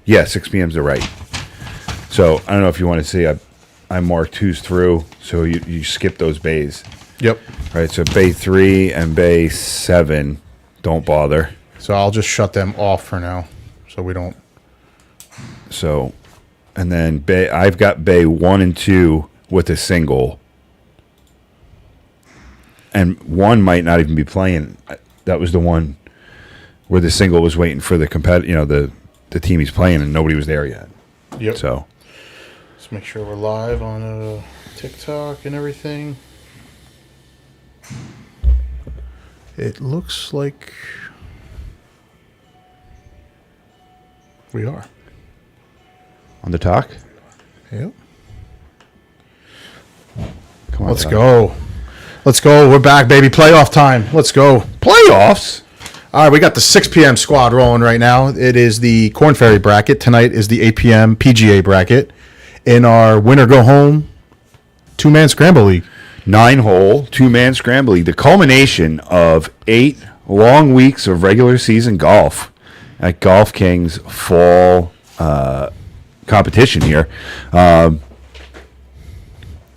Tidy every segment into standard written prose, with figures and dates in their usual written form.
Yeah, 6 p.m. is the right. So I don't know if you want to see. I marked who's through, so you skip those bays. Yep. Right. So bay 3 and bay 7 don't bother. So I'll just shut them off for now, so we don't. So, and then I've got bay 1 and 2 with a single, and 1 might not even be playing. That was the one where the single was waiting for the the team he's playing, and nobody was there yet. Yep. So let's make sure we're live on TikTok and everything. It looks like we are on the talk. Yep. Come on, let's go. We're back, baby. Playoff time. Let's go. Playoffs. All right, we got the 6 p.m. squad rolling right now. It is the Corn Ferry bracket. Tonight is the 8 p.m. PGA bracket. In our winner go home 2-man scramble league. 9-hole, 2-man scramble league. The culmination of 8 long weeks of regular season golf at Golf King's fall competition here.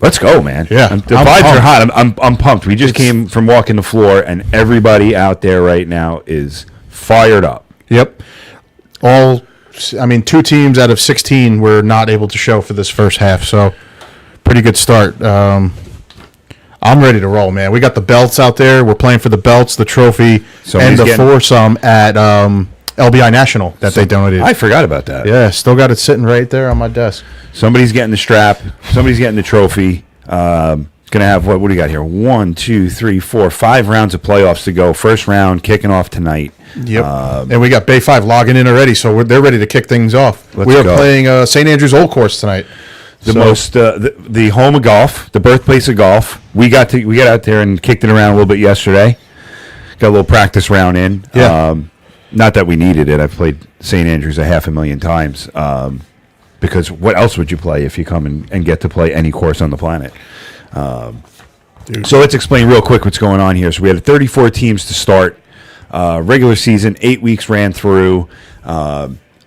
Let's go, man. Yeah, the vibes are hot. I'm pumped. We just came from walking the floor, and everybody out there right now is fired up. Yep. 2 teams out of 16 were not able to show for this first half, so pretty good start. I'm ready to roll, man. We got the belts out there. We're playing for the belts, the trophy, and the foursome at LBI National that they donated. I forgot about that. Yeah, still got it sitting right there on my desk. Somebody's getting the strap. Somebody's getting the trophy. Gonna have what do you got here? 1, 2, 3, 4, 5 rounds of playoffs to go. First round kicking off tonight. Yep. And we got Bay 5 logging in already, so they're ready to kick things off. We are playing St. Andrews Old Course tonight. The home of golf, the birthplace of golf. We got out there and kicked it around a little bit yesterday. Got a little practice round in. Yeah. Not that we needed it. I've played St. Andrews 500,000 times. Because what else would you play if you come and get to play any course on the planet? So let's explain real quick what's going on here. So we had 34 teams to start. Regular season, 8 weeks ran through.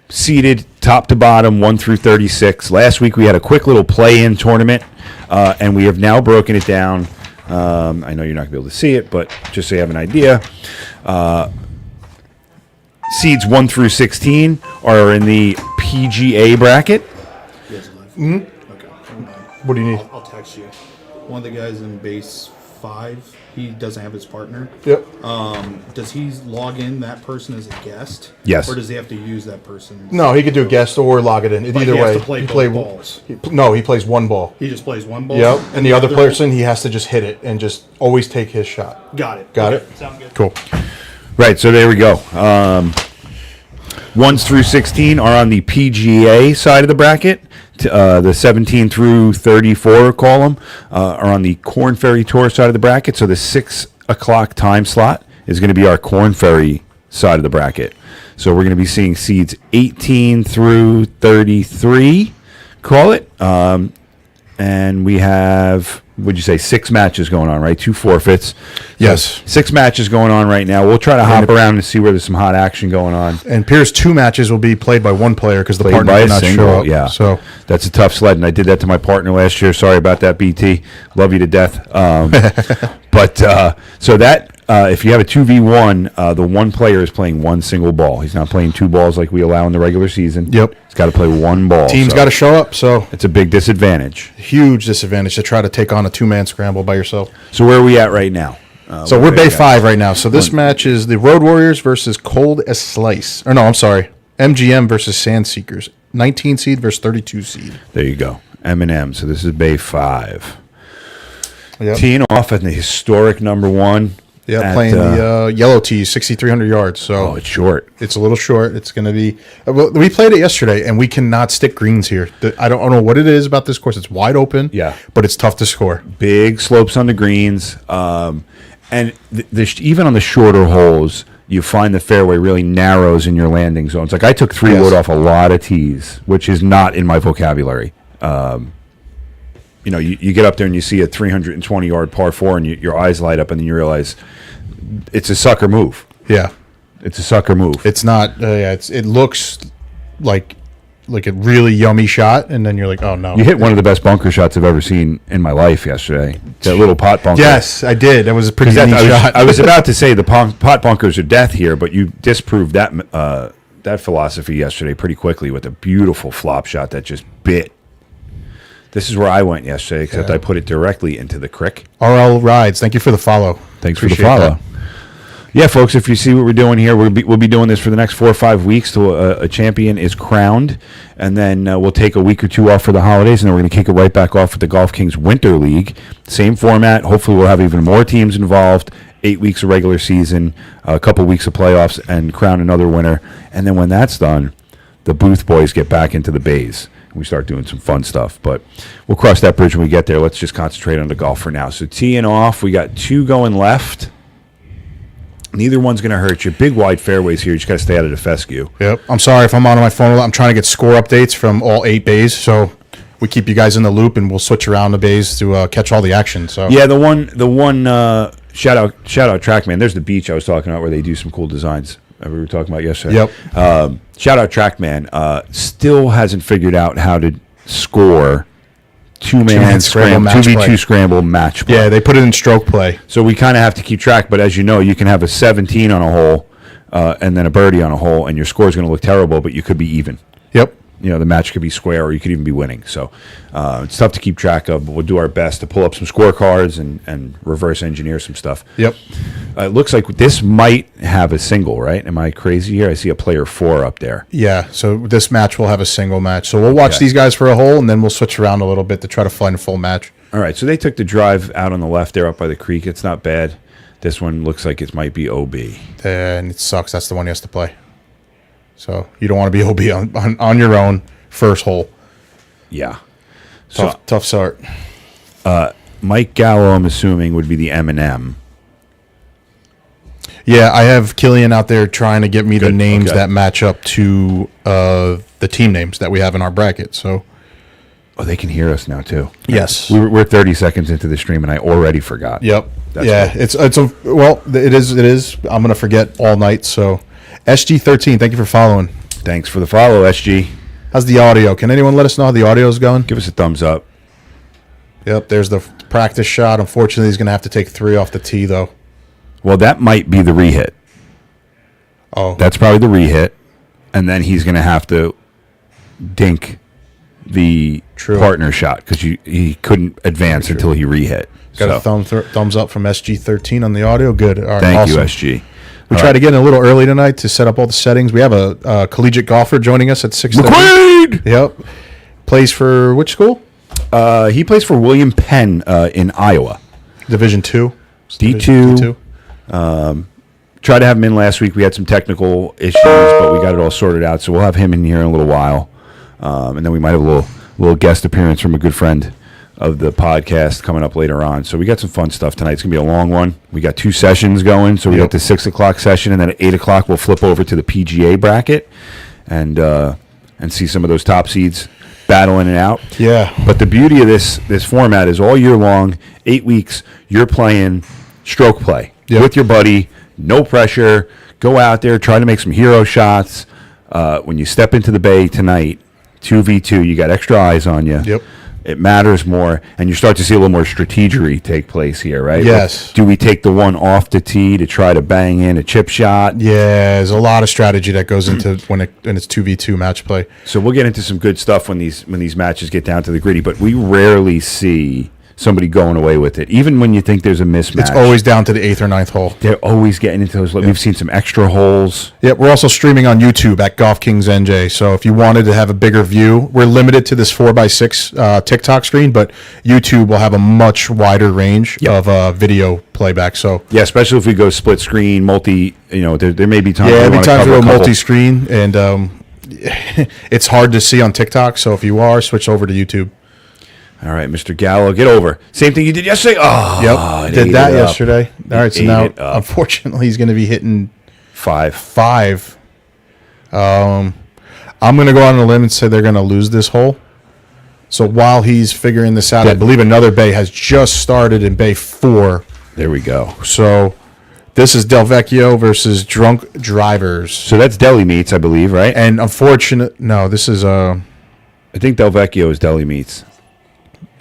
Seeded top to bottom, 1 through 36. Last week we had a quick little play-in tournament, and we have now broken it down. I know you're not going to be able to see it, but just so you have an idea. Seeds 1 through 16 are in the PGA bracket. Mm-hmm. Okay. What do you need? I'll text you. One of the guys in base 5, he doesn't have his partner. Yep. Does he log in that person as a guest? Yes. Or does he have to use that person? No, he could do guest or log it in. But Either he way, has to play both balls. He plays one ball. He just plays one ball? Yep. And the other person, he has to just hit it and just always take his shot. Got it. Got okay. it? Sounds good. Cool. Right, so there we go. 1s through 16 are on the PGA side of the bracket. The 17 through 34 column are on the Corn Ferry Tour side of the bracket. So the 6 o'clock time slot is going to be our Corn Ferry side of the bracket. So we're going to be seeing seeds 18 through 33, call it. And we have, would you say, 6 matches going on, right? 2 forfeits. Yes. 6 matches going on right now. We'll try to hop around and see where there's some hot action going on. And Pierre's 2 matches will be played by one player because the partner did not show up. Yeah. So that's a tough sled, and I did that to my partner last year. Sorry about that, BT. Love you to death. So that if you have a 2v1, the one player is playing one single ball. He's not playing 2 balls like we allow in the regular season. Yep. He's got to play 1 ball. Team's got to show up, so it's a big disadvantage. Huge disadvantage to try to take on a 2-man scramble by yourself. So where are we at right now? So we're Bay 5 right now. So this match is the Road Warriors versus Cold as Slice. Or no, I'm sorry. MGM versus Sand Seekers. 19 seed versus 32 seed. There you go. M&M. So this is Bay 5. Yep. Teeing off at the historic number 1. Yeah, playing the yellow tees, 6,300 yards. So it's short. It's a little short. It's going to be. We played it yesterday, and we cannot stick greens here. I don't know what it is about this course. It's wide open. Yeah, but it's tough to score. Big slopes on the greens, and even on the shorter holes, you find the fairway really narrows in your landing zones. Like I took 3 wood off a lot of tees, which is not in my vocabulary. You get up there and you see a 320-yard par 4, and your eyes light up, and then you realize it's a sucker move. Yeah, it's a sucker move. It's not. It looks like like a really yummy shot, and then you're like, oh no. You hit one of the best bunker shots I've ever seen in my life yesterday. That little pot bunker. Yes, I did. That was a pretty neat shot. I was about to say the pot bunkers are death here, but you disproved that that philosophy yesterday pretty quickly with a beautiful flop shot that just bit. This is where I went yesterday, except I put it directly into the crick. RL Rides, thank you for the follow. Thanks for the follow. That. Yeah, folks, if you see what we're doing here, we'll be doing this for the next 4 or 5 weeks till a champion is crowned, and then we'll take a week or two off for the holidays, and then we're going to kick it right back off with the Golf Kings Winter League. Same format. Hopefully we'll have even more teams involved, 8 weeks of regular season, a couple weeks of playoffs, and crown another winner. And then when that's done, the Booth boys get back into the bays. We start doing some fun stuff, but we'll cross that bridge when we get there. Let's just concentrate on the golf for now. So teeing off, we got 2 going left. Neither one's going to hurt you. Big wide fairways here. You just got to stay out of the fescue. Yep. I'm sorry if I'm on my phone a lot. I'm trying to get score updates from all 8 bays, so we keep you guys in the loop, and we'll switch around the bays to catch all the action. So yeah, the one shout out TrackMan. There's the beach I was talking about where they do some cool designs. We were talking about yesterday. Yep. Shout out TrackMan. Still hasn't figured out how to score 2-man scramble, 2v2 scramble match play. Yeah, they put it in stroke play. So we kind of have to keep track. But as you know, you can have a 17 on a hole and then a birdie on a hole, and your score is going to look terrible, but you could be even. Yep. You know, the match could be square, or you could even be winning. So it's tough to keep track of, but we'll do our best to pull up some scorecards and reverse engineer some stuff. Yep. It looks like this might have a single, right? Am I crazy here? I see a player 4 up there. Yeah, so this match will have a single match. So we'll watch these guys for a hole, and then we'll switch around a little bit to try to find a full match. All right, so they took the drive out on the left there up by the creek. It's not bad. This one looks like it might be OB. And it sucks. That's the one he has to play. So you don't want to be OB on your own first hole. Yeah. Tough start. Mike Gallo, I'm assuming, would be the M&M. Yeah, I have Killian out there trying to get me the names that match up to the team names that we have in our bracket. So, they can hear us now too. Yes, we're 30 seconds into the stream, and I already forgot. Yep. That's it is. I'm gonna forget all night. So, SG13, thank you for following. Thanks for the follow, SG. How's the audio? Can anyone let us know how the audio is going? Give us a thumbs up. Yep. There's the practice shot. Unfortunately, he's gonna have to take 3 off the tee though. Well, that might be the rehit. Oh, that's probably the rehit, and then he's going to have to dink the partner shot because he couldn't advance until he rehit. Got a thumbs up from SG13 on the audio. Good. All right, Thank you, SG. We tried to get in a little early tonight to set up all the settings. We have a collegiate golfer joining us at 6:30. Yep. Plays for which school? He plays for William Penn in Iowa. Division 2. D2. Tried to have him in last week. We had some technical issues, but we got it all sorted out. So we'll have him in here in a little while, and then we might have a little guest appearance from a good friend of the podcast coming up later on. So we got some fun stuff tonight. It's gonna be a long one. We got 2 sessions going. So we got the 6 o'clock session, and then at 8 o'clock we'll flip over to the PGA bracket and see some of those top seeds battling it out. Yeah. But the beauty of this format is all year long, 8 weeks, you're playing stroke play with your buddy, no pressure. Go out there, try to make some hero shots. When you step into the bay tonight, 2v2, you got extra eyes on you. Yep. It matters more, and you start to see a little more strategy take place here, right? Yes. Do we take the one off the tee to try to bang in a chip shot? Yeah, there's a lot of strategy that goes into when it's 2v2 match play. So we'll get into some good stuff when these matches get down to the gritty, but we rarely see somebody going away with it. Even when you think there's a mismatch. It's always down to the 8th or 9th hole. They're always getting into those. We've seen some extra holes. Yeah, we're also streaming on YouTube at Golf Kings NJ. So if you wanted to have a bigger view, we're limited to this 4x6 TikTok screen, but YouTube will have a much wider range of video playback. So yeah, especially if we go split screen, multi. There may be times. Yeah, every time we go multi-screen, and it's hard to see on TikTok. So if you are, switch over to YouTube. All right, Mr. Gallo, get over. Same thing you did yesterday. Oh, yep, did that yesterday. All right, so now unfortunately he's going to be hitting 5. I'm going to go out on a limb and say they're going to lose this hole. So while he's figuring this out, I believe another bay has just started in bay 4. There we go. So This is Del Vecchio versus Drunk Drivers. So that's Deli Meats, I believe, right? And no, this is I think Del Vecchio is Deli Meats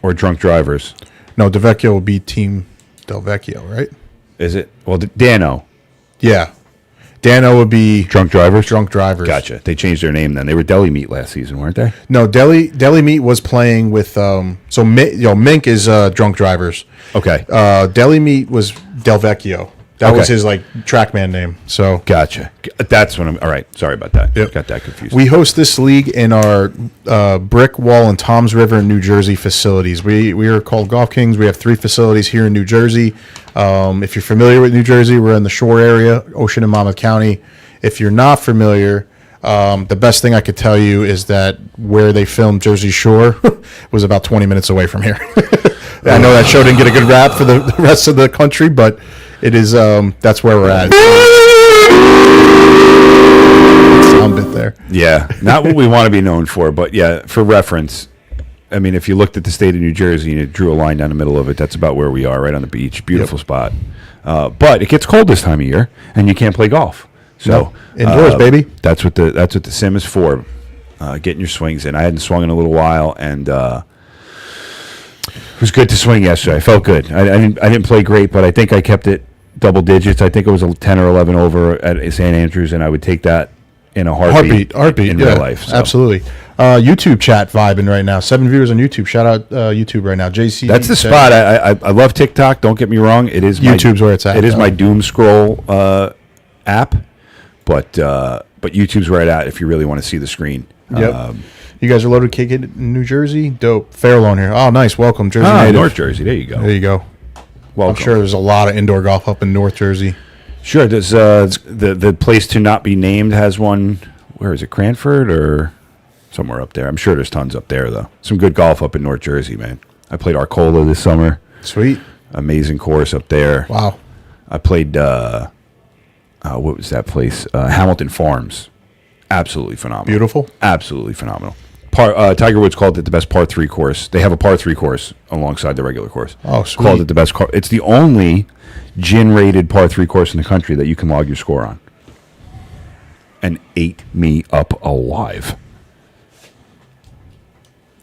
or Drunk Drivers. no, Del Vecchio will be Team Del Vecchio, right? Is it? Well, Dano. Yeah. Dano would be Drunk Drivers? Drunk Drivers. Gotcha. They changed their name then. They were Deli Meat last season, weren't they? No, Deli Meat was playing with Mink is Drunk Drivers. Okay. Deli Meat was Del Vecchio. That was his trackman name. So Gotcha. That's what I'm. All right. Sorry about that. Yep. Got that confused. we host this league in our Brick Wall and Toms River, New Jersey facilities. We are called Golf Kings. We have 3 facilities here in New Jersey. If you're familiar with New Jersey, we're in the shore area, Ocean and Monmouth County. If you're not familiar, the best thing I could tell you is that where they filmed Jersey Shore was about 20 minutes away from here. I know that show didn't get a good rap for the rest of the country, but it is that's where we're at. Sound bit there. Yeah, not what we want to be known for, but yeah, for reference, I mean, if you looked at the state of New Jersey and you drew a line down the middle of it, that's about where we are, right on the beach. Beautiful spot. But it gets cold this time of year, and you can't play golf. So indoors, baby. That's what the sim is for. Getting your swings in. I hadn't swung in a little while, and it was good to swing yesterday. I felt good. I didn't play great, but I think I kept it double digits. I think it was a 10 or 11 over at St. Andrews, and I would take that in a heartbeat in real life. So. Absolutely. YouTube chat vibing right now. 7 viewers on YouTube. Shout out YouTube right now. JC. That's the spot. I love TikTok. Don't get me wrong. It is YouTube's where it's at. It is my doom scroll app, but YouTube's where it's at if you really want to see the screen. Yep. You guys are loaded cake in New Jersey? Dope. Fairlawn here. Oh, nice. Welcome, Jersey native. North Jersey. There you go. There you go. Welcome. I'm sure there's a lot of indoor golf up in North Jersey. Sure. There's the place to not be named has one. Where is it? Cranford or somewhere up there? I'm sure there's tons up there though. Some good golf up in North Jersey, man. I played Arcola this summer. Sweet. Amazing course up there. Wow. I played what was that place? Hamilton Farms. Absolutely phenomenal. Beautiful. Absolutely phenomenal. Tiger Woods called it the best par 3 course. They have a par 3 course alongside the regular course. Oh, sweet. Called it the best course. It's the only GIN-rated par 3 course in the country that you can log your score on. And ate me up alive.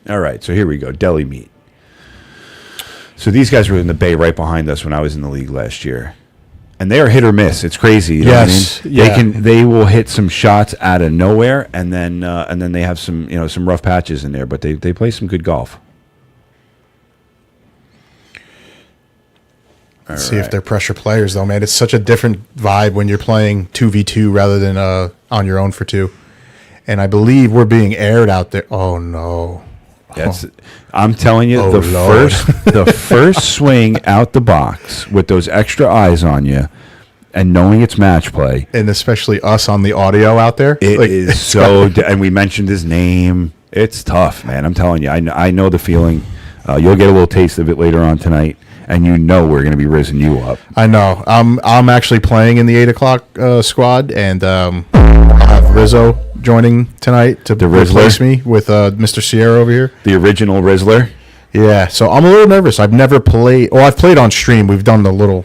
All right, so here we go. Deli Meat. So these guys were in the bay right behind us when I was in the league last year. And they are hit or miss. It's crazy. You know what I mean? They will hit some shots out of nowhere, and then they have some rough patches in there. But they play some good golf. See if they're pressure players, though, man. It's such a different vibe when you're playing 2v2 rather than on your own for 2. And I believe we're being aired out there. Oh no! I'm telling you, the first swing out the box with those extra eyes on you, and knowing it's match play, and especially us on the audio out there, it is so. And we mentioned his name. It's tough, man. I'm telling you, I know the feeling. You'll get a little taste of it later on tonight, and we're going to be raising you up. I know. I'm actually playing in the 8 o'clock squad, and I'll have Rizzo joining tonight to replace me with Mr. Sierra over here. The original Rizzler. Yeah, so I'm a little nervous. I've never played. Well, I've played on stream. We've done the little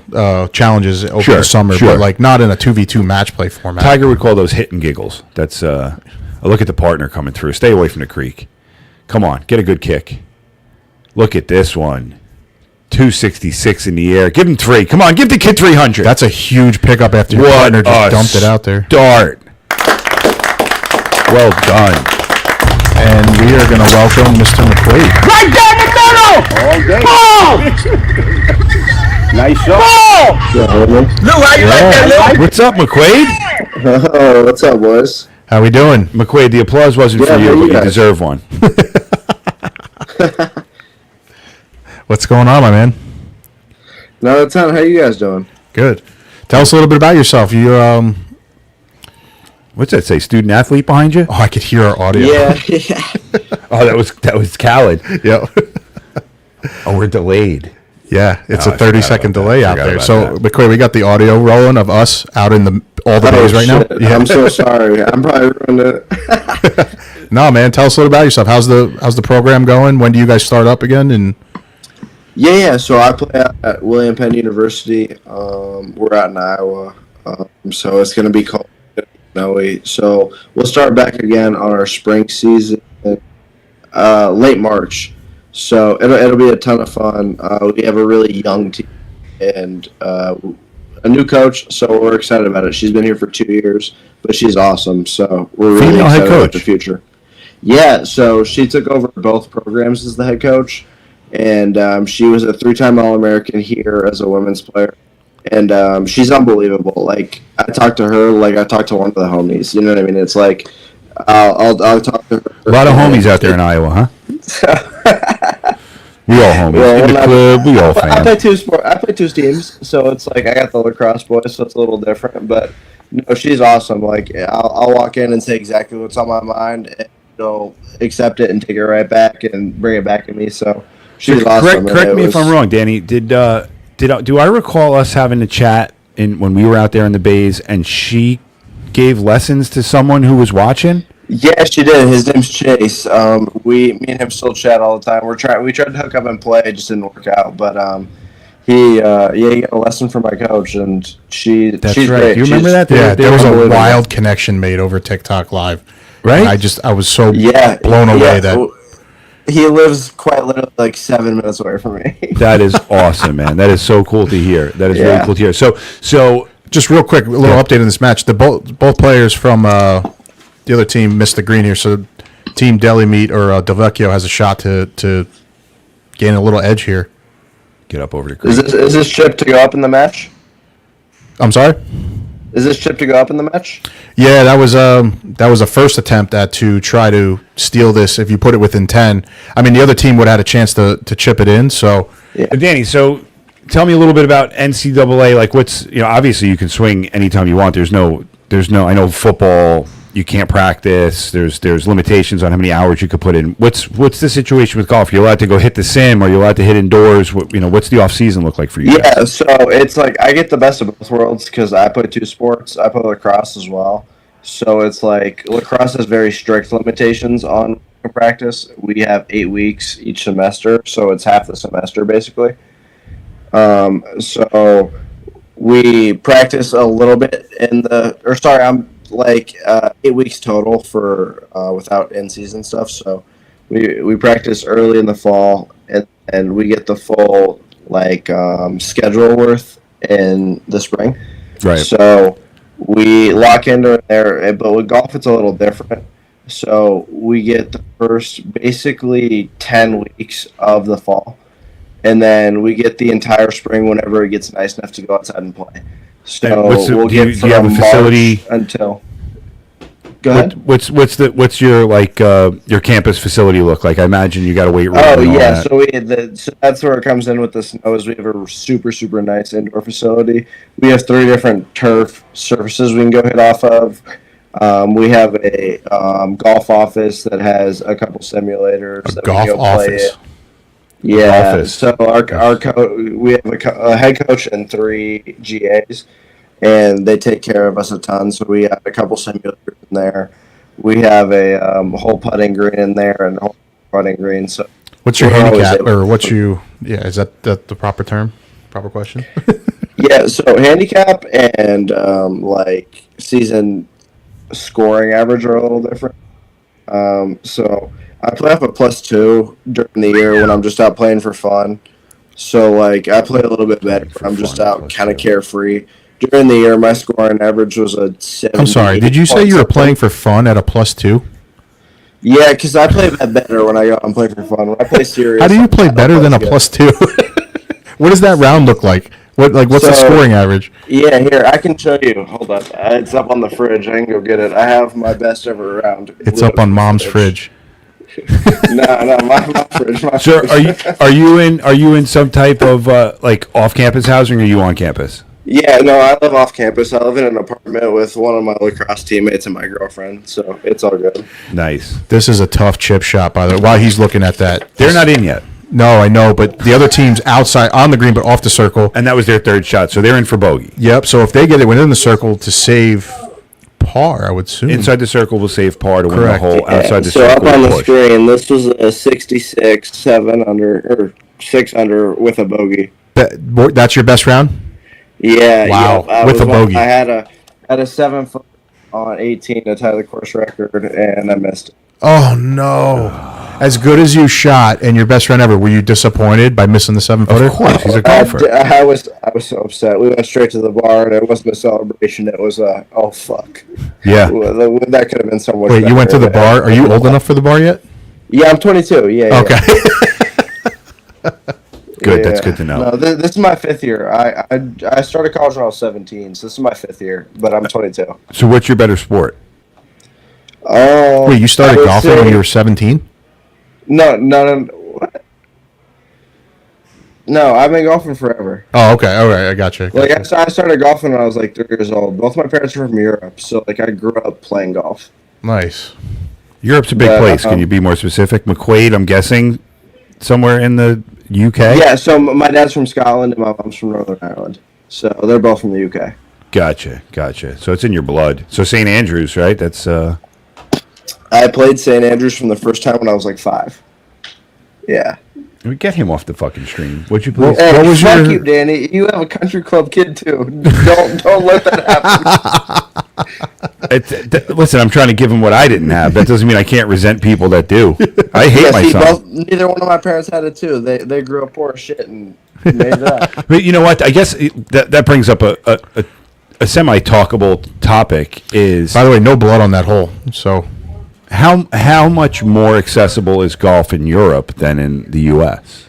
challenges over the summer, but like not in a 2v2 match play format. Tiger would call those hit and giggles. That's a look at the partner coming through. Stay away from the creek. Come on, get a good kick. Look at this one. 266 in the air. Give him 3. Come on, give the kid 300. That's a huge pickup after your partner just dumped it out there. Start. Well done. And we are going to welcome Mr. McQuaid. Right down the middle! All day. Ball! Nice shot. Ball! Lou, how you like that, Lou? What's up, McQuaid? Oh, what's up, boys? How we doing? McQuaid, the applause wasn't for you, but you deserve one. What's going on, my man? Not a ton. How you guys doing? Good. Tell us a little bit about yourself. You What's that say? Student athlete behind you? Oh, I could hear our audio. Yeah. Oh, that was Khaled. Yeah. Oh, we're delayed. Yeah, it's Oh, a 30-second delay out there. So, that. McQuaid, we got the audio rolling of us out in all the days right shit. now. Yeah. I'm so sorry. I'm probably ruining it. No, man. Tell us a little about yourself. How's the program going? When do you guys start up again? And Yeah. So I play at William Penn University. We're out in Iowa, so it's going to be cold, snowy. So we'll start back again on our spring season, late March. So it'll be a ton of fun. We have a really young team and a new coach, so we're excited about it. She's been here for 2 years, but she's awesome. So we're really Female head excited about coach. the future. Yeah, so she took over both programs as the head coach, and she was a 3-time All-American here as a women's player. And she's unbelievable. Like, I talk to her like I talk to one of the homies. You know what I mean? It's like I'll talk to her. A lot of homies out there in Iowa, huh? We all homies. Well, in the club, we all I fans. play two teams, so it's like I got the lacrosse boys, so it's a little different. But no, she's awesome. Like, I'll walk in and say exactly what's on my mind, and she'll accept it and take it right back and bring it back to me. So she's awesome. Correct me if I'm wrong, Danny. Do I recall us having a chat when we were out there in the bays, and she gave lessons to someone who was watching? Yeah, she did. His name's Chase. Me and him still chat all the time. We tried to hook up and play, it just didn't work out. But he got a lesson from my coach, and she's right. great. Do you remember that? Yeah, They there was were a unbelievable. wild connection made over TikTok Live. Right? I was so Yeah, blown away yeah. that. He lives quite literally like 7 minutes away from me. That is awesome, man. That is so cool to hear. That is really cool to hear. So Just real quick, a little update on this match. The both players from the other team missed the green here, so Team Deli Meat or Del Vecchio has a shot to gain a little edge here. get up over the Is creek. this chip to go up in the match? I'm sorry. Is this chip to go up in the match? Yeah, that was a first attempt to try to steal this. If you put it within 10, I mean the other team would have had a chance to chip it in. So Danny, so tell me a little bit about NCAA. Like, obviously you can swing anytime you want. There's no. I know football, you can't practice. There's limitations on how many hours you could put in. What's the situation with golf? You're allowed to go hit the sim, or you're allowed to hit indoors. What's the off season look like for you? Yeah, so it's like I get the best of both worlds because I play 2 sports. I play lacrosse as well. So it's like lacrosse has very strict limitations on practice. We have 8 weeks each semester, so it's half the semester basically. So we practice a little bit I'm like 8 weeks total for without in-season stuff. So we practice early in the fall, and we get the full schedule worth in the spring. Right. So we lock into there, but with golf it's a little different. So we get the first basically 10 weeks of the fall, and then we get the entire spring whenever it gets nice enough to go outside and play. So do you have a from facility March until. Go ahead. What's your campus facility look like? I imagine you got a weight room. Oh and all yeah, that. so that's where it comes in with the snow. Is we have a super nice indoor facility. We have 3 different turf surfaces we can go hit off of. We have a golf office that has a couple simulators. that we golf can go play office. it. Yeah. Office. So we have a head coach and 3 GAs, and they take care of us a ton. So we have a couple simulators in there. We have a whole putting green in there and a whole putting green. So What's your we're always handicap, able- or what's you? Yeah, is that the proper term? Proper question. Yeah, so handicap and season scoring average are a little different. So I play off a +2 during the year when I'm just out playing for fun. So I play a little bit better. I'm just fun, out kind of +2. carefree. During the year, my scoring average was a 70. I'm sorry. Did you say you were playing for fun at a +2? Yeah, because I play better when I go out and play for fun. When I play serious, How do you play I better than a good. +2? What does that round look like? What's the So- scoring average? Yeah, here I can show you. Hold up, it's up on the fridge. I can go get it. I have my best ever round. It's up on Mom's fridge. No, my fridge. My So fridge. are you in some type of off-campus housing, or are you on campus? Yeah, no, I live off campus. I live in an apartment with one of my lacrosse teammates and my girlfriend, so it's all good. Nice. This is a tough chip shot, by the way. While he's looking at that, They're not in yet, No, I know, but the other team's outside on the green, but off the circle. and that was their third shot, so they're in for bogey. Yep. So if they get it within the circle to save par, I would assume. Inside the circle will save par to win the Correct. hole. Outside the so up circle, on will the push. screen, this was a 66, 7 under, or 6 under with a bogey. That's your best round? Yeah. Wow. Yeah, With a bogey. I had a 7 foot on 18 to tie the course record, and I missed it. Oh no! As good as you shot and your best round ever, were you disappointed by missing the 7-footer? Of course, he's a golfer. I was so upset. We went straight to the bar, and it wasn't a celebration. It was a oh fuck. Yeah. Well, that could have been so much. Wait, you went to the better. bar? Are you old enough for the bar yet? Yeah, I'm 22. Yeah. Okay. Good. Yeah. That's good to know. No, this is my 5th year. I started college when I was 17, so this is my 5th year, but I'm 22. So what's your better sport? Wait, you started golfing when you were 17? No. What? No, I've been golfing forever. Oh, okay. All right, I got you. Like I started golfing when I was like 3 years old. Both my parents are from Europe, so like I grew up playing golf. Nice. Europe's a big place. Can you be more specific? McQuaid, I'm guessing, somewhere in the UK? Yeah, so my dad's from Scotland and my mom's from Northern Ireland. So they're both from the UK. Gotcha. So it's in your blood. So St. Andrews, right? That's I played St. Andrews from the first time when I was like 5. Yeah. we get him off the fucking stream. Would you please? Hey, what was fuck your- you, Danny. You have a country club kid too. Don't let that happen. Listen, I'm trying to give him what I didn't have. That doesn't mean I can't resent people that do. I hate my son. Neither one of my parents had it too. They grew up poor as shit and made it up. But you know what? I guess that brings up a semi-talkable topic is By the way, no blood on that hole. So how much more accessible is golf in Europe than in the U.S.?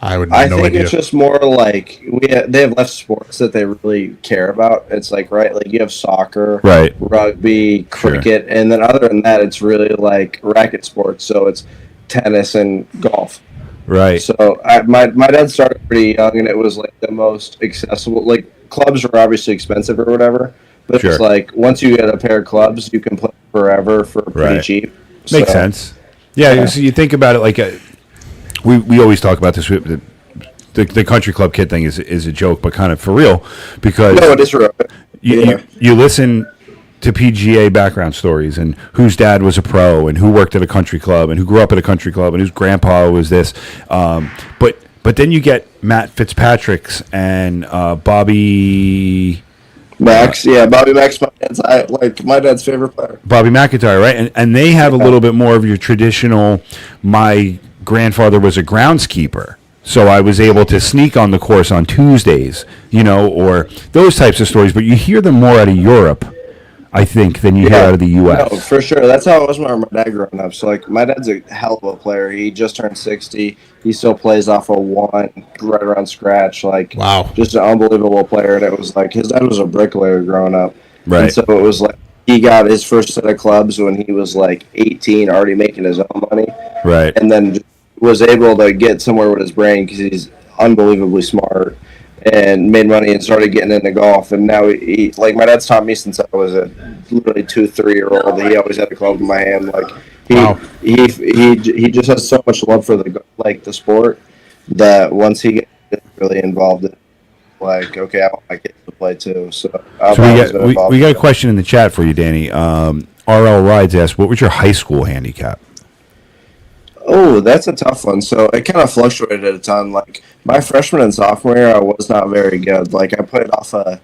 I would I have no think idea. it's just more like they have less sports that they really care about. It's like you have soccer, Right. rugby, cricket, and then other than that, it's really like racket sports. So it's tennis and golf. Right. So my dad started pretty young, and it was like the most accessible. Like clubs are obviously expensive or whatever, but Sure. it's like once you get a pair of clubs, you can play forever for pretty Right. cheap. Makes So, sense. Yeah, so you think about it like we always talk about this. The country club kid thing is a joke, but kind of for real because No, it is real. you listen to PGA background stories and whose dad was a pro and who worked at a country club and who grew up at a country club and whose grandpa was this. But then you get Matt Fitzpatrick's and Bobby. Max, Bobby Max, my dad's favorite player. Bobby McIntyre, right? And they have a little bit more of your traditional, my grandfather was a groundskeeper, so I was able to sneak on the course on Tuesdays, or those types of stories. But you hear them more out of Europe, I think, than you hear out of the U.S. No, for sure. That's how it was when my dad growing up. So, like, my dad's a hell of a player. He just turned 60. He still plays off a 1, right around scratch. Like, Wow. Just an unbelievable player. And it was like, his dad was a bricklayer growing up. Right. And so it was like, he got his first set of clubs when he was like 18, already making his own money. Right. And then was able to get somewhere with his brain because he's unbelievably smart and made money and started getting into golf. And now he like my dad's taught me since I was a literally 2-3-year-old. He always had a club in my hand. Like he just has so much love for the sport that once he gets really involved in, like, okay, I want my kids to play too. So we got a question in the chat for you, Danny. RL Rides asked, what was your high school handicap? Oh, that's a tough one. So it kind of fluctuated a ton. Like my freshman and sophomore year, I was not very good. Like I played off 12,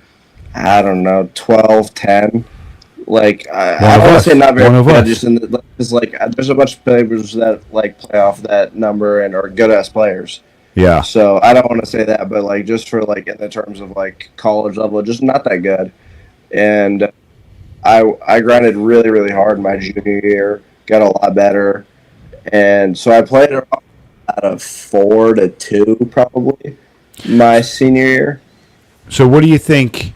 10. Like I don't want to say not very good. Just there's a bunch of players that like play off that number and are good ass players. Yeah. So I don't want to say that, but like just for like in the terms of like college level, just not that good. And I grinded really, really hard my junior year. Got a lot better. And so I played out of 4 to 2 probably my senior year. So what do you think?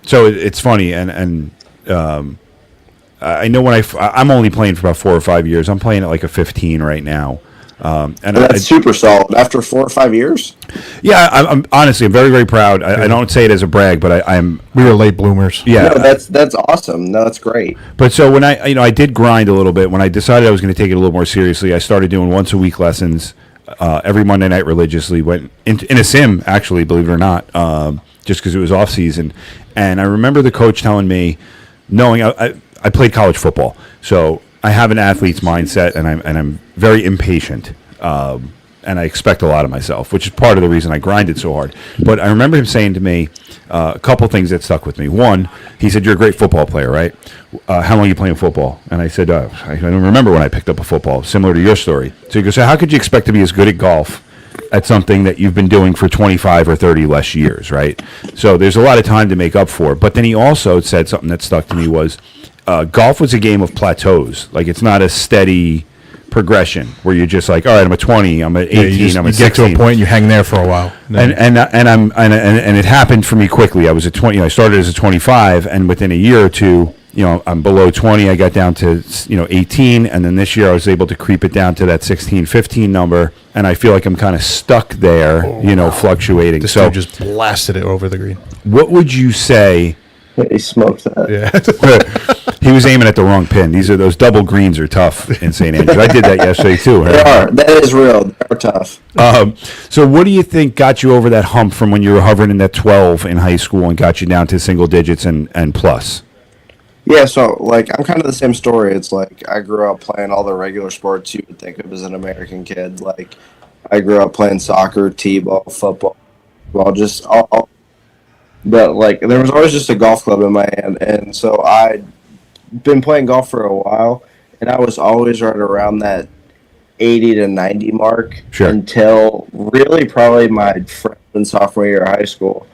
So it's funny, and I know when I'm only playing for about 4 or 5 years. I'm playing at like a 15 right now. And that's super solid after 4 or 5 years. Yeah, I'm honestly, I'm very, very proud. I don't say it as a brag, but we were late bloomers. Yeah, no, that's awesome. No, that's great. But so when I did grind a little bit. When I decided I was going to take it a little more seriously, I started doing once a week lessons every Monday night religiously. Went in a sim, actually, believe it or not, just because it was off season. And I remember the coach telling me, knowing I played college football, so I have an athlete's mindset, and I'm very impatient. And and I expect a lot of myself, which is part of the reason I grinded so hard. But I remember him saying to me a couple things that stuck with me. One, he said, "You're a great football player, right? How long are you playing football?" And I said, "I don't remember when I picked up a football." Similar to your story. So he goes, "So how could you expect to be as good at golf at something that you've been doing for 25 or 30 less years, right?" So there's a lot of time to make up for. But then he also said something that stuck to me was, golf was a game of plateaus. Like, it's not a steady progression where you're just like, all right, I'm at 20, I'm at 18, I'm at 16. You get to a point and you hang there for a while. And it happened for me quickly. I was at 20. I started as a 25, and within a year or two, I'm below 20. I got down to 18, and then this year I was able to creep it down to that 16, 15 number, and I feel like I'm kind of stuck there, fluctuating. This dude just blasted it over the green. What would you say? He smoked that. Yeah. He was aiming at the wrong pin. Those double greens are tough in St. Andrews. I did that yesterday too. Right? They are. That is real. They're tough. So what do you think got you over that hump from when you were hovering in that 12 in high school and got you down to single digits and plus? Yeah, so I'm kind of the same story. It's like I grew up playing all the regular sports you would think of as an American kid. Like I grew up playing soccer, t-ball, football, just all. But there was always just a golf club in my hand, and so I'd been playing golf for a while, and I was always right around that 80 to 90 mark until really probably my freshman sophomore year of high school,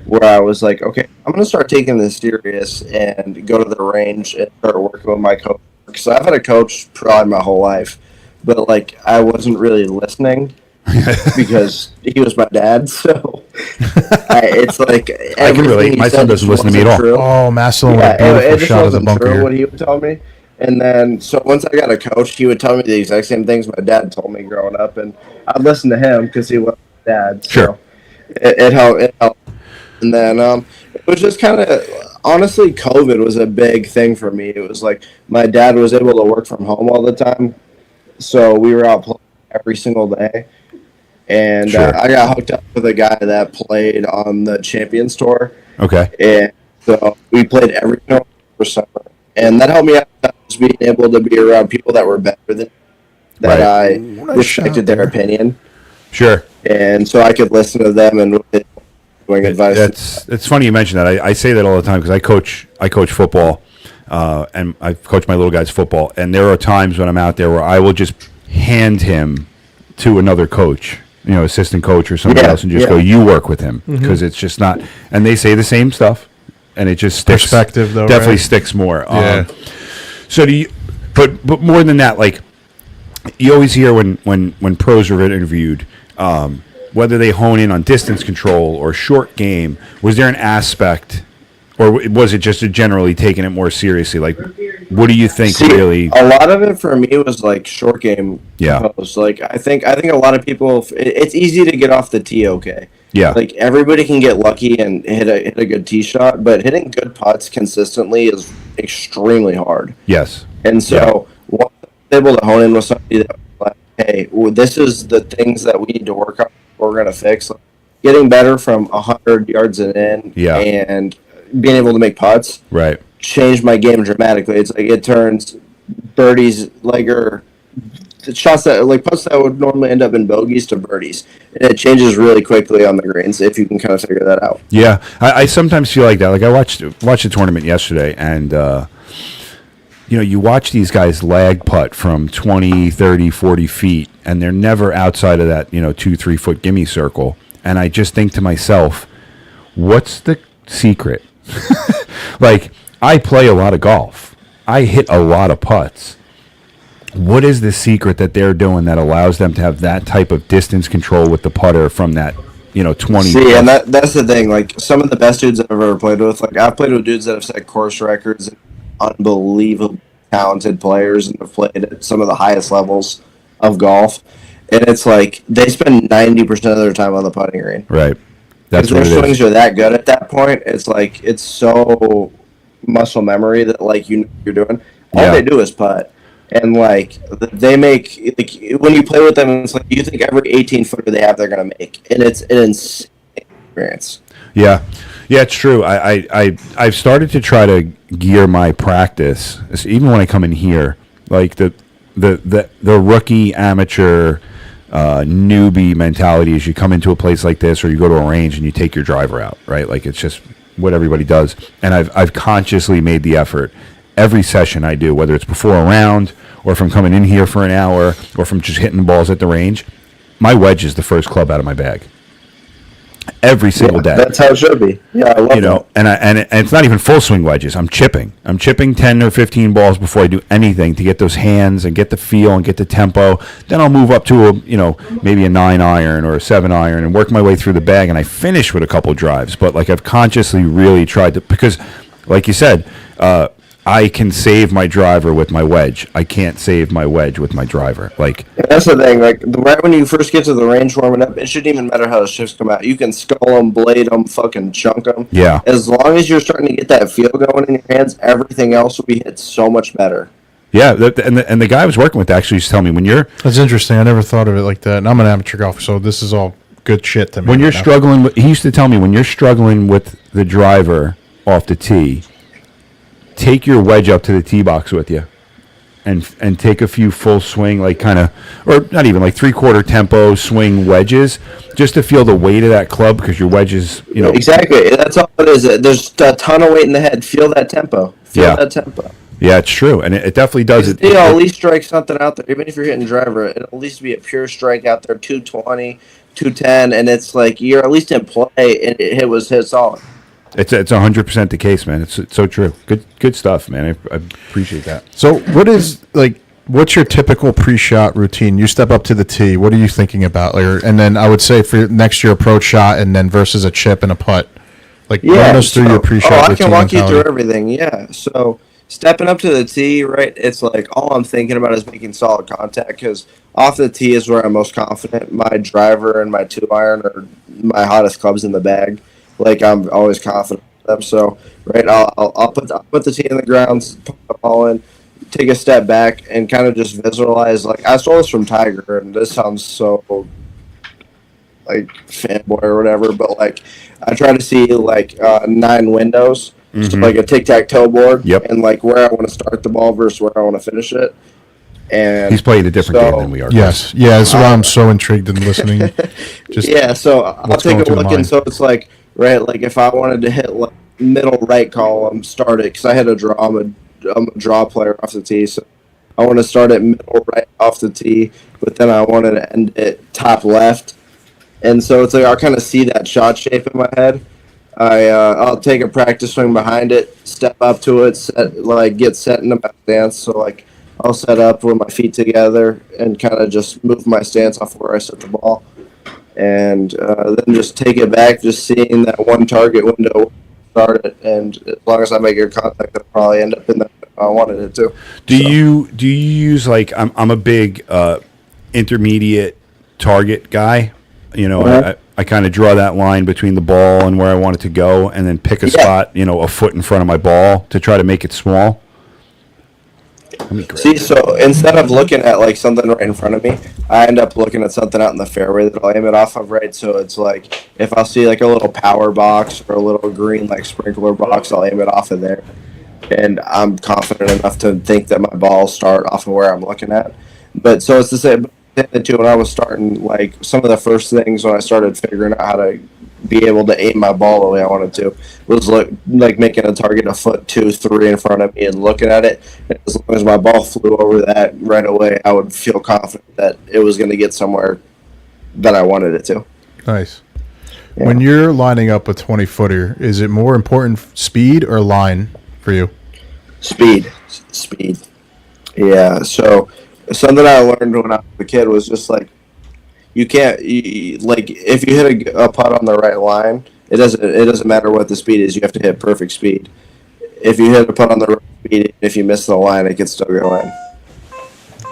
where I was like, okay, I'm going to start taking this serious and go to the range and start working with my coach. So I've had a coach probably my whole life, but I wasn't really listening because he was my dad. So it's I can relate. My son doesn't listen to me at all. True. Oh, Massillon with a beautiful shot of the bunker. What he would tell me. And then, so once I got a coach, he would tell me the exact same things my dad told me growing up, and I'd listen to him because he was my dad. So sure. It helped. And then it was just kind of, honestly, COVID was a big thing for me. It was my dad was able to work from home all the time, so we were out playing every single day. And I got hooked up with a guy that played on the Champions Tour. Okay. And so we played every summer. And that helped me out, just being able to be around people that were better than me, that I respected their opinion. Sure. And so I could listen to them and giving advice. It's funny you mention that. I say that all the time because I coach football, and I coach my little guys football. And there are times when I'm out there where I will just hand him to another coach, assistant coach or somebody else, and just go, you work with him, because it's just not. And they say the same stuff, and it just sticks. Perspective, though, definitely right? sticks more. Yeah. So do you? But more than that, you always hear when pros are interviewed, whether they hone in on distance control or short game. Was there an aspect, or was it just generally taking it more seriously? What do you think really? A lot of it for me was short game. Yeah. Composed. I think a lot of people. It's easy to get off the tee. Okay. Yeah. Everybody can get lucky and hit a good tee shot, but hitting good putts consistently is extremely hard. Yes. And so once I was able to hone in with somebody that was hey, this is the things that we need to work on. We're going to fix. Getting better from 100 yards and in, and being able to make putts, right, changed my game dramatically. It's it turns birdies or shots that putts that would normally end up in bogeys to birdies, and it changes really quickly on the greens if you can kind of figure that out. Yeah, I sometimes feel like that. I watched the tournament yesterday, and you watch these guys lag putt from 20, 30, 40 feet, and they're never outside of that 2-3 foot gimme circle. And I just think to myself, what's the secret? I play a lot of golf. I hit a lot of putts. What is the secret that they're doing that allows them to have that type of distance control with the putter from that 20? See, and that's the thing. Some of the best dudes I've ever played with, I've played with dudes that have set course records, and unbelievable talented players, and have played at some of the highest levels of golf. And it's they spend 90% of their time on the putting green. Right. That's what their swings are that good at that point. It's it's so muscle memory that you're doing. All they do is putt. And they make when you play with them, it's you think every 18 footer they have they're gonna make, and it's an insane experience. Yeah, it's true. I've started to try to gear my practice, even when I come in here, the rookie amateur newbie mentality is you come into a place like this or you go to a range and you take your driver out, right? Like it's just what everybody does. And I've consciously made the effort every session I do, whether it's before a round or from coming in here for an hour or from just hitting the balls at the range, my wedge is the first club out of my bag. Every single day. That's how it should be. Yeah, I love that. And it's not even full swing wedges. I'm chipping 10 or 15 balls before I do anything to get those hands and get the feel and get the tempo. Then I'll move up to maybe a 9 iron or a 7 iron and work my way through the bag, and I finish with a couple drives. But like I've consciously really tried to, because like you said, I can save my driver with my wedge. I can't save my wedge with my driver. Like that's the thing. Like right when you first get to the range warming up, it shouldn't even matter how the shifts come out. You can skull them, blade them, fucking chunk them. Yeah. As long as you're starting to get that feel going in your hands, everything else will be hit so much better. Yeah, and the guy I was working with actually used to tell me when you're That's interesting. I never thought of it like that. And I'm an amateur golfer, so this is all good shit to me. when you're struggling with, he used to tell me when you're struggling with the driver off the tee, take your wedge up to the tee box with you, and take a few full swing, like kind of, or not even like 3/4 tempo swing wedges, just to feel the weight of that club because your wedge is, Exactly. That's all it is. There's a ton of weight in the head. Feel that tempo. Feel that tempo. Yeah, it's true, and it definitely does. You'll at least strike something out there, even if you're hitting driver. It'll at least be a pure strike out there, 220, 210, and it's like you're at least in play, and it was hit solid. It's 100% the case, man. It's so true. Good stuff, man. I appreciate that. So what's your typical pre-shot routine? You step up to the tee. What are you thinking about? And then I would say for next year approach shot, and then versus a chip and a putt. Run us through your pre-shot routine. I can walk you through everything. Yeah. So stepping up to the tee, right? It's like all I'm thinking about is making solid contact because off the tee is where I'm most confident. My driver and my 2-iron are my hottest clubs in the bag. Like I'm always confident in them. So right, I'll put the tee in the ground, put the ball in, take a step back, and kind of just visualize. Like I stole this from Tiger, and this sounds so like fanboy or whatever, but like I try to see like 9 windows, so like a tic-tac-toe board, and like where I want to start the ball versus where I want to finish it. And he's playing a different game than we are. Yes, yeah, that's why I'm so intrigued in listening. So I'll take a look, and so it's like. Right, like if I wanted to hit like middle right column, start it because I had a draw. I'm a draw player off the tee, so I want to start at middle right off the tee, but then I wanted to end it top left, and so it's like I'll kind of see that shot shape in my head. I'll take a practice swing behind it, step up to it, get set into my stance. So like I'll set up with my feet together and kind of just move my stance off where I set the ball. And then just take it back, just seeing that one target window, start it, and as long as I make good contact, it'll probably end up in the I wanted it to. Do you use like I'm a big intermediate target guy? I kind of draw that line between the ball and where I want it to go, and then pick a spot, a foot in front of my ball to try to make it small. See, so instead of looking at like something right in front of me, I end up looking at something out in the fairway that I'll aim it off of, right? So it's like if I'll see like a little power box or a little green like sprinkler box, I'll aim it off of there. And I'm confident enough to think that my balls start off of where I'm looking at. But so it's the same too when I was starting, like some of the first things when I started figuring out how to be able to aim my ball the way I wanted to was like making a target a foot 2, 3 in front of me and looking at it. And as long as my ball flew over that right away, I would feel confident that it was going to get somewhere that I wanted it to. Nice. Yeah. When you're lining up a 20-footer, is it more important speed or line for you? Speed. Yeah. So something I learned when I was a kid was just like, you can't like if you hit a putt on the right line, it doesn't matter what the speed is. You have to hit perfect speed. If you hit a putt on the right speed, if you miss the line, it can still go in.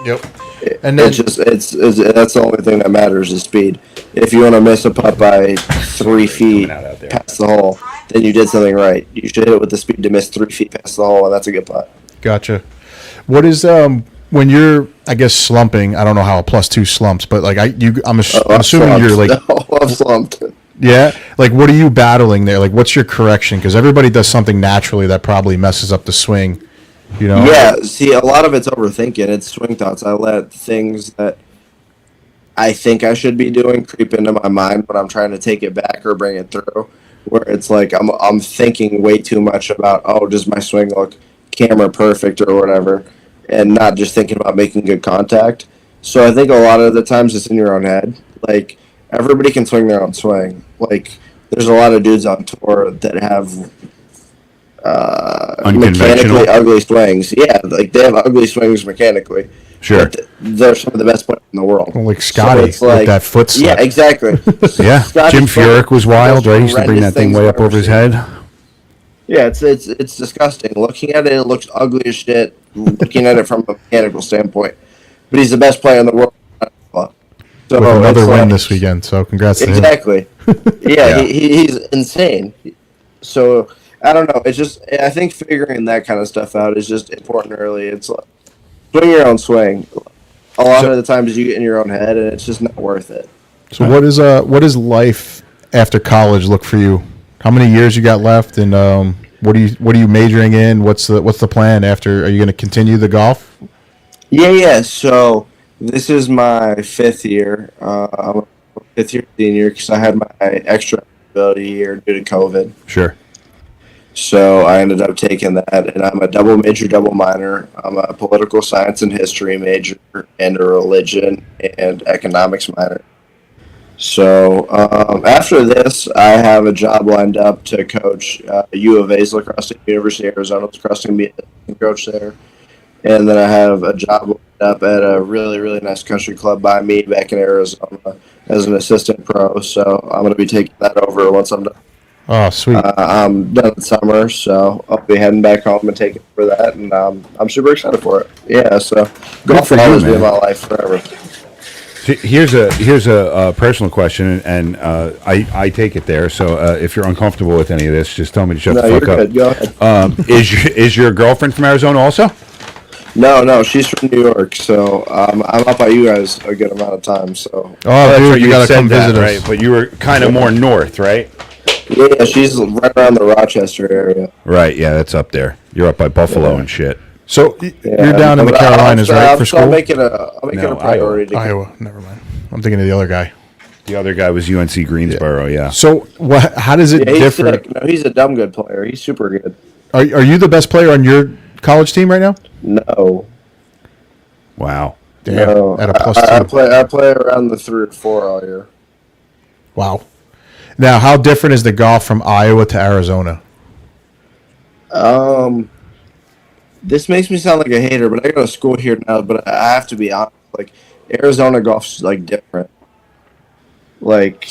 Yep. And then it's that's the only thing that matters is speed. If you want to miss a putt by 3 feet past the hole, then you did something right. You should hit it with the speed to miss 3 feet past the hole, and that's a good putt. Gotcha. What is when you're, I guess, slumping? I don't know how a +2 slumps, but like I'm assuming you're like I'm slumped. Yeah, like what are you battling there? Like, what's your correction? Because everybody does something naturally that probably messes up the swing. Yeah, see, a lot of it's overthinking. It's swing thoughts. I let things that I think I should be doing creep into my mind when I'm trying to take it back or bring it through. Where it's like I'm thinking way too much about, oh, does my swing look camera perfect or whatever, and not just thinking about making good contact. So I think a lot of the times it's in your own head. Like, everybody can swing their own swing. Like, there's a lot of dudes on tour that have mechanically ugly swings. Yeah, like they have ugly swings mechanically. Sure. But they're some of the best players in the world. Well, like Scotty So with that foot slip. Yeah, exactly. Yeah. Scotty's Jim Furyk was wild, right? He used to bring horrendous that thing things way I've up over his ever head. Yeah, it's disgusting. Looking at it, it looks ugly as shit. Looking at it from a mechanical standpoint, but he's the best player in the world. So With another it's win like- this weekend, so congrats to him. Exactly. Yeah, he's insane. So I don't know. It's just I think figuring that kind of stuff out is just important early. It's like swing your own swing. A lot of the times you get in your own head, and it's just not worth it. So what is life after college look for you? How many years you got left, and what are you majoring in? What's the plan after? Are you going to continue the golf? Yeah. So this is my 5th year. I'm a 5th-year senior because I had my extra ability year due to COVID. Sure. So I ended up taking that, and I'm a double major, double minor. I'm a political science and history major, and a religion and economics minor. So after this, I have a job lined up to coach U of A's lacrosse team, University of Arizona lacrosse team, be an assistant coach there. And then I have a job lined up at a really, really nice country club by me back in Arizona as an assistant pro. So I'm going to be taking that over once I'm done. Oh, sweet. I'm done in summer, so I'll be heading back home and taking for that, and I'm super excited for it. Yeah, so golf will always be in my life forever. Here's a personal question, and I take it there. So if you're uncomfortable with any of this, just tell me to shut the No, fuck you're up. good. Go ahead. Is your girlfriend from Arizona also? No, she's from New York, so I'm up by you guys a good amount of time. So Oh, dude, right, you got to said come that, visit right? us. But you were kind of more north, right? yeah, she's right around the Rochester area. Right. Yeah, that's up there. You're up by Buffalo and shit. So Yeah, you're down in the but Carolinas, right, for school? I'll make it a priority to Iowa. Never mind. I'm thinking of the other guy. The other guy was UNC Greensboro. Yeah. So how does it Yeah, he's differ? sick. No, he's a dumb good player. He's super good. Are you the best player on your college team right now? No. Wow. Damn, No, at a plus I 2. play around the 3 or 4 all year. Wow. Now, how different is the golf from Iowa to Arizona? This makes me sound like a hater, but I go to school here now. But I have to be honest. Like, Arizona golf's like different. Like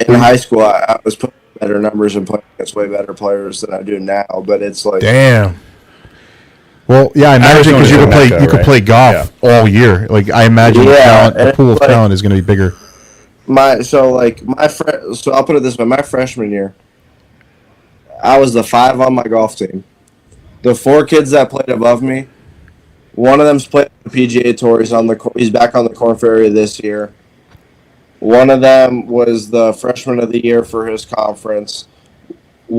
in high school, I was putting better numbers and playing against way better players than I do now. But it's like, Damn. Well, yeah, I imagine because Arizona's you a could mecca, you could right? play golf all year. Like I imagine Yeah, the pool of like- talent is going to be bigger. so I'll put it this way: my freshman year, I was the 5 on my golf team. The 4 kids that played above me, one of them's played the PGA Tour. He's back on the Korn Ferry this year. One of them was the freshman of the year for his conference. 2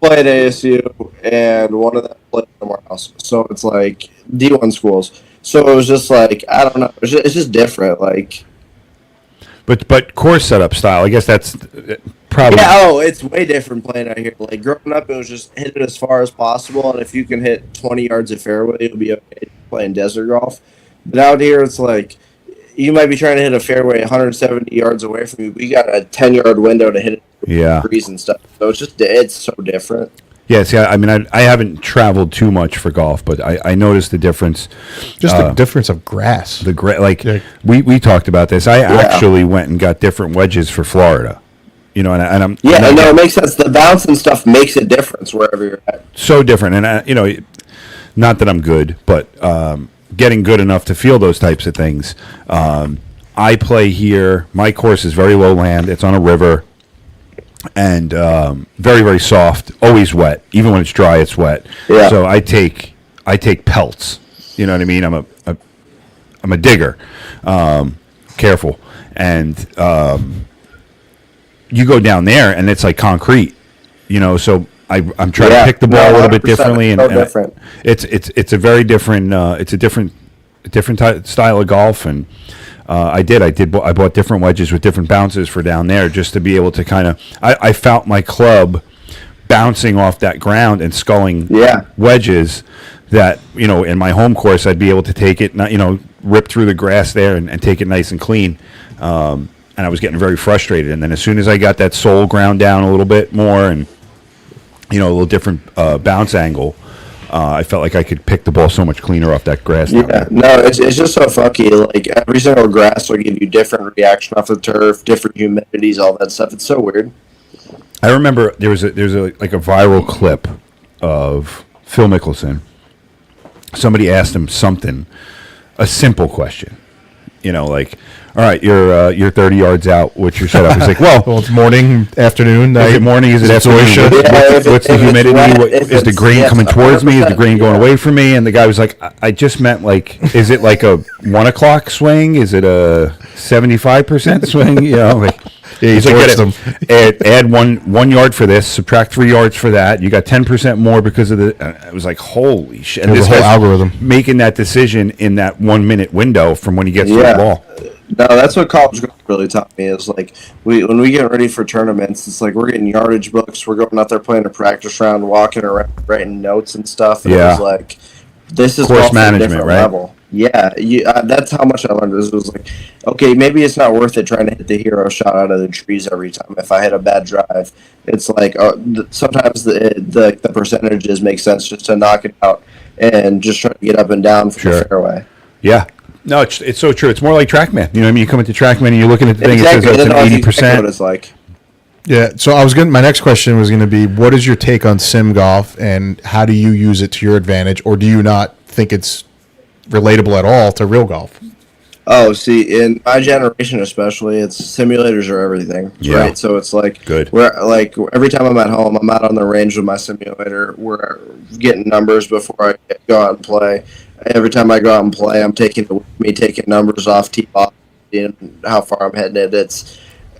played ASU, and one of them played somewhere else. So it's like D1 schools. So it was just like, I don't know. It's just different. Like, But course setup style, I guess that's probably. yeah, it's way different playing out here. Like, growing up, it was just hit it as far as possible, and if you can hit 20 yards of fairway, you'll be okay playing desert golf. But out here, it's like, you might be trying to hit a fairway 170 yards away from you, but you got a 10-yard window to hit it Yeah. trees and stuff. So it's so different. Yeah, see, I mean, I haven't traveled too much for golf, but I noticed the difference. Just the difference of grass. Like we talked about this. I actually went and got different wedges for Florida. You know, and I'm It makes sense. The bounce and stuff makes a difference wherever you're at. so different. And not that I'm good, but getting good enough to feel those types of things. I play here. My course is very low land. It's on a river. And very, very soft, always wet. Even when it's dry, it's wet. Yeah. So I take pelts. You know what I mean? I'm a digger. Careful. And you go down there, and it's like concrete. So I'm trying to pick the ball a little bit 100%. differently, So different. It's a very different. It's a different style of golf, and I did. I bought different wedges with different bounces for down there just to be able to kind of. I felt my club bouncing off that ground and sculling wedges that, in my home course, I'd be able to take it, rip through the grass there and take it nice and clean. And I was getting very frustrated. And then as soon as I got that sole ground down a little bit more and, a little different bounce angle, I felt like I could pick the ball so much cleaner off that grass. Yeah, no, it's just so funky. Like, every single grass will give you different reaction off the turf, different humidities, all that stuff. It's so weird. I remember there's a like a viral clip of Phil Mickelson. Somebody asked him something, a simple question, like, all right, you're 30 yards out. What's your setup? He's like, well, Well, it's morning, afternoon, night. is it morning? Is it afternoon? What's the humidity? Is the grain coming towards me? Is the grain going away from me? And the guy was like, I just meant, like, is it like a 1 o'clock swing? Is it a 75% swing? Like, he's like, add 1 yard for this, subtract 3 yards for that. You got 10% more because of the. It was like, holy shit! And this whole algorithm making that decision in that 1 minute window from when he gets to the ball. No, that's what college golf really taught me. Is like when we get ready for tournaments, it's like we're getting yardage books. We're going out there playing a practice round, walking around, writing notes and stuff. And it was like, this is course golf at a management, different right? level. Yeah, that's how much I learned. It was like, okay, maybe it's not worth it trying to hit the hero shot out of the trees every time. If I hit a bad drive, it's like sometimes the percentages make sense just to knock it out and just try to get up and down from the fairway. Yeah. No, it's so true. It's more like TrackMan. You know what I mean? You come into TrackMan and you're looking at the thing. Exactly. It says it's an 80%. Exactly what it's like. Yeah. So my next question was going to be, what is your take on sim golf, and how do you use it to your advantage, or do you not think it's relatable at all to real golf? Oh, see, in my generation especially, it's simulators are everything, right? So it's like, every time I'm at home, I'm out on the range with my simulator. We're getting numbers before I go out and play. Every time I go out and play, I'm taking numbers off tee off and how far I'm heading it.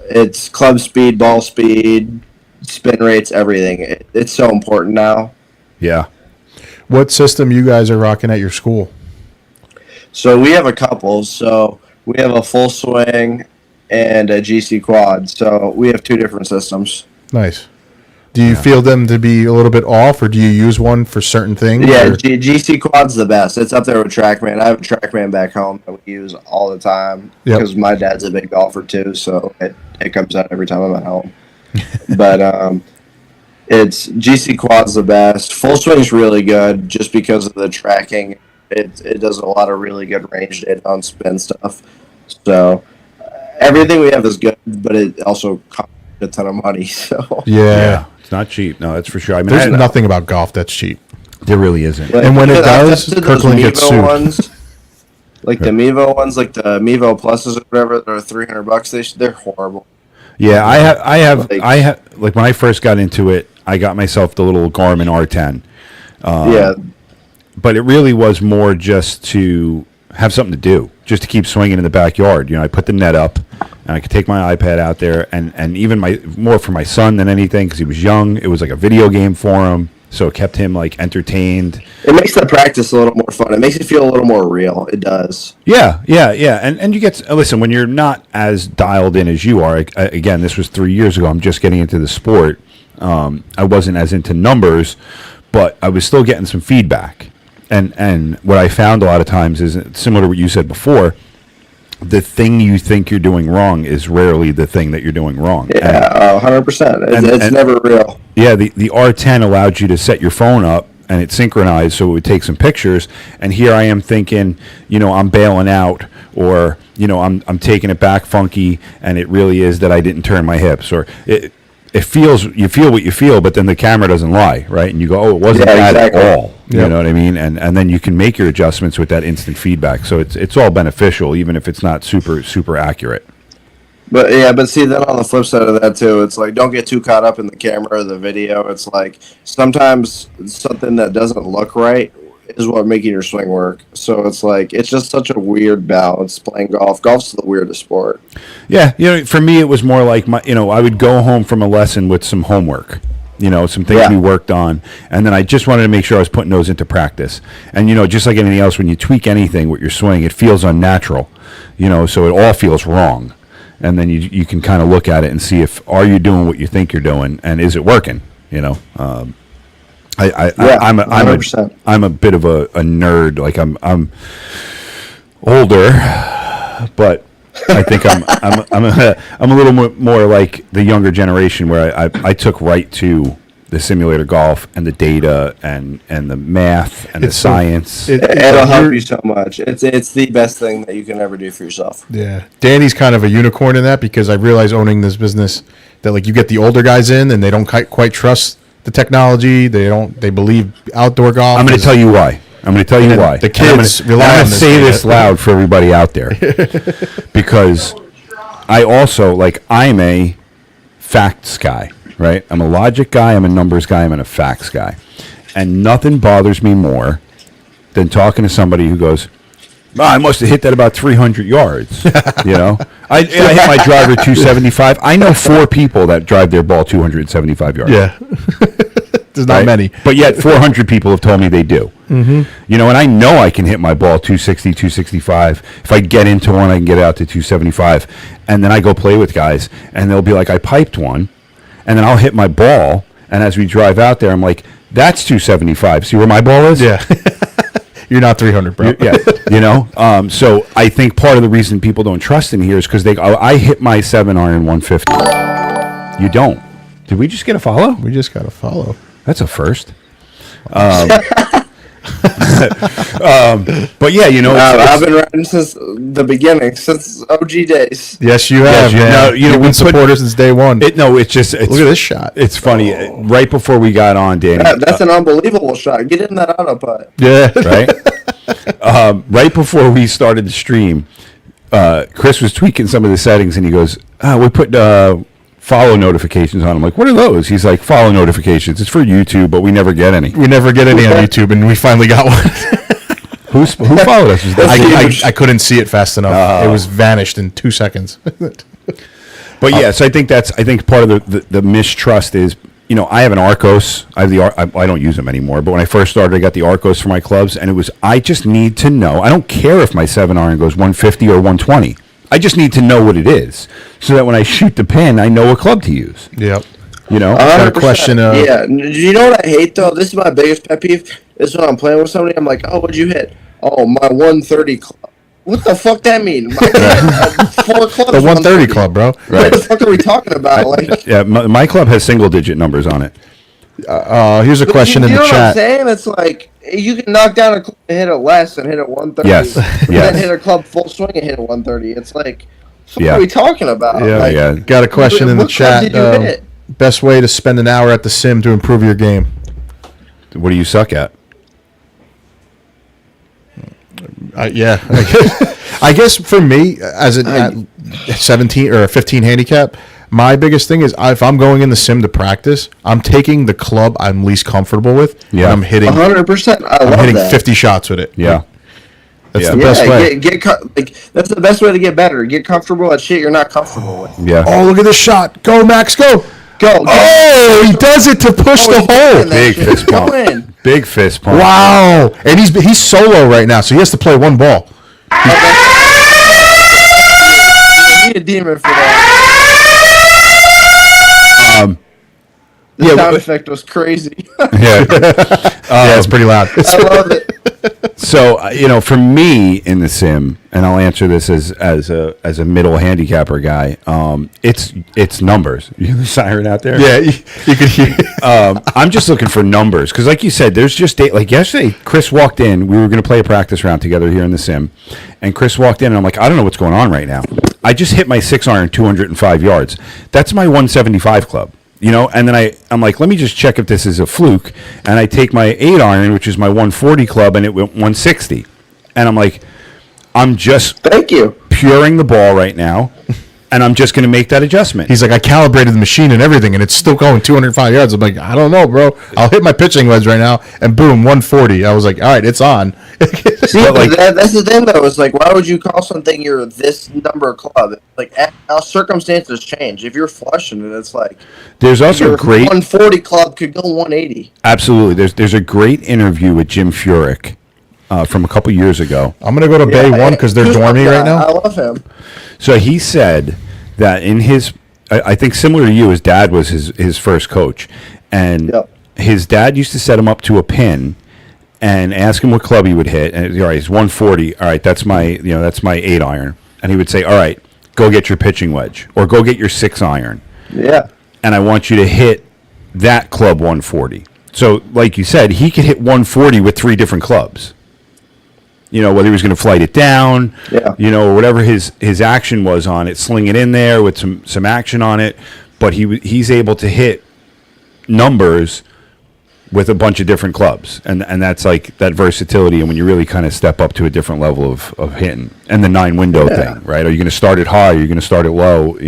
It's club speed, ball speed, spin rates, everything. It's so important now. Yeah. What system you guys are rocking at your school? So we have a couple. So we have a full swing and a GC quad. So we have two different systems. Nice. Do you feel them to be a little bit off, or do you use one for certain things? Yeah, GC quad's the best. It's up there with TrackMan. I have a TrackMan back home that we use all the time because my dad's a big golfer too, so it comes out every time I'm at home. But it's GC quad's the best. Full swing's really good just because of the tracking. It does a lot of really good range data on spin stuff. So everything we have is good, but it also costs a ton of money. So yeah. Not cheap, no, that's for sure. I mean, there's nothing about golf that's cheap. There really isn't. And when it does, Kirkland gets sued. Ones, like the Mevo ones, like the Mevo Pluses or whatever, they're $300. They're horrible. Yeah, I have like when I first got into it, I got myself the little Garmin R10. But it really was more just to have something to do, just to keep swinging in the backyard. I put the net up, and I could take my iPad out there, and even more for my son than anything, because he was young. It was like a video game for him, so it kept him like entertained. It makes the practice a little more fun. It makes it feel a little more real. It does. Yeah. And you get listen, when you're not as dialed in as you are. Again, this was 3 years ago. I'm just getting into the sport. I wasn't as into numbers, but I was still getting some feedback. And what I found a lot of times is similar to what you said before. The thing you think you're doing wrong is rarely the thing that you're doing wrong. Yeah, 100%. It's never real. Yeah, the R10 allowed you to set your phone up, and it synchronized, so it would take some pictures. And here I am thinking, I'm bailing out, or I'm taking it back funky, and it really is that I didn't turn my hips, or you feel what you feel, but then the camera doesn't lie, right? And you go, oh, it wasn't that at all. You know what I mean? And then you can make your adjustments with that instant feedback. So it's all beneficial, even if it's not super accurate. But see, then on the flip side of that too, it's like, don't get too caught up in the camera or the video. It's like sometimes something that doesn't look right is what making your swing work. So it's like, it's just such a weird balance playing golf. Golf's the weirdest sport. Yeah, for me it was more like I would go home from a lesson with some homework. Some things we worked on, and then I just wanted to make sure I was putting those into practice. And just like anything else, when you tweak anything with your swing, it feels unnatural. so it all feels wrong. And then you can kind of look at it and see if are you doing what you think you're doing, and is it working? I'm a bit of a nerd. Like I'm older, but I think I'm a little more like the younger generation, where I took right to the simulator golf and the data and the math and the science. It'll help you so much. It's the best thing that you can ever do for yourself. Yeah, Danny's kind of a unicorn in that, because I realize owning this business that like you get the older guys in and they don't quite trust the technology. They believe outdoor golf. I'm going to tell you why. The kids rely on this. I'm going to say this loud for everybody out there, because I also I'm a facts guy. Right? I'm a logic guy, I'm a numbers guy, I'm a facts guy. And nothing bothers me more than talking to somebody who goes, I must have hit that about 300 yards. I hit my driver 275. I know 4 people that drive their ball 275 yards. Yeah. There's not many. But yet 400 people have told me they do. Mm-hmm. And I know I can hit my ball 260, 265. If I get into one, I can get out to 275. And then I go play with guys, and they'll be like, I piped one. And then I'll hit my ball, and as we drive out there, I'm like, that's 275. See where my ball is? Yeah. You're not 300, bro. Yeah, so I think part of the reason people don't trust in here is because I hit my 7-iron 150. You don't. Did we just get a follow? We just got a follow. That's a first. But yeah, I've been riding since the beginning, since OG days. Yes, you have. Yes, you've been supporters since day one. Look at this shot. It's funny. Right before we got on, Danny. That's an unbelievable shot. Get in that auto putt. Yeah. Right. Right before we started the stream, Chris was tweaking some of the settings, and he goes, "We put follow notifications on." I'm like, what are those? He's like, follow notifications. It's for YouTube, but we never get any. We never get any on YouTube, and we finally got one. Who followed us? I couldn't see it fast enough. It was vanished in 2 seconds. But yeah, so I think part of the mistrust is, I have an Arcos. I don't use them anymore, but when I first started, I got the Arcos for my clubs, and I just need to know. I don't care if my 7-iron goes 150 or 120. I just need to know what it is, so that when I shoot the pin, I know what club to use. Yep. Got a question. Yeah. Do you know what I hate though? This is my biggest pet peeve. This is when I'm playing with somebody. I'm like, oh, what'd you hit? Oh, my 130 club. What the fuck that mean? 4 clubs. The 130 club, bro. Right. What the fuck are we talking about? Yeah, my club has single-digit numbers on it. Here's a question in the chat. You know what I'm saying? It's like you can knock down a club and hit it less and hit it 130. Yes. And then hit a club full swing and hit it 130. It's like, what are we talking about? Yeah. Got a question in the chat. Best way to spend an hour at the sim to improve your game? What do you suck at? I guess for me, as a 17 or a 15 handicap, my biggest thing is if I'm going in the sim to practice, I'm taking the club I'm least comfortable with. Yeah, and I'm hitting 100%. I'm hitting 50 shots with it. Yeah, that's the best way. That's the best way to get better. Get comfortable at shit you're not comfortable with. Yeah. Oh, look at this shot! Go, Max! Go! Oh, he does it to push the hole. Big fist pump. Big fist pump. Wow! And he's solo right now, so he has to play one ball. You need a demon for that. The sound effect was crazy. Yeah, it's pretty loud. I love it. So for me in the sim, and I'll answer this as a middle handicapper guy. It's numbers. You hear the siren out there? Yeah, you could hear. I'm just looking for numbers because, like you said, there's just like yesterday. Chris walked in. We were going to play a practice round together here in the sim, and Chris walked in, and I'm like, I don't know what's going on right now. I just hit my 6-iron 205 yards. That's my 175 club. And then I'm like, let me just check if this is a fluke. And I take my 8-iron, which is my 140 club, and it went 160. And I'm like, I'm just puring the ball right now, and I'm just going to make that adjustment. He's like, I calibrated the machine and everything, and it's still going 205 yards. I'm like, I don't know, bro. I'll hit my pitching wedge right now, and boom, 140. I was like, all right, it's on. See, that's the thing, though. It's like, why would you call something you're this number club? Like, how circumstances change. If you're flushing it, it's like there's also a great 140 club could go 180. Absolutely. There's a great interview with Jim Furyk from a couple years ago. I'm gonna go to Bay 1 because they're dormy right now. I love him. So he said that in his, I think similar to you, his dad was his first coach, and Yep. his dad used to set him up to a pin and ask him what club he would hit. And all right, he's 140. All right, that's my 8-iron. And he would say, all right, go get your pitching wedge or go get your 6-iron. Yeah. And I want you to hit that club 140. So, like you said, he could hit 140 with 3 different clubs. Whether he was going to flight it down, or whatever his action was on it, sling it in there with some action on it. But he's able to hit numbers with a bunch of different clubs, and that's like that versatility. And when you really kind of step up to a different level of hitting, and the 9-window thing, right? Are you going to start it high? Are you going to start it low?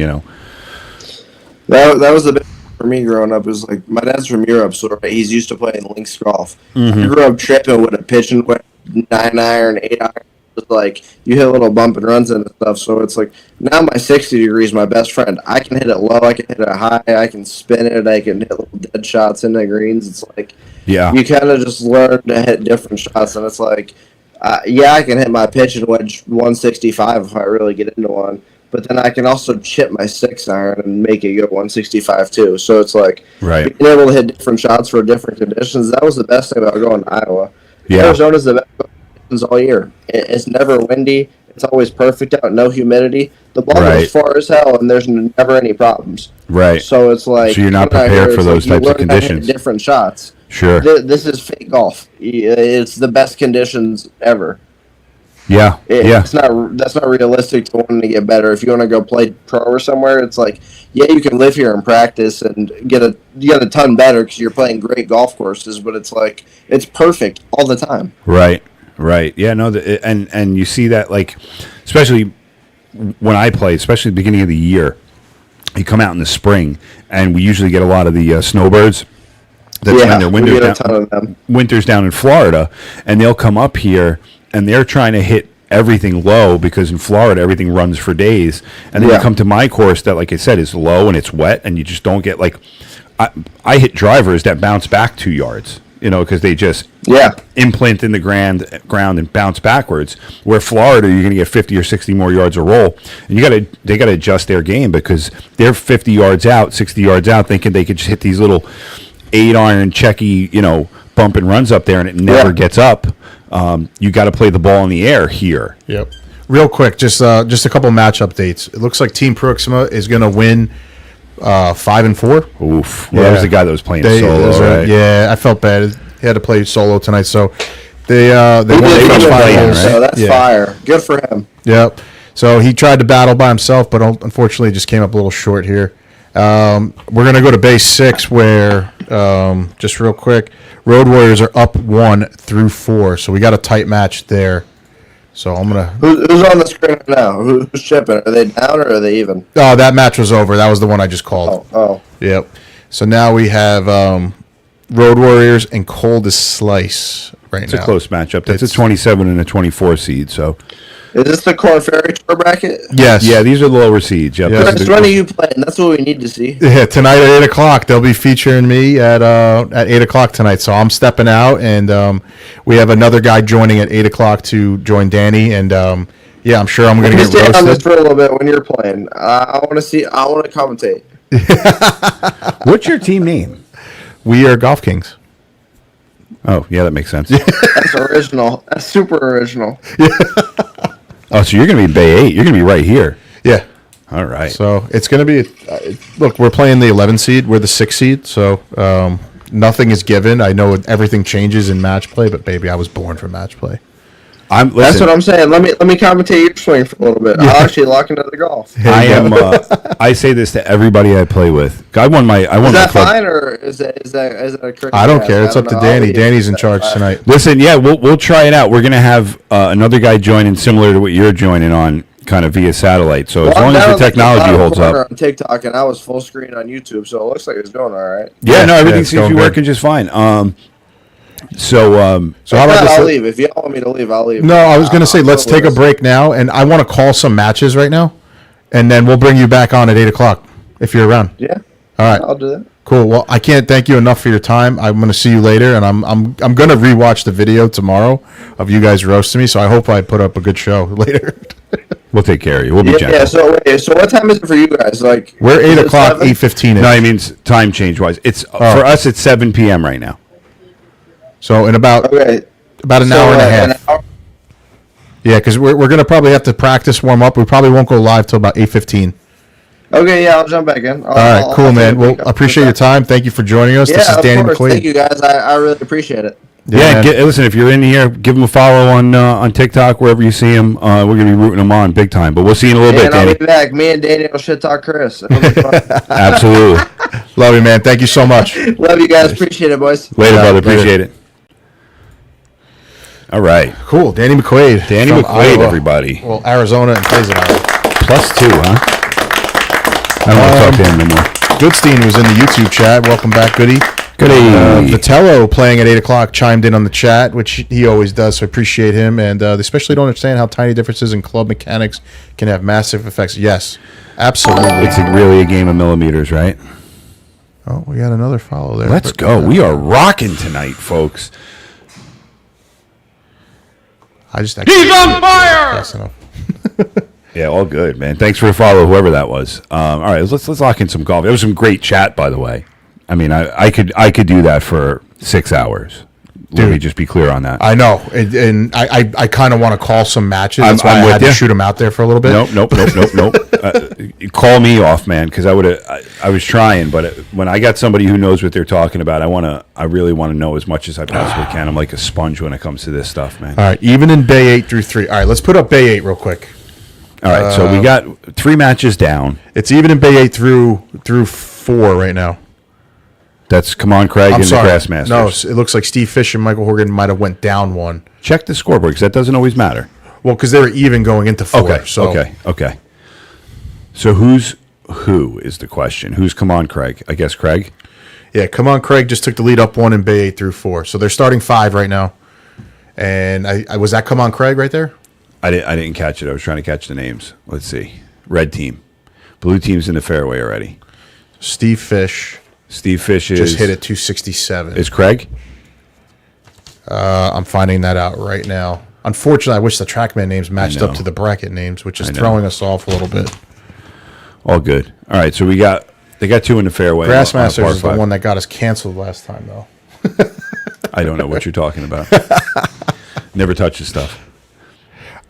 That was the big thing for me growing up. Is like my dad's from Europe, so he's used to playing links golf. Mm-hmm. I grew up tripping with a pitching wedge, 9-iron, 8-iron. It's like you hit little bump and runs and stuff. So it's like now my 60 degree is my best friend. I can hit it low, I can hit it high, I can spin it, I can hit little dead shots in the greens. It's like you kind of just learn to hit different shots, and it's like I can hit my pitching wedge 165 if I really get into one. But then I can also chip my 6-iron and make it go 165 too. So it's like being able to hit different shots for different conditions. That was the best thing about going to Iowa. Yeah. Arizona's the best conditions all year. It's never windy. It's always perfect out. No humidity. The ball goes far as hell, and there's never any problems. Right. So it's like so you're not prepared for those types of conditions. Different shots. Sure. This is fake golf. It's the best conditions ever. Yeah, That's not realistic to wanting to get better. If you want to go play pro or somewhere, it's like, you can live here and practice and get a ton better because you're playing great golf courses. But it's like it's perfect all the time. Right. Yeah, no, and you see that, like, especially when I play, especially the beginning of the year, you come out in the spring, and we usually get a lot of the snowbirds that spend their winters down in Florida, and they'll come up here, and they're trying to hit everything low because in Florida everything runs for days, and then you come to my course that, like I said, is low and it's wet, and you just don't get, like, I hit drivers that bounce back 2 yards, because they just implant in the ground and bounce backwards. Where Florida, you're going to get 50 or 60 more yards a roll, and they got to adjust their game because they're 50 yards out, 60 yards out, thinking they could just hit these little 8-iron checky, bump and runs up there, and it never gets up. You got to play the ball in the air here. Yep. Real quick, just a couple match updates. It looks like Team Proxima is going to win 5-4. Oof. Well, that was the guy that was playing solo. Right? Yeah, I felt bad. He had to play solo tonight, so they won So that's fire. Good for him. Yep. So he tried to battle by himself, but unfortunately just came up a little short here. We're going to go to base 6 where, just real quick, Road Warriors are up 1 through 4. So we got a tight match there. So I'm going to... Who's on the screen now? Who's chipping? Are they down or are they even? Oh, that match was over. That was the one I just called. Oh. Yep. So now we have Road Warriors and Cold as Slice right now. It's a close matchup. That's a 27 and a 24 seed, so... Is this the Corn Ferry Tour bracket? Yes. Yeah, these are the lower seeds. Yep. Yeah. Which one are you playing? That's what we need to see. Yeah, tonight at 8 o'clock. They'll be featuring me at 8 o'clock tonight. So I'm stepping out, and we have another guy joining at 8 o'clock to join Danny. And, I'm sure I'm going to get roasted. Stay on this for a little bit when you're playing. I want to commentate. What's your team name? We are Golf Kings. Oh, yeah, that makes sense. That's original. That's super original. Oh, so you're going to be Bay 8. You're going to be right here. Yeah. All right. So it's going to be, look, we're playing the 11 seed. We're the 6 seed. So nothing is given. I know everything changes in match play, but baby, I was born for match play. That's what I'm saying. Let me commentate your swing for a little bit. I'll actually lock into the golf. I am. I say this to everybody I play with. I won my. Is that fine or is that a crazy? I don't care. It's up to Danny. Danny's in charge tonight. Listen, yeah, we'll try it out. We're gonna have another guy joining similar to what you're joining on, kind of via satellite. So as long as the technology holds up. On TikTok, and I was full screen on YouTube, so it looks like it's going all right. Yeah, no, everything seems to be working just fine. So how about this? I'll leave. If you all want me to leave, I'll leave. No, I was going to say, let's take a break now, and I want to call some matches right now, and then we'll bring you back on at 8 o'clock if you're around. Yeah. All right. I'll do that. Cool. Well, I can't thank you enough for your time. I'm going to see you later, and I'm going to rewatch the video tomorrow of you guys roasting me. So I hope I put up a good show later. We'll take care of you. We'll be gentle. Yeah. So what time is it for you guys? Like We're 8 is it o'clock, 7? 8:15. No, I mean time change wise. It's for us. It's 7 p.m. right now. So in about Okay. an So, hour and a half. an hour- Yeah, because we're going to probably have to practice warm up. We probably won't go live till about 8:15. Okay, yeah, I'll jump back in. All right, cool, man. Well, appreciate your time. Thank you for joining us. Yeah, This is Danny of course. McQuaid. Thank you guys. I really appreciate it. Yeah, man. listen. If you're in here, give him a follow on TikTok wherever you see him. We're gonna be rooting him on big time. But we'll see you in a little bit, And I'll Danny. be back. Me and Danny will shit talk Chris. It'll be fun. Absolutely. Love you, man. Thank you so much. Love you guys. Appreciate it, boys. Later, Yeah, brother. later. Appreciate it. All right, Cool. Danny McQuaid. Danny from McQuaid, Iowa. everybody. Well, Arizona and plays in Iowa. +2, huh? I don't want to talk to him anymore. Goodstein was in the YouTube chat. Welcome back, Goody. Goody. Vitello playing at 8 o'clock chimed in on the chat, which he always does, so I appreciate him. And they especially don't understand how tiny differences in club mechanics can have massive effects. Yes, absolutely. It's really a game of millimeters, right? Oh, we got another follow there. Let's go. We are rocking tonight, folks. He's on fire! Fast enough. Yeah, all good, man. Thanks for the follow, whoever that was. All right, let's lock in some golf. It was some great chat, by the way. I mean, I could do that for 6 hours. Let me just be clear on that. I know, and I kind of want to call some matches. That's why I'm I with had you. to shoot him out there for a little bit. Nope. Call me off, man, because I was trying, but when I got somebody who knows what they're talking about, I really want to know as much as I possibly can. I'm like a sponge when it comes to this stuff, man. All right, even in Bay 8 through 3. All right, let's put up Bay 8 real quick. All right, so we got 3 matches down. It's even in Bay 8 through 4 right now. That's Come On Craig I'm and sorry. the Grassmasters. No, it looks like Steve Fish and Michael Horgan might have went down one. Check the scoreboard because that doesn't always matter. Well, because they were even going into 4. Okay. So. Okay. So who is the question? Who's Come On Craig? I guess Craig. Yeah, Come On Craig just took the lead up 1 in Bay 8 through 4. So they're starting 5 right now. And I was that Come On Craig right there? I didn't catch it. I was trying to catch the names. Let's see. Red team, blue team's in the fairway already. Steve Fish. Steve Fish Just hit at 267. Is Craig? I'm finding that out right now. Unfortunately, I wish the TrackMan names matched up to the bracket names, which is throwing us off a little bit. All good. All right, so they got 2 in the fairway. Grassmasters is the one that got us canceled last time, though. I don't know what you're talking about. Never touch the stuff.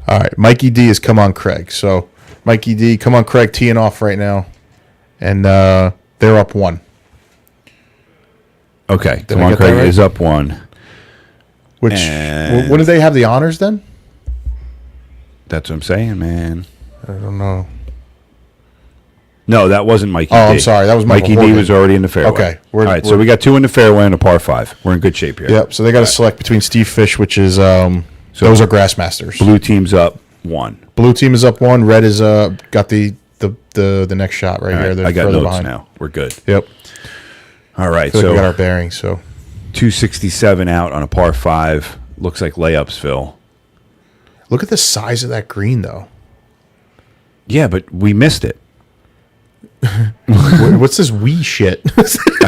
All right, Mikey D is Come On Craig. So Mikey D, Come On Craig teeing off right now, and they're up 1. Okay, Did Come I On get that Craig right? is up 1. Which And- when did they have the honors then? That's what I'm saying, man. I don't know. No, that wasn't Mikey D. Oh, I'm sorry, that was Michael Mikey D Horgan. was already in the fairway. Okay, All right, so we got 2 in the fairway and a par 5. We're in good shape here. Yep. So they got to select between Steve Fish, which is those are Grassmasters. Blue team's up 1. Blue team is up 1. Red is got the next shot right All here. right, They're I got further notes behind. now. We're good. Yep. All right, I feel like so we got our bearings. So 267 out on a par 5. Looks like layups, Phil. look at the size of that green, though. Yeah, but we missed it. What's this wee shit?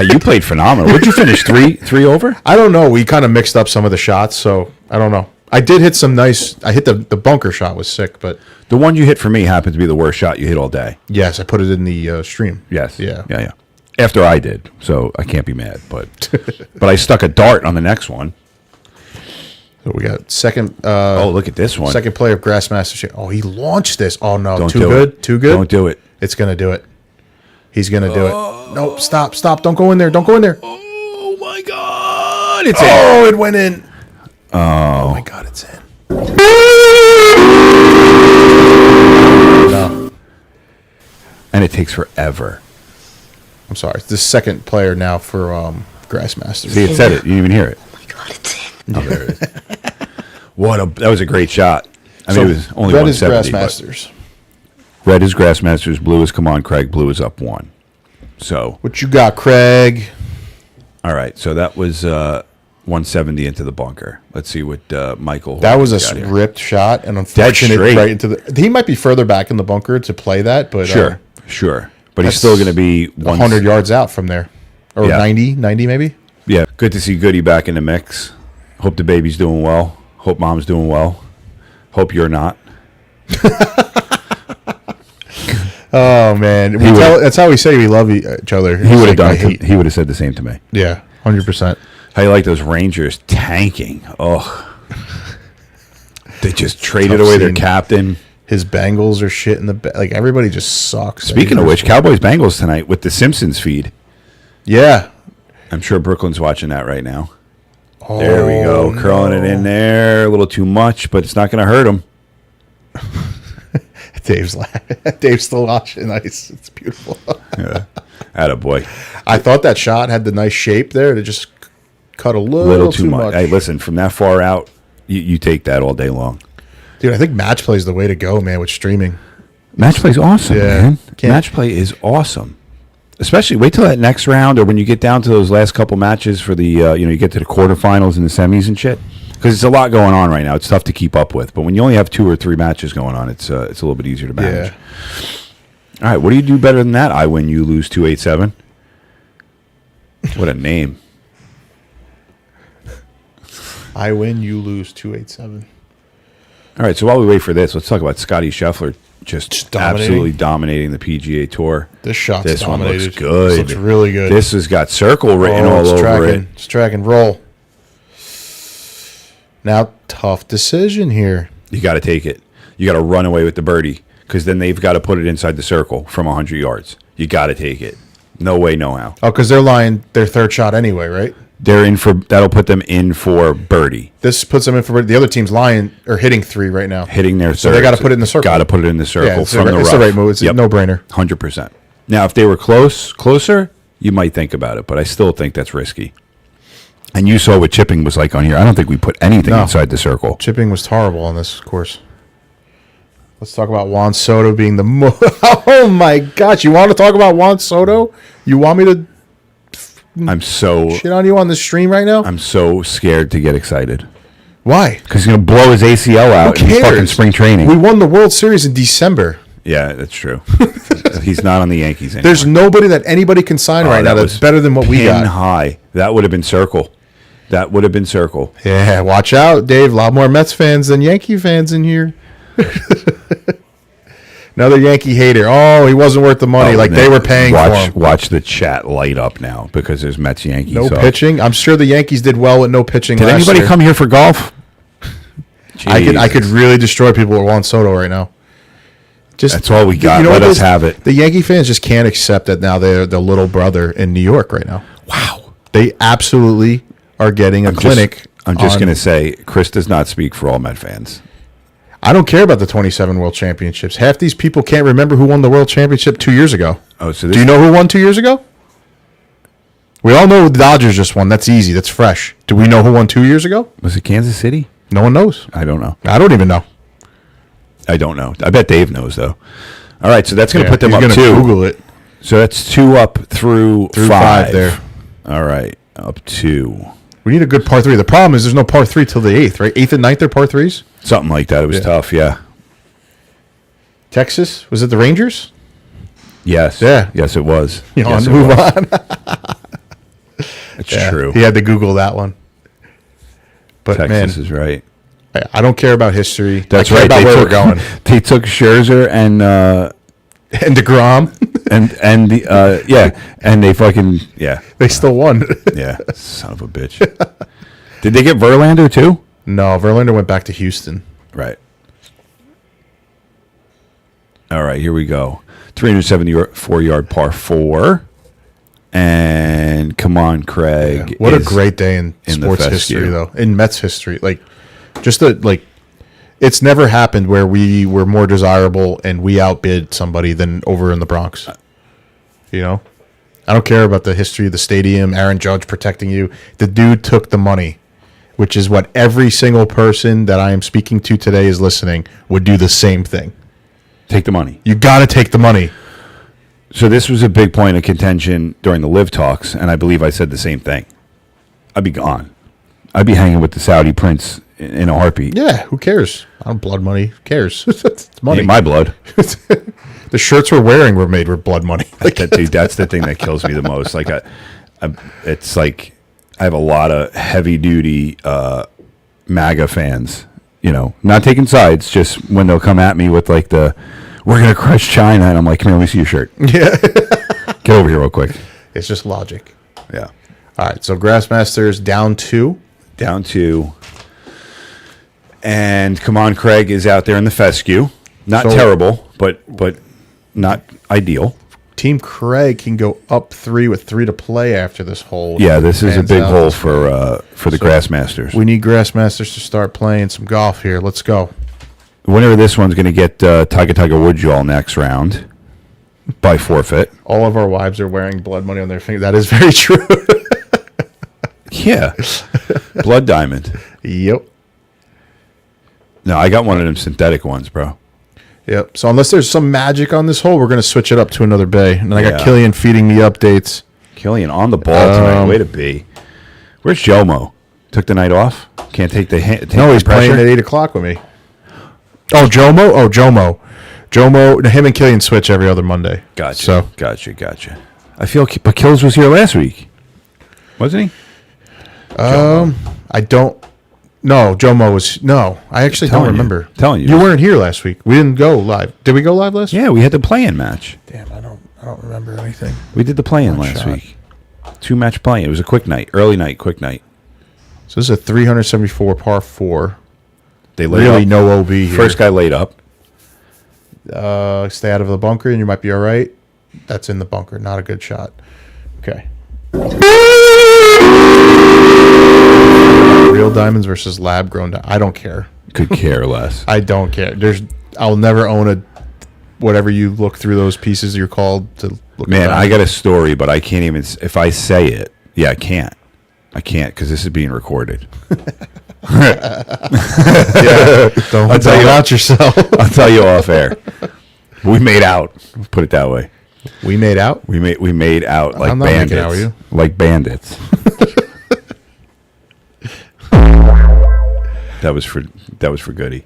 You played phenomenal. Would you finish 3 over? I don't know. We kind of mixed up some of the shots, so I don't know. I did hit some nice. I hit the bunker shot was sick, but The one you hit for me happened to be the worst shot you hit all day. yes, I put it in the stream. Yes. Yeah. Yeah. After I did, so I can't be mad. But but I stuck a dart on the next one. So we got second. Oh, look at this one. Second play of Grassmaster. Oh, he launched this. Oh no, Don't too do good. it. Too good. Don't do it. It's gonna do it. He's gonna do it. No, stop. Don't go in there. Don't go in there. Oh my God! It's in. Oh, it went in. Oh my God, it's in. No, And it takes forever. I'm sorry. It's the second player now for Grassmaster. See, it said it. You didn't even hear it. Oh my God, it's in. Oh, there it is. That was a great shot. I mean, So it was only red is 170. but Grassmasters. Red is Grassmasters. Blue is Come On Craig. Blue is up 1. So, What you got, Craig? all right. So that was 170 into the bunker. Let's see what Michael. That was a got here. ripped shot, and unfortunate straight. right into the. He might be further back in the bunker to play that, but Sure. But he's that's still going to be 100 yards out from there. or Yeah. 90 maybe. Yeah, good to see Goody back in the mix. Hope the baby's doing well. Hope mom's doing well. Hope you're not. Oh man, that's how we say we love each other. He would have I done. hate. He would have said the same to me. Yeah, 100%. How you like those Rangers tanking? Oh, they just traded Tough away their scene. captain. His Bengals are shit in the like. Everybody just sucks. Speaking of which, Cowboys Bengals tonight with the Simpsons feed. yeah. I'm sure Brooklyn's watching that right now. There we go, curling it in there a little too much, but it's not going to hurt him. Dave's still watching. Nice, it's beautiful. Yeah, attaboy. I thought that shot had the nice shape there. To just cut a little too much. Hey, listen, from that far out, you take that all day long. Dude, I think match play is the way to go, man. With streaming, Match play is awesome, Yeah. man. Can't- Match play is awesome. Especially wait till that next round, or when you get down to those last couple matches for the, you get to the quarterfinals and the semis and shit. Because it's a lot going on right now. It's tough to keep up with. But when you only have 2 or 3 matches going on, it's a little bit easier to manage. All right, what do you do better than that? I win, you lose 287. What a name. I win, you lose 287. All right, so while we wait for this, let's talk about Scotty Scheffler just dominating. absolutely dominating the PGA Tour. This shot's This dominated. one looks good. This looks really good. This has got circle written all it's over tracking. it. It's tracking. Roll. Now, tough decision here. You got to take it. You got to run away with the birdie because then they've got to put it inside the circle from 100 yards. You got to take it. No way, no how. Oh, because they're lying their third shot anyway, right? They're in for that'll put them in for birdie, This puts them in for the other team's lying or hitting 3 right now. hitting their So third. they got to put it in the circle. Got to put it in the circle Yeah, it's, from the it's rough. the right move. It's a no-brainer. 100%. Now, if they were closer, you might think about it, but I still think that's risky. And you saw what chipping was like on here. I don't think we put anything No. inside the circle. Chipping was horrible on this course. Let's talk about Juan Soto being the oh my gosh! You want to talk about Juan Soto? You want me to I'm so shit on you on the stream right now? I'm so scared to get excited Why? because he's gonna blow his ACL out Who in fucking cares? spring training. We won the World Series in December. Yeah, that's true. He's not on the Yankees anymore. There's nobody that anybody can sign right now that's was better than what we pin got. high. That would have been circle. That would have been circle. Yeah, watch out, Dave. A lot more Mets fans than Yankee fans in here. Another Yankee hater. Oh, he wasn't worth the money. Like they were paying for him. Watch the chat light up now because there's Mets Yankees. No so- pitching. I'm sure the Yankees did well with no pitching. Did last anybody year. come here for golf? I could Jesus. really destroy people with Juan Soto right now. Just That's all we got. what Let it us is? have it. The Yankee fans just can't accept that now they're the little brother in New York right now. Wow. They absolutely are getting a clinic. I'm just on- going to say, Chris does not speak for all Met fans. I don't care about the 27 World Championships. Half these people can't remember who won the World Championship 2 years ago. Oh, so this, Do you know who won 2 years ago? We all know the Dodgers just won. That's easy. That's fresh. Do we know who won 2 years ago? was it Kansas City? No one knows. I don't know. I don't even know. I don't know. I bet Dave knows though. All right, so that's going to put them He's up gonna 2. Google it. So that's 2 up through 5 5 there. All right, up 2. We need a good par 3. The problem is there's no par 3 till the 8th, right? 8th and 9th are par 3s? Something like that. It was Yeah. tough. Yeah. Texas? Was it the Rangers? Yes. Yeah. Yes, it was. You know, Yes, it move was. on. It's Yeah, true. He had to Google that one. But Texas man, is right. I don't care about history. That's I care right. about where we're going. They took Scherzer and And DeGrom, and the and they fucking they still won. son of a bitch. Did they get Verlander too? No, Verlander went back to Houston. Right. All right, here we go. 374-yard par 4. And come on, Craig. What a is great day in in the sports fescue. history, though. In Mets history, it's never happened where we were more desirable and we outbid somebody than over in the Bronx. You know, I don't care about the history of the stadium. Aaron Judge protecting you. The dude took the money, which is what every single person that I am speaking to today is listening would do the same thing. Take the money. You got to take the money. So this was a big point of contention during the live talks, and I believe I said the same thing. I'd be gone. I'd be hanging with the Saudi prince in a heartbeat. Yeah, who cares? I don't blood money. Who cares? It's money. Ain't my blood. The shirts we're wearing were made with blood money. Dude, that's the thing that kills me the most. Like, it's like I have a lot of heavy duty MAGA fans. You know, not taking sides, just when they'll come at me with like we're gonna crush China, and I'm like, come here, let me see your shirt. Yeah. Get over here real quick. It's just logic. Yeah. All right, so Grassmasters down 2. Down 2. And come on, Craig is out there in the fescue. Not terrible, but not ideal. Team Craig can go up 3 with 3 to play after this hole. Yeah, this is a big hole for the Grassmasters. We need Grassmasters to start playing some golf here. Let's go. Winner of this one's going to get Tiger Woodjaw next round by forfeit. All of our wives are wearing blood money on their finger. That is very true. Yeah. Blood diamond. Yep. No, I got one of them synthetic ones, bro. Yep. So unless there's some magic on this hole, we're going to switch it up to another bay. And then I got Yeah. Killian feeding me updates. Killian on the ball tonight. Way to be. Where's Jomo? Took the night off? Can't take the No, he's pressure? playing at 8 o'clock with me. Oh, Jomo? Oh, Jomo. Him and Killian switch every other Monday. Gotcha. So, Gotcha. I feel, but Kills was here last week, wasn't he? I don't. No, Jomo was. No, I actually don't remember. Telling you. You weren't here last week. We didn't go live. Did we go live last week? Yeah, we had the play-in match. Damn, I don't remember anything. We did the play-in last shot. week. 2-match play-in. It was a quick night, early night, quick night. So this is a 374 par 4. They laid Really up. no OB here. First guy laid up. Stay out of the bunker and you might be all right. That's in the bunker. Not a good shot. Okay. Real diamonds versus lab grown diamonds. I don't care. Could care less. I don't care. I'll never own a whatever you look through those pieces you're called to look Man, at. I got a story, but I can't even. If I say it, yeah, I can't because this is being recorded. Yeah, don't I'll tell you out yourself. I'll tell you off air. We made out. Put it that way. We made out. We made out like I'm not bandits. making out with you. Like bandits. That was for Goody.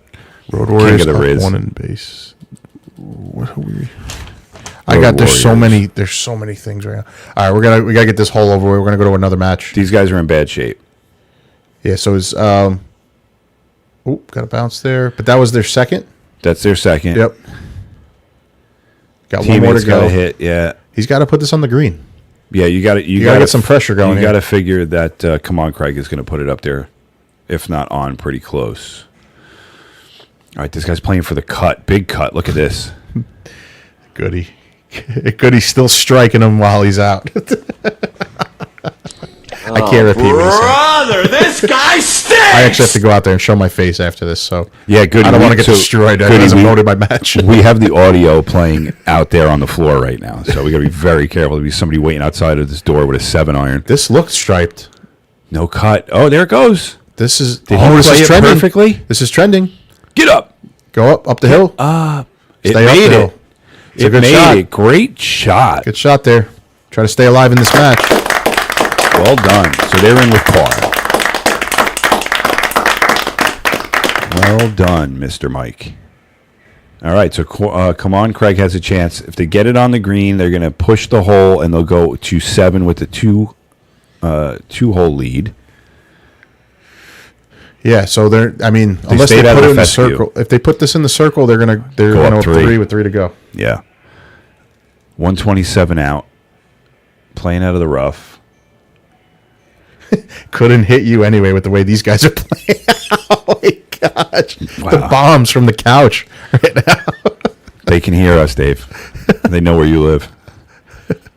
Road Warriors of the up Riz. 1 in base. What are we? Road There's so Warriors. many things right now. All right, we gotta get this hole over. We're gonna go to another match. These guys are in bad shape. Yeah, so it's got a bounce there, but that was their second. That's their second. Yep. Got one more Teammates to go. got to hit. Yeah. He's got to put this on the green. Yeah, you got to get some pressure going You here. got to figure that come on, Craig is going to put it up there, if not on, pretty close. All right, this guy's playing for the cut, big cut. Look at this. Goody. Goody's still striking him while he's out. I can't repeat what he said. Brother, this guy stinks! I actually have to go out there and show my face after this, so Yeah, good. I don't want to get destroyed. I hasn't voted my match. We have the audio playing out there on the floor right now, so we got to be very careful. There'll be somebody waiting outside of this door with a 7-iron. This looked striped. No cut. Oh, there it goes. This is Did he play it trending perfectly? This is trending. Get up. Go up the hill. It Stay up made the it. hill. It's a It good made shot. it. Great shot. Good shot there. Try to stay alive in this match. Well done. So they're in with par. Well done, Mr. Mike. All right, so come on, Craig has a chance. If they get it on the green, they're going to push the hole, and they'll go to 7 with the two-hole lead. Yeah, so unless stayed they out put of it in the the fescue. circle. If they put this in the circle, they're gonna up up 3. 3 with 3 to go. Yeah. 127 out. Playing out of the rough. Couldn't hit you anyway with the way these guys are playing. Oh my gosh. Wow. The bombs from the couch right now. They can hear us, Dave. They know where you live.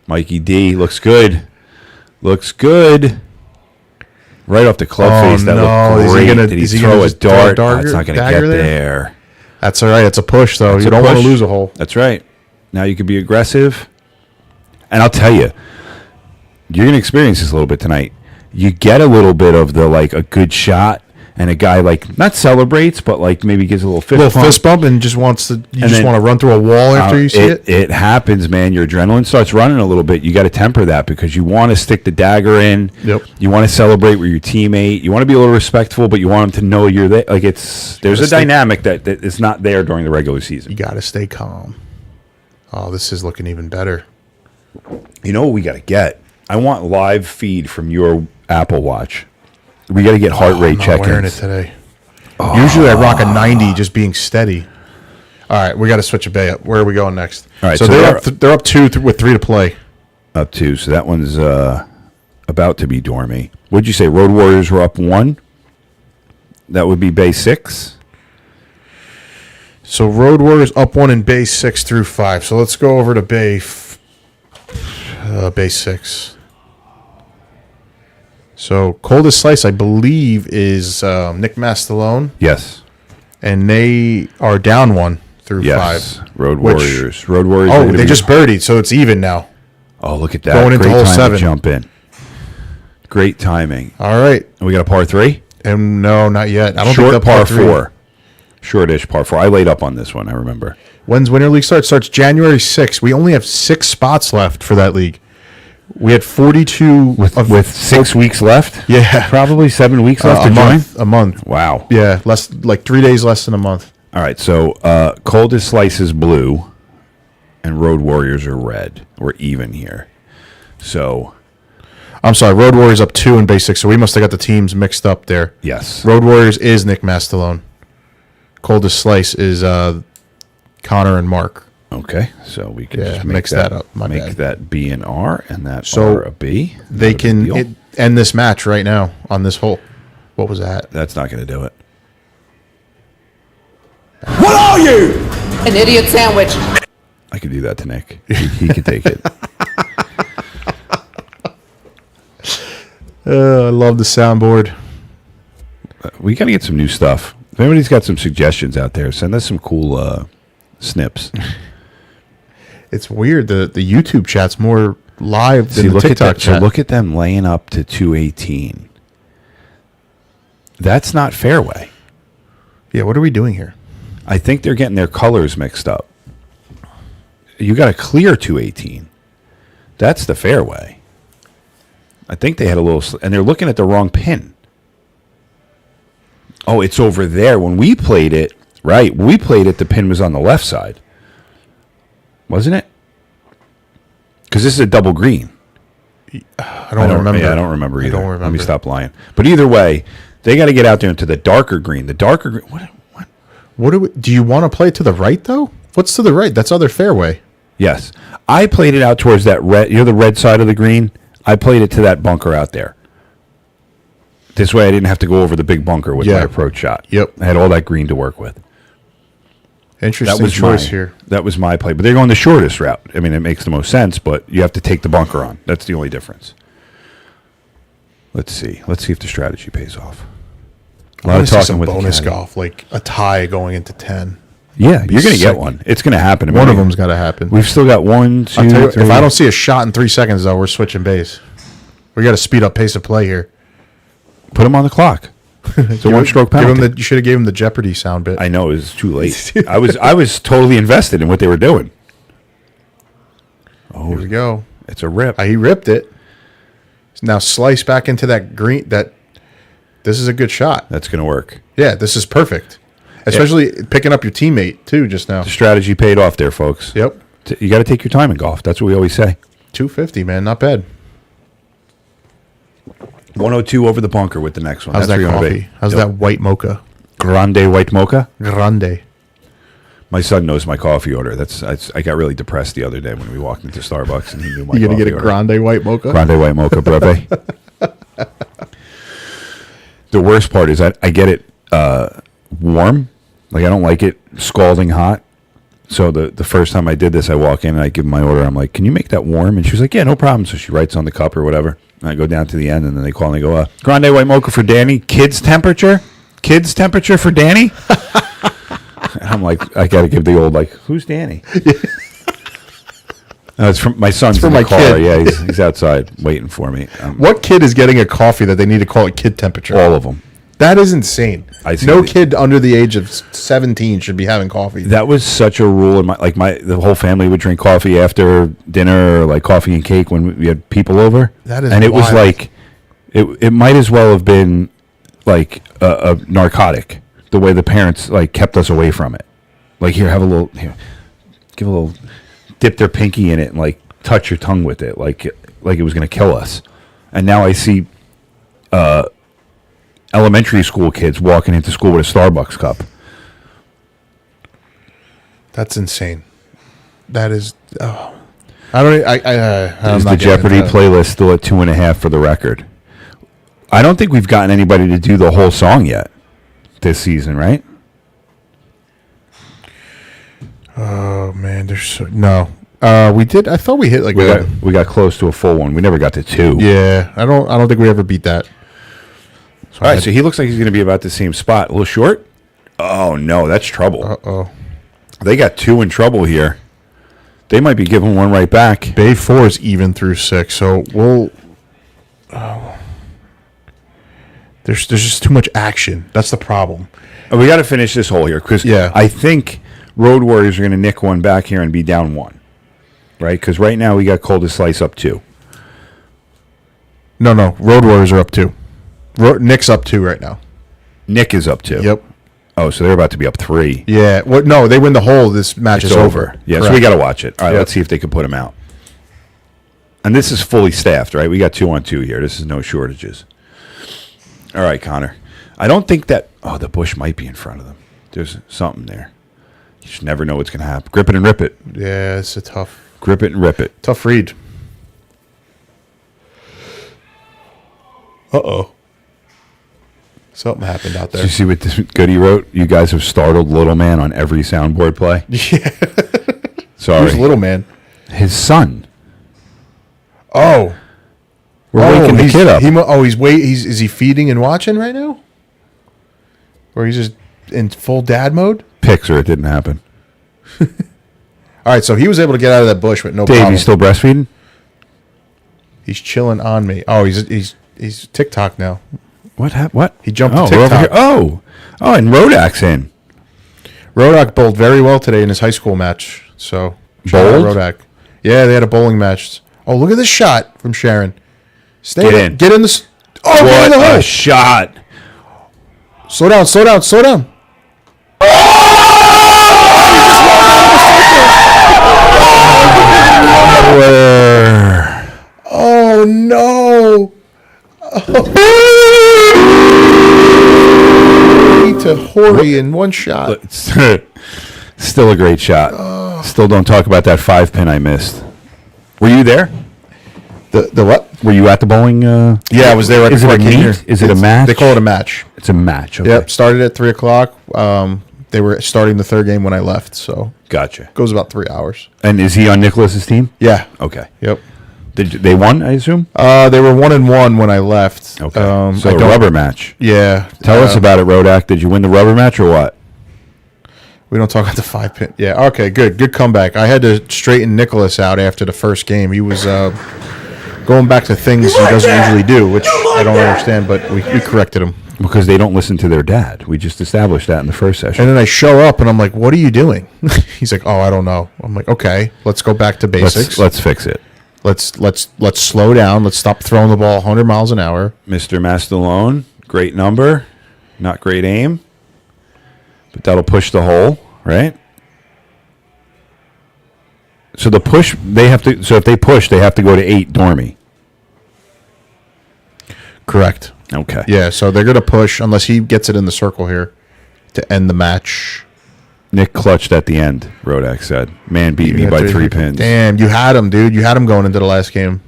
Mikey D looks good. Looks good. Right off the club face. That looked Is he great. gonna- Did is he he throw gonna a just throw a dart? dagger- It's not going to get dagger there? there. That's all right. It's a push, though. It's You a don't want push. to lose a hole. That's right. Now you could be aggressive. And I'll tell you, you're going to experience this a little bit tonight. You get a little bit of the, like, a good shot, and a guy, like, not celebrates, but, like, maybe gives a little fist bump. And just wants to. You just then- want to run through a wall after you see it. It happens, man. Your adrenaline starts running a little bit. You got to temper that because you want to stick the dagger in. Yep. You want to celebrate with your teammate. You want to be a little respectful, but you want them to know you're there. Like there's a dynamic that is not there during the regular season. You got to stay calm. Oh, this is looking even better. You know what we got to get? I want live feed from your Apple Watch. We got to get heart rate I'm not wearing it check-ins. today. Usually I rock a 90 just being steady. All right, we got to switch a bay up. Where are we going next? All right, so they're up 2 with 3 to play. Up 2, so that one's about to be dormy. What'd you say? Road Warriors were up 1? That would be bay 6? So Road Warriors up 1 in bay 6 through 5. So let's go over to bay 6. So Coldest Slice, I believe, is Nick Mastalone, Yes. and they are down 1 through Yes. 5. Road Which- Warriors. Road Warriors. are Oh, gonna they be- just birdied, so it's even now. Oh, look at that. Going into Great hole time 7. to jump in. Great timing. All right. And we got a par 3? And no, not yet. I don't Short think the par three- 4. Shortish par 4. I laid up on this one, I remember. When's Winter League start? Starts January 6th. We only have 6 spots left for that league. We had 42 With 6 weeks left? Yeah. Probably 7 weeks left a to join? month. A month. Wow. Yeah, like 3 days less than a month. All right, so Coldest Slice is blue, and Road Warriors are red. We're even here. So, I'm sorry, Road Warriors up 2 in base 6, so we must have got the teams mixed up there. yes. Road Warriors is Nick Mastalone. Coldest Slice is Connor and Mark. Okay, so we can Yeah, just make mix that up. My make bad. that B and R, and that So R a B. They Not a big can deal. end this match right now on this hole. What was that? That's not going to do it. What are you? An idiot sandwich. I could do that to Nick. He could take it. I love the soundboard. We got to get some new stuff. If anybody's got some suggestions out there, send us some cool snips. It's weird. The YouTube chat's more live than See, the look at TikTok that. chat. So look at them laying up to 218. That's not fairway. Yeah, what are we doing here? I think they're getting their colors mixed up. You got a clear 218. That's the fairway. I think they had a little, and they're looking at the wrong pin. Oh, it's over there. When we played it, right? When we played it, the pin was on the left side, wasn't it? Because this is a double green. I don't remember. Yeah, I don't remember either. I don't Let me remember. stop lying. But either way, they got to get out there into the darker green. The darker green. What? Do you want to play to the right though? What's to the right? That's other fairway. Yes, I played it out towards that red. You know, the red side of the green. I played it to that bunker out there. This way, I didn't have to go over the big bunker with my approach shot. Yep. I had all that green to work with. Interesting choice here. That was my play. But they're going the shortest route. I mean, it makes the most sense, but you have to take the bunker on. That's the only difference. Let's see. Let's see if the strategy pays off. A lot of talking with the bonus caddy. golf, like a tie going into 10. Yeah, you're going to sick. get one. It's going to happen. One of them's got to happen. We've still got 1, I'll 2, tell you, 3. if I don't see a shot in 3 seconds, though, we're switching base. We got to speed up pace of play here. Put them on the clock. It's a one-stroke penalty. You should have gave him the Jeopardy sound bit. I know it was too late. I was totally invested in what they were doing. Here we go. It's a rip. He ripped it. Now slice back into that green. This is a good shot. That's going to work. Yeah, this is perfect. Especially picking up your teammate too just now. The strategy paid off there, folks. Yep. You got to take your time in golf. That's what we always say. 250, man, not bad. 102 over the bunker with the next one. How's That's that where you wanna coffee? be. How's that white mocha? Grande white mocha? Grande. My son knows my coffee order. I got really depressed the other day when we walked into Starbucks and he knew my You gonna coffee get a order. grande white mocha? Grande white mocha, breve. The worst part is I get it warm. Like, I don't like it scalding hot. So the first time I did this, I walk in and I give him my order. I'm like, can you make that warm? And she was like, yeah, no problem. So she writes on the cup or whatever. And I go down to the end and then they call and they go, grande white mocha for Danny. Kids temperature? Kids temperature for Danny? And I'm like, I got to give the old, like, who's Danny? It's from my son's for in my the car. kid. Yeah, he's outside waiting for me. What kid is getting a coffee that they need to call it kid temperature? All of them. That is insane. I see No the- kid under the age of 17 should be having coffee. That was such a rule in the whole family would drink coffee after dinner, or like coffee and cake when we had people over. That is and it was wild. like it might as well have been like a narcotic. The way the parents like kept us away from it. Like, here, have a little, here, give a little, dip their pinky in it and like touch your tongue with it, like it was going to kill us. And now I see elementary school kids walking into school with a Starbucks cup. That's insane. That is. Oh. I don't. Is the Jeopardy playlist still at 2.5 for the record? I don't think we've gotten anybody to do the whole song yet this season, right? Oh man, no. We did. I thought we hit like we got close to a full one. We never got to 2. Yeah, I don't think we ever beat that. All right, so he looks like he's going to be about the same spot. A little short? Oh, no, that's trouble. Uh-oh. They got 2 in trouble here. They might be giving one right back. Bay 4 is even through 6, so we'll... There's just too much action. That's the problem. We got to finish this hole here, because I think Road Warriors are going to nick one back here and be down 1. Right? Because right now we got Cold to Slice up 2. No. Road Warriors are up 2. Nick's up 2 right now. Nick is up 2. Yep. Oh, so they're about to be up 3. Yeah. Well, no, they win the hole. This match is over. Yeah, Correct. so we got to watch it. All right, let's see if they can put him out. And this is fully staffed, right? We got 2-on-2 here. This is no shortages. All right, Connor. I don't think that... Oh, the bush might be in front of them. There's something there. You just never know what's going to happen. Grip it and rip it. Yeah, it's a tough... Grip it and rip it. Tough read. Uh-oh. Something happened out there. Did you see what this Goody wrote? You guys have startled Little Man on every soundboard play. Yeah. Sorry. Who's Little Man? His son. Oh. We're waking the kid up. Is he feeding and watching right now? Or he's just in full dad mode? Picks or it didn't happen. All right, so he was able to get out of that bush with no Dave, problem. you still breastfeeding? He's chilling on me. Oh, he's TikTok now. What happened? What? He jumped to we're over TikTok. here. Oh, and Rodak's in. Rodak bowled very well today in his high school match. So shout out Bowled? Rodak. Yeah, they had a bowling match. Oh, look at this shot from Sharon. Stay Get in. in. Get in the. Oh, get in the What hole. a shot! Slow down. Oh no! To Horry in one shot. Still a great shot. Still don't talk about that 5-pin I missed. Were you there? The what? Were you at the bowling? Yeah, I was there right Is it before a I came meet? here. Is it a match? They call it a match. It's a match. Okay. Yep, started at 3:00. They were starting the third game when I left, so Gotcha. it goes about 3 hours. And is he on Nicholas's team? Yeah. Okay. Yep. They won, I assume? They were 1-1 when I left. Okay. I So a don't- rubber match. Yeah. Tell us about it, Rodak. Did you win the rubber match or what? We don't talk about the 5-pin. Yeah. Okay. Good comeback. I had to straighten Nicholas out after the first game. He was going back to things he doesn't usually do, which I don't understand, but we corrected him. Because they don't listen to their dad. We just established that in the first session. And then I show up and I'm like, "What are you doing?" He's like, "Oh, I don't know." I'm like, "Okay, let's go back to basics. Let's fix it. Let's slow down. Let's stop throwing the ball 100 miles an hour." Mr. Mastalone, great number, not great aim, but that'll push the hole, right? So the push, they have to. So if they push, they have to go to 8 Dormy. Correct. Okay. Yeah, so they're going to push unless he gets it in the circle here to end the match. Nick clutched at the end, Rodak said. Man beat me by 3 pins. Damn, you had him, dude. You had him going into the last game.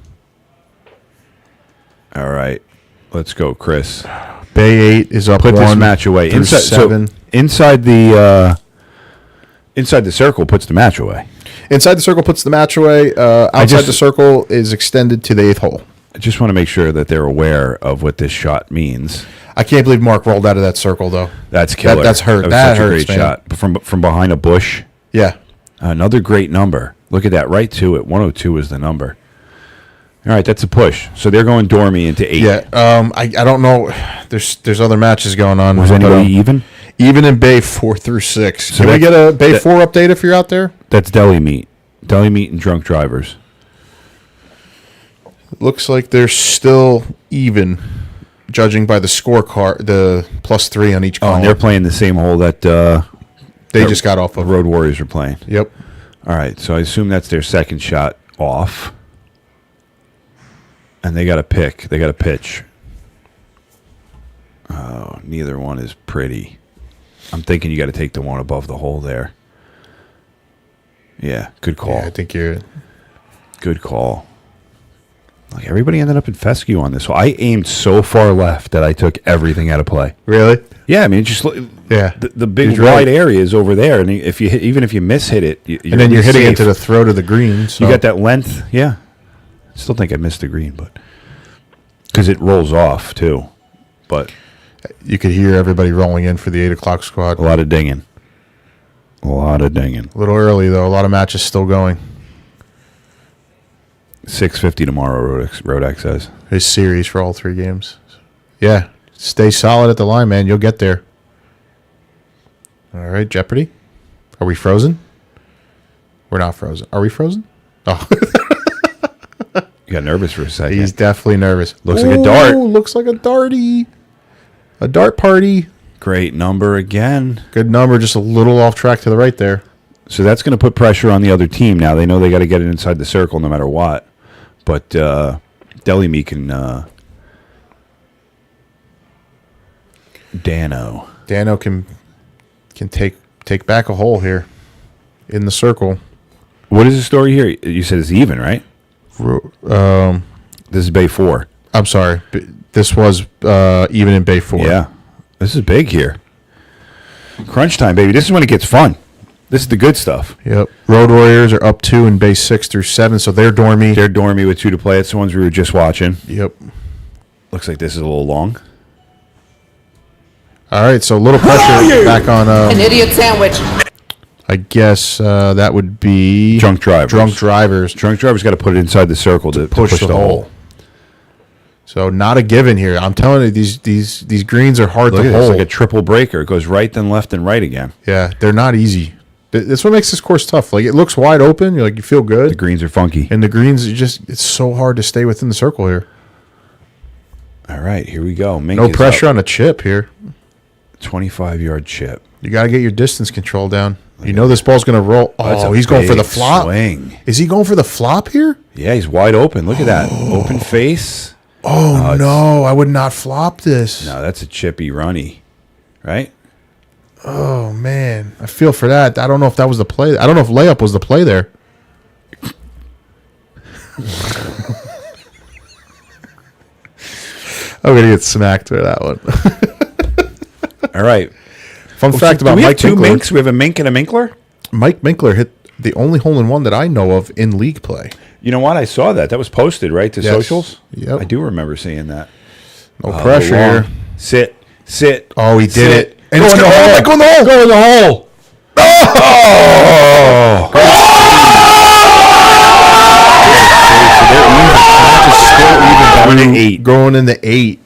All right. Let's go, Chris. Bay 8 is up Put 1 this match away. through 7. Inside the circle puts the match away. Inside the circle puts the match away. Outside the circle is extended to the 8th hole. I just want to make sure that they're aware of what this shot means. I can't believe Mark rolled out of that circle, though. That's killer. That's hurt. That was That such hurts, a great man. shot from behind a bush. Yeah. Another great number. Look at that, right to it. 102 is the number. All right, that's a push. So they're going Dormy into 8. Yeah. I don't know. There's other matches going on. Was anybody even? Even in Bay 4 through 6. So Can we get a Bay that- 4 update if you're out there? That's deli meat. Deli meat and drunk drivers. Looks like they're still even, judging by the scorecard, the +3 on each Oh, column. and they're playing the same hole that they just got off the of. Road Warriors are playing. Yep. All right, so I assume that's their second shot. off. And they got to pick. They got to pitch. Oh, neither one is pretty. I'm thinking you got to take the one above the hole there. Yeah, good call. Yeah, I think you're... Good call. Like everybody ended up in fescue on this. So I aimed so far left that I took everything out of play. Really? Yeah, I mean, just Yeah. the big He's wide right. area is over there, and if you even if you miss hit it, And then you're hitting safe. into the throat of the green. So. You got that length. Yeah, still think I missed the green, but because it rolls off too. But You could hear everybody rolling in for the 8 o'clock squad. a lot of dinging. A lot of dinging. A little early, though. A lot of matches still going. 6:50 tomorrow, Rodak says. His series for all 3 games. Yeah. Stay solid at the line, man. You'll get there. All right, Jeopardy. Are we frozen? We're not frozen. Are we frozen? Oh, You got nervous for a second. he's definitely nervous. Looks like a dart. Ooh, looks like a darty. A dart party. Great number again. Good number, just a little off track to the right there. So that's going to put pressure on the other team. Now they know they got to get it inside the circle no matter what. But Deli Me can Dano can take back a hole here in the circle. What is the story here? You said it's even, right? This is Bay 4. I'm sorry. This was even in Bay 4. Yeah. This is big here. Crunch time, baby. This is when it gets fun. This is the good stuff. Yep. Road Warriors are up 2 in Bay 6 through 7, so they're dormy. They're dormy with 2 to play. It's the ones we were just watching. Yep. Looks like this is a little long. All right, so a little pressure back on, An idiot sandwich. I guess that would be... Drunk drivers. Drunk drivers. Drunk drivers got to put it inside the circle to push the hole. So not a given here. I'm telling you, these greens are hard Look to at this. hold. It's like a triple breaker. It goes right, then left, and right again. Yeah, they're not easy. That's what makes this course tough. Like, it looks wide open. You're like, you feel good. The greens are funky. And the greens, it's so hard to stay within the circle here. All right, here we go. Mink No is pressure up. on a chip here. 25-yard chip. You got to get your distance control down. You know this ball's going to roll. That's Oh, a he's going for the big flop. swing. Is he going for the flop here? Yeah, he's wide open. Look at that. Open face. Oh, no. I would not flop this. No, that's a chippy runny. Right? Oh, man. I feel for that. I don't know if that was the play. I don't know if layup was the play there. I'm going to get smacked for that one. All right. Fun fact about Do we have Mike two Minkler. minks? We have a mink and a minkler? Mike Minkler hit the only hole-in-one that I know of in league play. You know what? I saw that. That was posted, right, to Yes. socials? Yep. I do remember seeing that. No pressure long. here. Sit. Oh, he did sit. it. And Go it's in the gonna- hole. oh, go in the hole. Go in the hole. Going to 8. Going in the 8.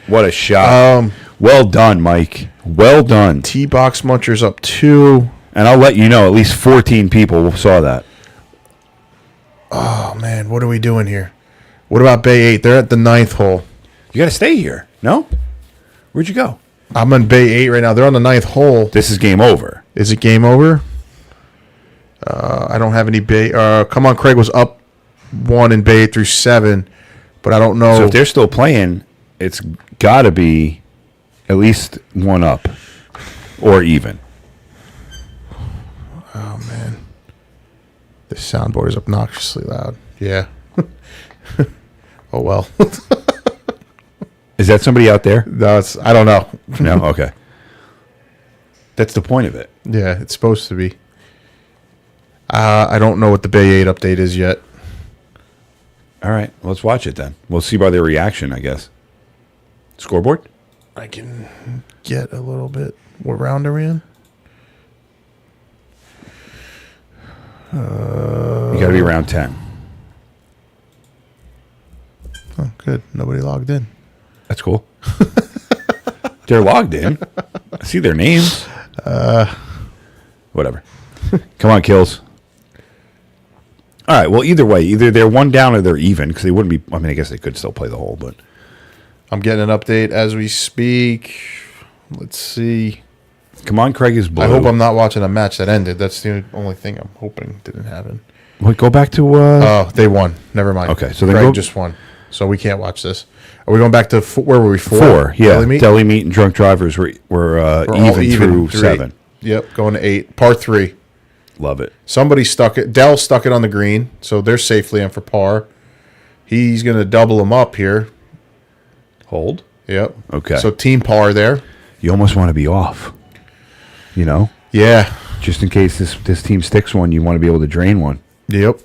What a shot. Well done, Mike. Well done. T-Box Munchers up 2. And I'll let you know, at least 14 people saw that. Oh, man, what are we doing here? What about Bay 8? They're at the 9th hole. You got to stay here. No? Where'd you go? I'm on Bay 8 right now. They're on the 9th hole. This is game over. Is it game over? I don't have any Bay. Come on, Craig was up 1 in Bay 8 through 7, but I don't know. So if they're still playing, it's got to be at least 1 up or even. Oh, man. The soundboard is obnoxiously loud. Yeah. Oh, well. Is that somebody out there? No, I don't know. No? Okay. That's the point of it. Yeah, it's supposed to be. I don't know what the Bay 8 update is yet. All right. Let's watch it then. We'll see by their reaction, I guess. Scoreboard? I can get a little bit. What round are we in? You got to be around 10. Oh, good. Nobody logged in. That's cool. They're logged in. I see their names. Whatever. Come on, Kills. All right. Well, either way, either they're 1 down or they're even because they wouldn't be. I mean, I guess they could still play the hole, but I'm getting an update as we speak. Let's see. Come on, Craig is blue. I hope I'm not watching a match that ended. That's the only thing I'm hoping didn't happen. Wait, go back to. Oh, they won. Never mind. Okay, so then Craig go- just won. So we can't watch this. Are we going back to where were we? Four. Yeah, Deli meat? Deli meat and drunk drivers were We're all even through three. 7. Yep, going to 8. Par 3. Love it. Somebody stuck it. Dell stuck it on the green, so they're safely in for par. He's going to double them up here. Hold. Yep. Okay. So team par there. You almost want to be off. You know, Yeah. just in case this team sticks one, you want to be able to drain one. Yep.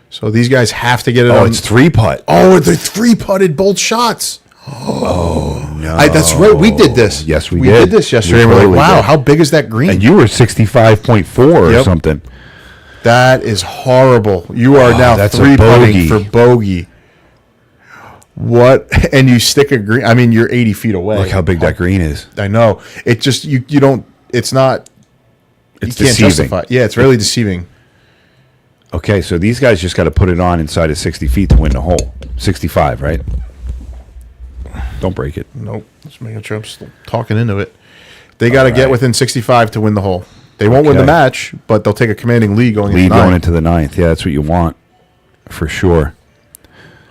So these guys have to get it Oh, on. it's 3-putt. Oh, they 3-putted both shots. Oh no, That's right. We did this. Yes, we We did. did this yesterday. We We're like, totally wow, did. how big is that green? And you were 65.4 or Yep. something. That is horrible. You are now that's a 3-putting bogey. for bogey. What? And you stick a green. I mean, you're 80 feet away. Look how big that green is. I know. It just you don't. It's not. It's you can't deceiving. justify. Yeah, it's really deceiving. Okay, so these guys just got to put it on inside of 60 feet to win the hole. 65, right? Don't break it. Nope. Just making sure I'm still talking into it. They got to get right. within 65 to win the hole. They won't win the Okay. match, but they'll take a commanding lead going Lead into going 9. into the 9th. Yeah, that's what you want for sure.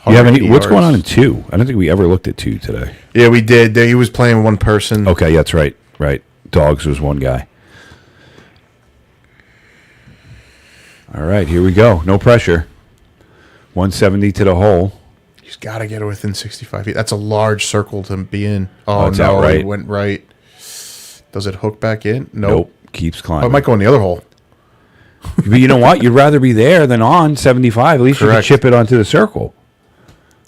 You have any? 180 What's going on in yards. 2? I don't think we ever looked at 2 today. Yeah, we did. He was playing one person. Okay, yeah, that's right. Right. Dogs was one guy. All right, here we go. No pressure. 170 to the hole. He's got to get it within 65 feet. That's a large circle to be in. Oh, it's no, out right. it went right. Does it hook back in? Nope. Keeps Oh, it climbing. might go in the other hole. But you know what? You'd rather be there than on 75. At least you Correct. can chip it onto the circle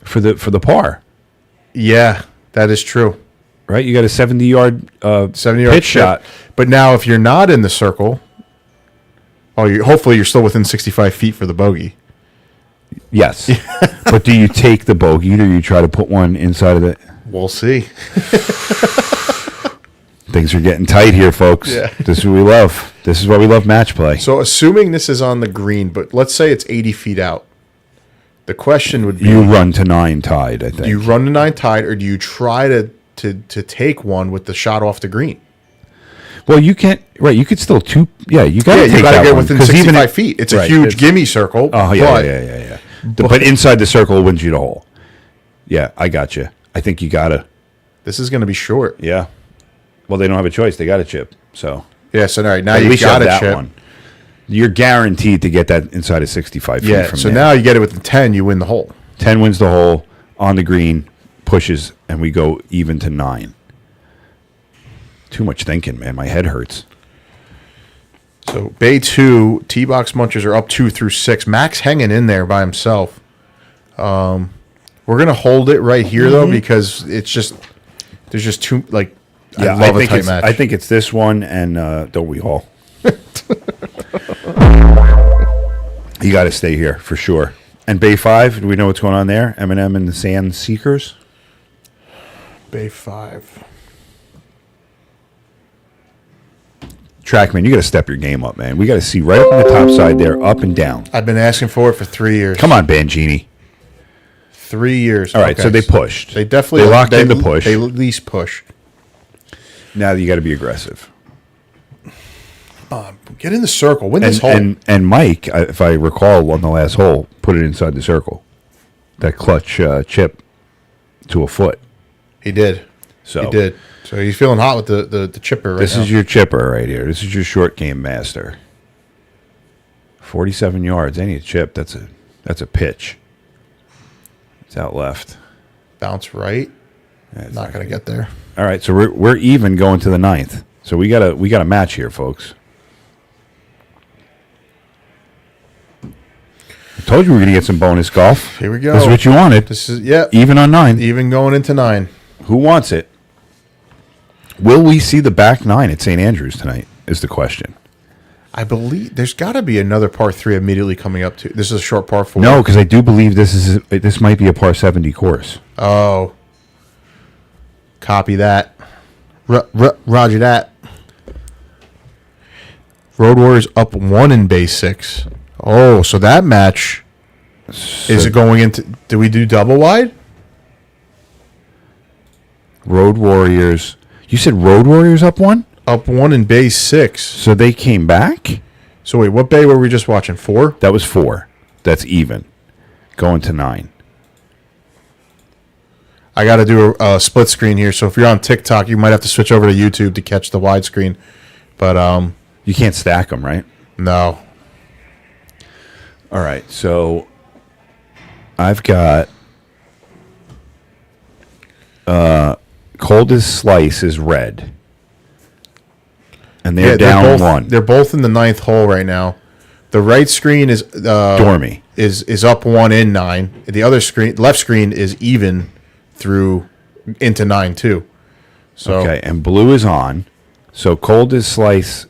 for the par, Yeah, that is true. right? You got a 70-yard 70-yard pitch shot. But now, if you're not in the circle, hopefully you're still within 65 feet for the bogey. Yes. But do you take the bogey or do you try to put one inside of it? We'll see. Things are getting tight here, folks. Yeah. This is what we love. This is why we love match play. So, assuming this is on the green, but let's say it's 80 feet out, the question would be: You run to 9 tied, I think. do you run the 9 tied, or do you try to take one with the shot off the green? Well, you can't. Right, you could still two. Yeah, you got to take you got that to get one, within 'cause 65 if- feet. It's a right, huge it's- gimme circle. Oh yeah, but yeah. But inside the circle wins you the hole. Yeah, I got you. I think you gotta. this is going to be short. Yeah. Well, they don't have a choice. They got to chip. So Yeah. So all right, now at you least you got have to that chip. one. You're guaranteed to get that inside of 65 feet Yeah. from So there. now you get it within 10, you win the hole. 10 wins the hole on the green, pushes, and we go even to 9. Too much thinking, man. My head hurts. So Bay 2, T-Box Munchers are up 2 through 6. Max hanging in there by himself. We're going to hold it right here, though, because it's just, there's just too, like, Yeah, I love a think tight it's, match. I think it's this one, and don't we all? You got to stay here for sure. And Bay 5, do we know what's going on there? Eminem and the Sand Seekers? Bay 5. Trackman, you got to step your game up, man. We got to see right up on the top side there, up and down. I've been asking for it for 3 years. Come on, Bangini. 3 years. All right, so they pushed. They definitely They locked in the push. They at least push. Now you got to be aggressive. Get in the circle. Win this hole. And Mike, if I recall on the last hole, put it inside the circle. That clutch chip to a foot. He did. So He did. So he's feeling hot with the chipper right This now. is your chipper right here. This is your short game master. 47 yards. Any chip. That's a pitch. It's out left. Bounce right. That's Not going to get there. All right, so we're even going to the 9th. So we got a match here, folks. I told you we were going to get some bonus golf. Here we go. This is what you wanted. This is, yeah. Even on 9. Even going into 9. Who wants it? Will we see the back 9 at St. Andrews tonight is the question. I believe there's got to be another par 3 immediately coming up to. This is a short par 4. No, because I do believe this might be a par 70 course. Oh. Copy that. Roger that. Road Warriors up 1 in base 6. Oh, so that match is it going into? Do we do double wide? Road Warriors. You said Road Warriors up 1? Up 1 in base 6. So they came back? So wait, what bay were we just watching? 4? That was 4. That's even. Going to 9. I got to do a split screen here. So if you're on TikTok, you might have to switch over to YouTube to catch the widescreen. But you can't stack them, right? No. All right. So I've got Coldest Slice is red. And they're down both, 1. They're both in the 9th hole right now. The right screen is Dormy. Is up 1 in 9. The other screen, left screen, is even through into 9 too. So Okay, and blue is on. So Coldest Slice,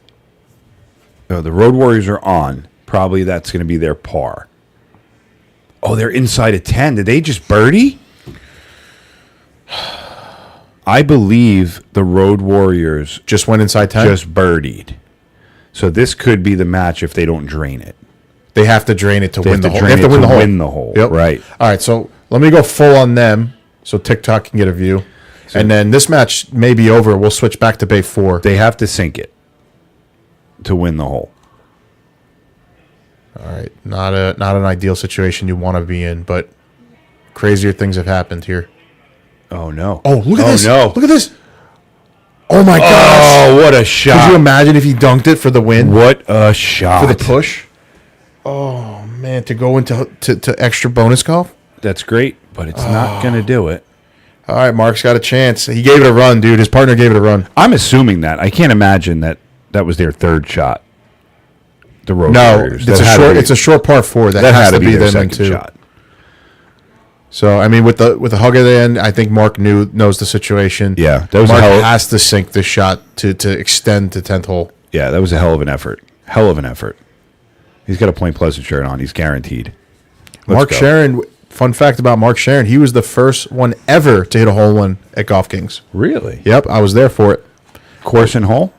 the Road Warriors are on. Probably that's going to be their par. Oh, they're inside of 10. Did they just birdie? I believe the Road Warriors just went inside 10. just birdied. So this could be the match if they don't drain it. They have to drain it to win the hole. They Drain have to it win the hole. win the hole. Yep. Right. All right, so let me go full on them so TikTok can get a view. And then this match may be over. We'll switch back to bay 4. They have to sink it to win the hole. All right, not an ideal situation you want to be in, but crazier things have happened here. Oh, no. Oh, look at this. No. Look at this. Oh, my gosh. Oh, what a Could shot. you imagine if he dunked it for the win? What a shot. For the push? Oh, man, to go into to extra bonus golf? That's great, but it's not going to do it. All right, Mark's got a chance. He gave it a run, dude. His partner gave it a run. I'm assuming that. I can't imagine that was their third shot. The Road No, Warriors. it's a short par 4. That has had to be their them in second 2. shot. So, I mean, with the hug at the end, I think Mark knows the situation. Yeah, that was Mark a hell. has to sink this shot to extend to 10th hole. Yeah, that was a hell of an effort. Hell of an effort. He's got a Point Pleasant shirt on. He's guaranteed. Mark go. Sharon, fun fact about Mark Sharon, he was the first one ever to hit a hole in at Golf Kings. Really? Yep, I was there for it. Course and hole?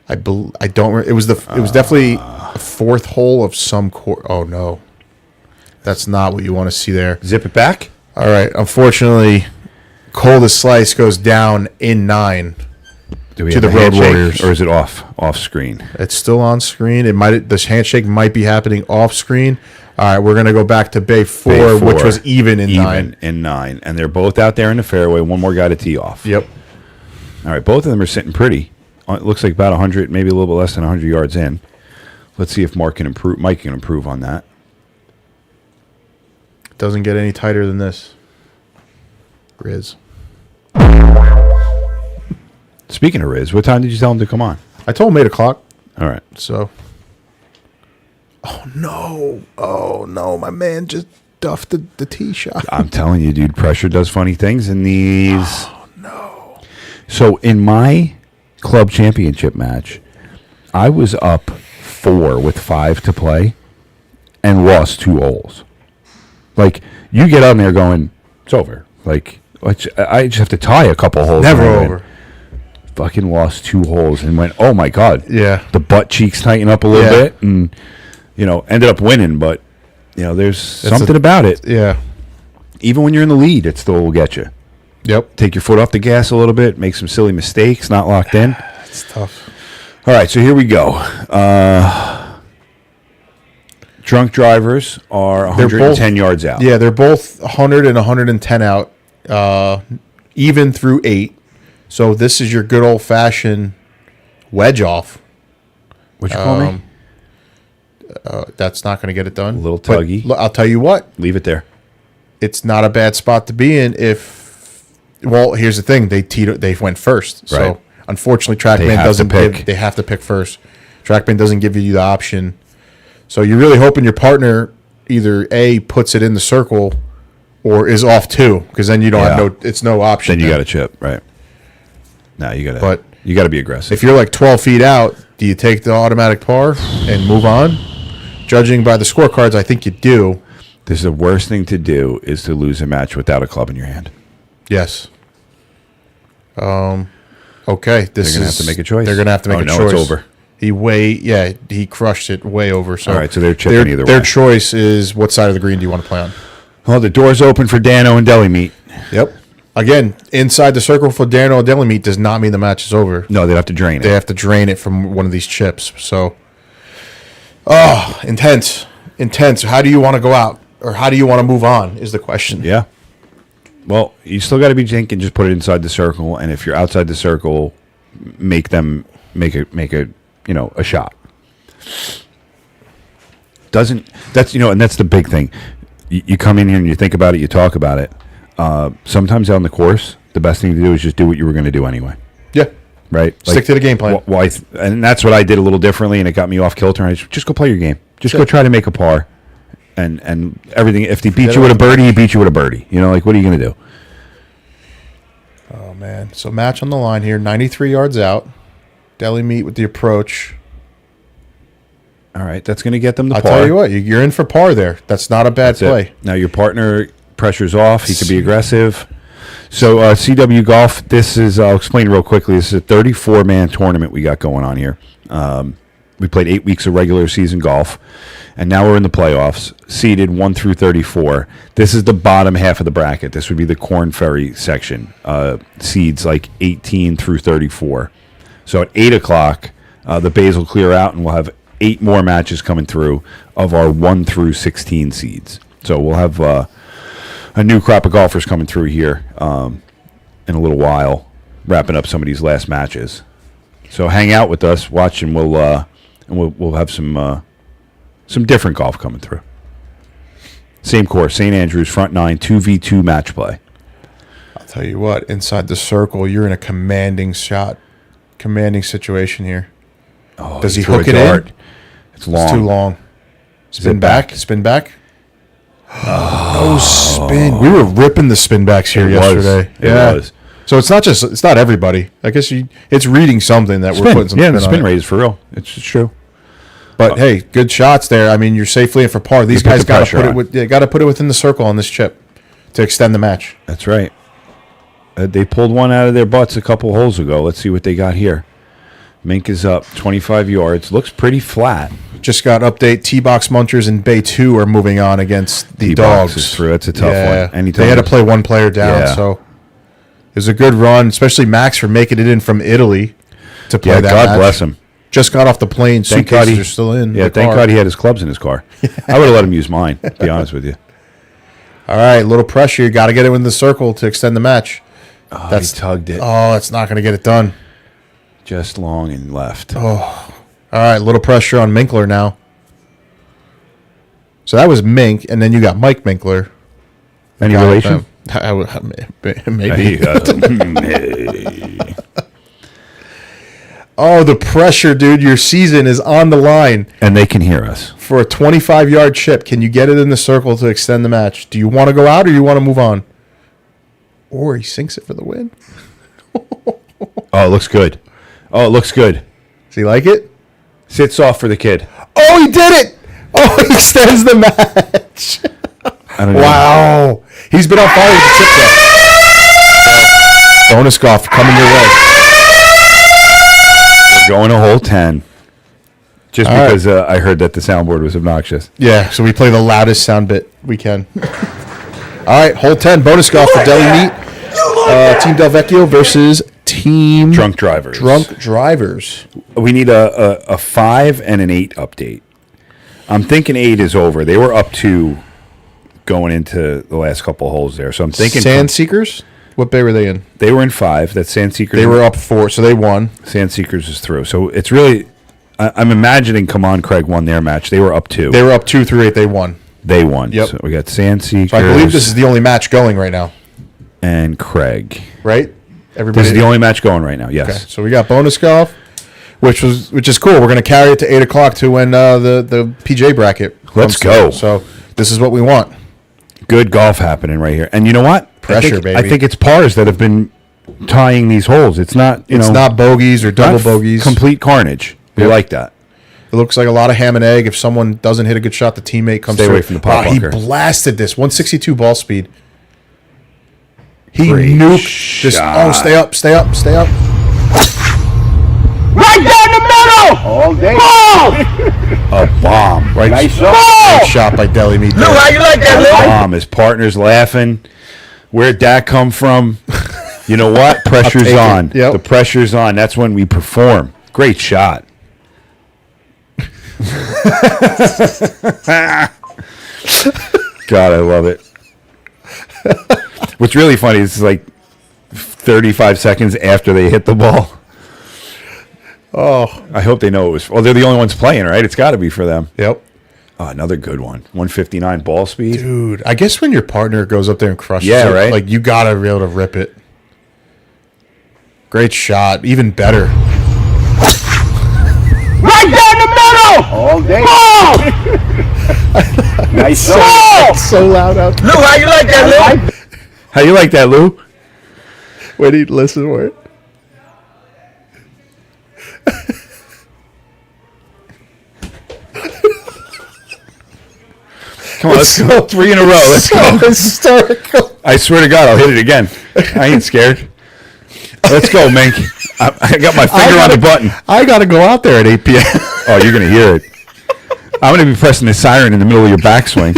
I don't. It was definitely a 4th hole of some course. Oh no, that's not what you want to see there. Zip it back? All right, unfortunately, Coldest Slice goes down in 9. Do we To have the a Road handshake, Warriors. or is it off screen? It's still on screen. This handshake might be happening off screen. All right, we're gonna go back to bay 4, Bay 4, which was even in 9. Even in 9. And they're both out there in the fairway. One more guy to tee off. Yep. All right, both of them are sitting pretty. It looks like about 100, maybe a little bit less than 100 yards in. Let's see if Mike can improve on that. Doesn't get any tighter than this. Riz. Speaking of Riz, what time did you tell him to come on? I told him 8 o'clock. All right. So. Oh no! My man just duffed the tee shot. I'm telling you, dude, pressure does funny things in these. Oh, no. So in my club championship match, I was up 4 with 5 to play and lost 2 holes. Like, you get on there going, it's over. Like, I just have to tie a couple holes. Never and I over. went, fucking lost 2 holes and went, oh my God. Yeah. The butt cheeks tighten up a little bit and, ended up winning. But, there's something about it. Yeah. Even when you're in the lead, it still will get you. Yep. Take your foot off the gas a little bit, make some silly mistakes, not locked in. It's tough. All right, so here we go. Drunk drivers are 110 yards out. Yeah, they're both 100 and 110 out, even through 8. So this is your good old fashioned wedge off. What you call me? That's not going to get it done. A little tuggy. But I'll tell you what, Leave it there. it's not a bad spot to be in if. Well, here's the thing: they went first. So Right. unfortunately, They TrackMan have doesn't to pick. give. They have to pick first. TrackMan doesn't give you the option. So you're really hoping your partner either A, puts it in the circle or is off 2, because then you don't have it's no option. Then you got to chip, right? No, you got But to be aggressive. if you're like 12 feet out, do you take the automatic par and move on? Judging by the scorecards, I think you do. This is the worst thing to do is to lose a match without a club in your hand. Yes. Okay. They're gonna have to make a choice. They're gonna have to make a no, choice. it's over. He crushed it way over. So All right, so they're chipping either Their way. choice is what side of the green do you want to play on? Well, the door's open for Dano and Deli Meat. Yep. Again, inside the circle for Daniel Deli Meat does not mean the match is over. No, they have to drain They it. have to drain it from one of these chips. So, intense. How do you want to go out? Or how do you want to move on is the question. Yeah. Well, you still got to be thinking. Just put it inside the circle, and if you're outside the circle, make them make a a shot. And that's the big thing. You come in here and you think about it, you talk about it. Sometimes on the course, the best thing to do is just do what you were going to do anyway. Yeah. Right? Stick to the game plan. And that's what I did a little differently, and it got me off kilter. And I just go play your game. Just go try to make a par. And everything. If they beat you with a birdie, he beat you with a birdie. What are you going to do? Oh, man. So match on the line here. 93 yards out. Deli Meat with the approach. All right, that's going to get them the I'll par. tell you what, you're in for par there. That's not a bad play. Now your partner pressure's off. He could be aggressive. So CW Golf, I'll explain real quickly. This is a 34-man tournament we got going on here. We played 8 weeks of regular season golf, and now we're in the playoffs, seeded 1 through 34. This is the bottom half of the bracket. This would be the Corn Ferry section, seeds like 18 through 34. So at 8 o'clock, the bays will clear out, and we'll have 8 more matches coming through of our 1 through 16 seeds. So we'll have a new crop of golfers coming through here in a little while, wrapping up some of these last matches. So hang out with us, watch, and we'll have some different golf coming through. Same course, St. Andrews, front 9, 2v2 match play. I'll tell you what, inside the circle, you're in a commanding situation here. Oh, Does he threw a hook it dart. in? It's long. It's too long. Spin back. Spin back. No spin. We were ripping the spin backs here yesterday. It was. So it's not everybody. I guess it's reading something that we're putting some spin the on spin it. rate is for real. It's true. But hey, good shots there. I mean, you're safely in for par. These put guys the got to pressure put on. it. Got to put it within the circle on this chip to extend the match. That's right. They pulled one out of their butts a couple holes ago. Let's see what they got here. Mink is up 25 yards. Looks pretty flat. Just got update. T-Box Munchers and Bay 2 are moving on against the T-Box Dogs. is through. It's a tough one. They had to play one player down, so it was a good run, especially Max for making it in from Italy to play that God match. bless him. Just got off the plane. Thank God Suitcases are still in. Yeah, the thank car. God he had his clubs in his car. I would have let him use mine, to be honest with you. All right, little pressure. You got to get it in the circle to extend the match. Oh, he tugged it. Oh, that's not going to get it done. Just long and left. All right, little pressure on Minkler now. So that was Mink, and then you got Mike Minkler. Any Guy with relation? them. Maybe. Oh, the pressure, dude. Your season is on the line. And they can hear us. For a 25-yard chip, can you get it in the circle to extend the match? Do you want to go out or you want to move on? Or he sinks it for the win. Oh, it looks good. Does he like it? Sit soft for the kid. Oh, he did it! Oh, he extends the match. I don't know. Wow. He's been on fire with the chip though. Bonus golf coming your way. We're going to hole 10. Just All because I heard that the soundboard was obnoxious. Yeah, so we play the loudest sound bit we can. All right, hole 10, bonus golf for Deli Meat. Team Del Vecchio versus Team Drunk drivers. Drunk Drivers. We need a 5 and an 8 update. I'm thinking 8 is over. They were up 2 going into the last couple of holes there. So I'm thinking Sandseekers? What bay were they in? they were in 5. That's Sandseekers. They were up 4, so they won. Sandseekers is through. So it's really, I'm imagining Come On Craig won their match. They were up 2. They were up 2 through 8, they won. They won. Yep. So we got Sandseekers. So I believe this is the only match going right now, and Craig. right? Everybody. This is the only match going right now. Yes. Okay, so we got bonus golf, which is cool. We're going to carry it to 8 o'clock to when the PJ bracket. Let's comes go. through. So this is what we want. Good golf happening right here. And you know what? Pressure, I baby. think it's pars that have been tying these holes. It's not, It's not bogeys or double bogeys. Complete carnage. We Yep. like that. It looks like a lot of ham and egg. If someone doesn't hit a good shot, the teammate comes Stay through. away from the pop Wow, he bunker. blasted this 162 ball speed. He Great nuked this. shot. Oh, stay up. Right down the middle! All day. A bomb. Right, Nice great shot by Deli Meat. Lou, how you like that, Lou? Bomb. His partner's laughing. Where'd that come from? You know what? Pressure's take it. on. Yep. The pressure's on. That's when we perform. Great shot. God, I love it. What's really funny is like 35 seconds after they hit the ball. Oh, I hope they know it was. Well, they're the only ones playing, right? It's got to be for them. yep. Oh, another good one. 159 ball speed. Dude, I guess when your partner goes up there and crushes Yeah, it, right? like you gotta be able to rip it. Great shot, even better. Right down the middle! All day. Nice ball! So loud out there. Lou, how you like that, Lou? How you like that, Lou? Wait, he listen for it. Come on, let's go. 3 in a row. Let's go. Hysterical. I swear to God, I'll hit it again. I ain't scared. Let's go, Mink. I got my finger on the button. I gotta go out there at 8 p.m. Oh, you're going to hear it. I'm going to be pressing the siren in the middle of your backswing.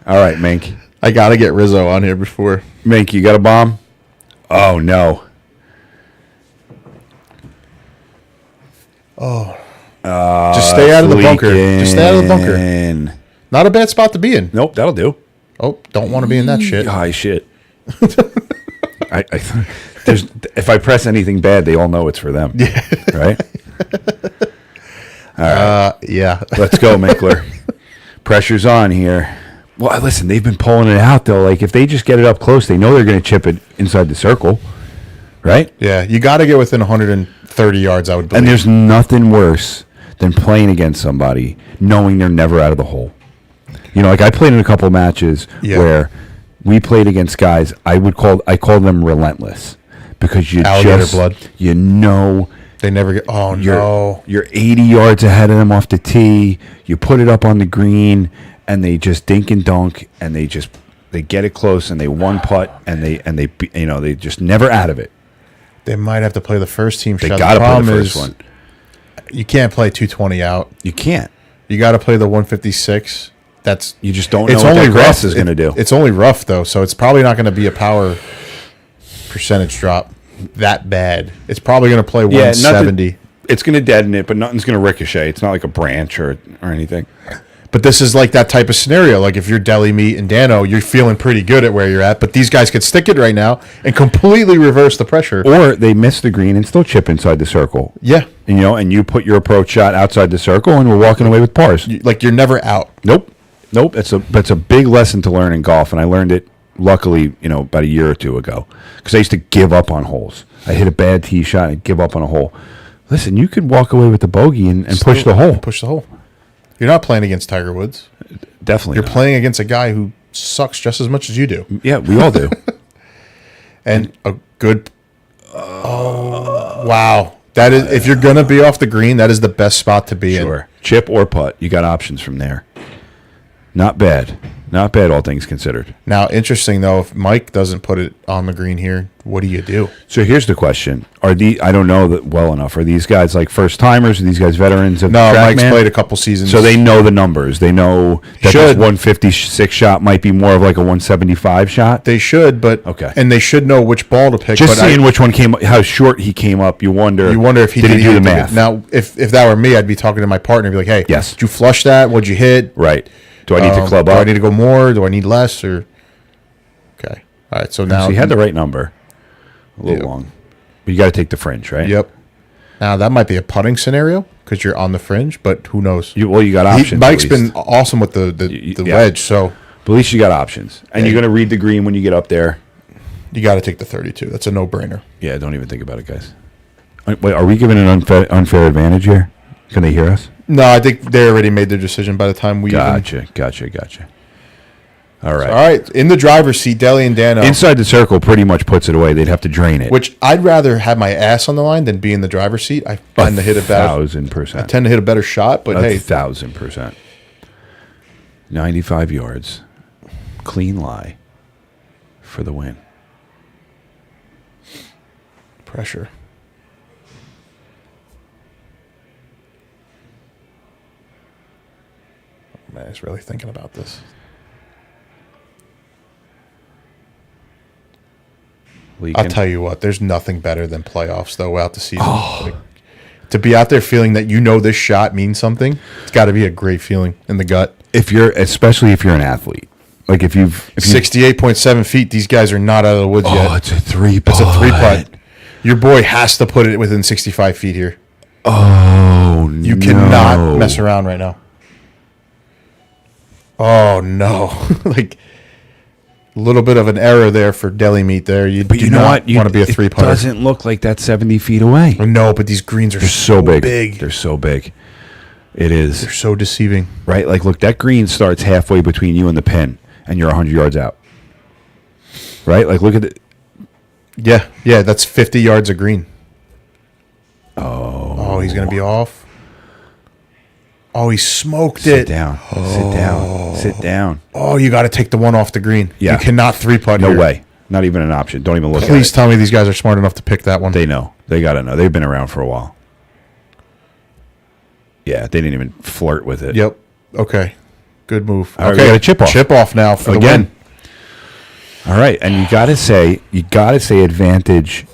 All right, Mink. I gotta get Rizzo on here before. Mink, you got a bomb? Oh, no. Just stay out of the bunker. Leaking. Just stay out of the bunker. Not a bad spot to be in. Nope, that'll do. Oh, don't want to be in that shit. High shit. There's, if I press anything bad, they all know it's for them. Yeah. Right? Yeah. Let's go, Minkler. Pressure's on here. Well, listen, they've been pulling it out, though. Like, if they just get it up close, they know they're going to chip it inside the circle. Right? Yeah, you got to get within 130 yards, I would believe. And there's nothing worse than playing against somebody knowing they're never out of the hole. You know, like I played in a couple matches where we played against guys I call them relentless because you Alligator just blood. You know They never get. Oh no! you're 80 yards ahead of them off the tee. You put it up on the green, and they just dink and dunk, and they get it close, and they one putt, and they just never out of it. They might have to play the first team They shot. got to play the problem first is, one. You can't play 220 out. You can't. You got to play the 156. That's You just don't know what that grass is going to do. It's only rough though, so it's probably not going to be a power percentage drop that bad. It's probably going to play 170. It's going to deaden it, but nothing's going to ricochet. It's not like a branch or anything. But this is like that type of scenario. Like if you're Deli Meat and Dano, you're feeling pretty good at where you're at. But these guys could stick it right now and completely reverse the pressure. Or they miss the green and still chip inside the circle. Yeah. And you put your approach shot outside the circle, and we're walking away with pars. Like you're never out. Nope. That's a big lesson to learn in golf, and I learned it luckily, about a year or two ago, because I used to give up on holes. I hit a bad tee shot and give up on a hole. Listen, you could walk away with the bogey and push the hole. Push the hole. You're not playing against Tiger Woods. Definitely. You're not. playing against a guy who sucks just as much as you do. Yeah, we all do. And a good. Oh, wow. That is, if you're gonna be off the green, that is the best spot to be in. Sure. Chip or putt. You got options from there. Not bad. Not bad, all things considered. Now, interesting though, if Mike doesn't put it on the green here, what do you do? So here's the question: I don't know that well enough. Are these guys like first timers? Are these guys veterans of No, Mike's TrackMan? played a couple seasons, So they know the numbers. They know that this Should. 156 shot might be more of like a 175 shot. They should, but Okay. and they should know which ball to pick. Just but seeing which one how short he came up. You wonder if he did he do the hit math? Now, if that were me, I'd be talking to my partner and be like, "Hey, Yes. did you flush that? What'd you hit? Right. Do I need to club Do up? I need to go more? Do I need less? Or okay, all right. So now So he had the right number. A little Yep. long. But you got to take the fringe, right? Yep. Now that might be a putting scenario because you're on the fringe, but who knows? You got options. Mike's at least. been awesome with the Yeah. wedge, so But at least you got options. And you're going to read the green when you get up there. you got to take the 32. That's a no-brainer. Yeah, don't even think about it, guys. Wait, are we giving an unfair advantage here? Can they hear us? No, I think they already made their decision by the time we. Gotcha. All right. All right, in the driver's seat, Deli and Dano. Inside the circle pretty much puts it away. They'd have to drain it. Which I'd rather have my ass on the line than be in the driver's seat. I tend to hit a better. 1,000%. I tend to hit a better shot, but hey, 1,000%. 95 yards. Clean lie for the win. pressure. Man, he's really thinking about this. leaking. I'll tell you what, there's nothing better than playoffs, though, out the season. Like, to be out there feeling that you know this shot means something, it's got to be a great feeling in the gut. Especially if you're an athlete. Like if you've 68.7 feet, these guys are not out of the woods yet. Oh, it's a 3-putt. It's a 3-putt. Your boy has to put it within 65 feet here. Oh, You cannot mess around right now. Oh, no. Like, a little bit of an error there for deli meat there. But you know what? You want to be a It 3-putter. doesn't look like that's 70 feet away. No, but these greens are They're so big. big. They're so big. It is. They're so deceiving. Right? Like, look, that green starts halfway between you and the pin, and you're 100 yards out. Right? Like, look at it. Yeah, that's 50 yards of green. Oh, he's going to be off. Oh, he smoked Sit it. down. Sit down. Sit down. Oh, you got to take the one off the green. Yeah. You cannot 3-putt No here. way. Not even an option. Don't even look at Please it. tell me these guys are smart enough to pick that one. They know. They got to know. They've been around for a while. Yeah, they didn't even flirt with it. Yep. Okay. Good move. All right, okay. we got a chip off. Chip off now for the Again. win. All right, and you got to say advantage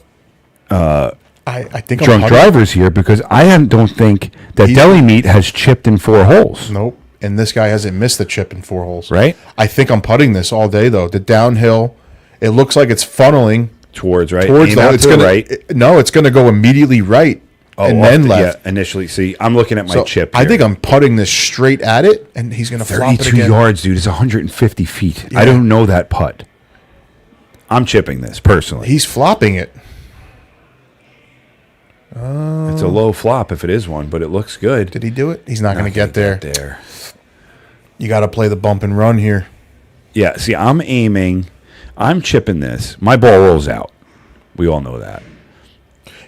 I think I'm drunk putting- drivers here because I don't think that deli meat has chipped in 4 holes. Nope. And this guy hasn't missed the chip in 4 holes. Right? I think I'm putting this all day though. The downhill, it looks like it's funneling Towards right. towards Aim the. out It's to the gonna right. no, it's gonna go immediately right and off then the- left. Yeah, initially. See, I'm looking at my So chip. I here. think I'm putting this straight at it, and he's gonna flop it 32 again. yards, dude. It's 150 feet. Yeah. I don't know that putt. I'm chipping this personally. He's flopping it. It's a low flop if it is one, but it looks good. Did he do it? He's not gonna Not get gonna there. You got to play the bump and run here. Yeah. See, I'm aiming. I'm chipping this. My ball rolls out. We all know that.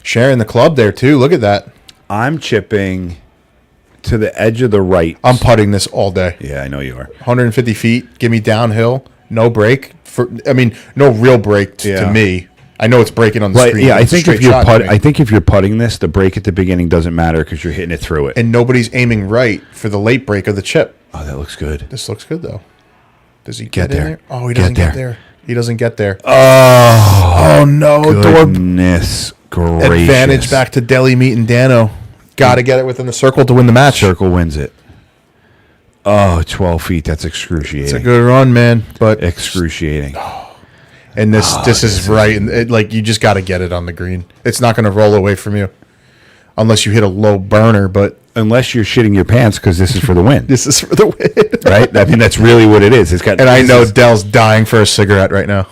Sharing the club there too. Look at that. I'm chipping to the edge of the right. I'm putting this all day. Yeah, I know you are. 150 feet. Give me downhill. No break. No real break to Yeah. me. I know it's breaking on the But screen. yeah, but I it's a think straight if you're shot to me. I think if you're putting this, the break at the beginning doesn't matter because you're hitting it through it. And nobody's aiming right for the late break of the chip. Oh, that looks good. This looks good though. Does he Get get in there. there? Oh, he Get doesn't get there. there. He doesn't get there. Oh, Oh no, door goodness gracious! advantage back to Deli Meat and Dano. Got to get it within the circle to win the match. Circle wins it. Oh, 12 feet. That's excruciating. It's a good run, man. But Excruciating. and this is right, and like you just got to get it on the green. It's not going to roll away from you, unless you hit a low burner. But Unless you're shitting your pants because this is for the win, this is for the win, right? I mean, that's really what it is. It's got. And I this know is- Dell's dying for a cigarette right now.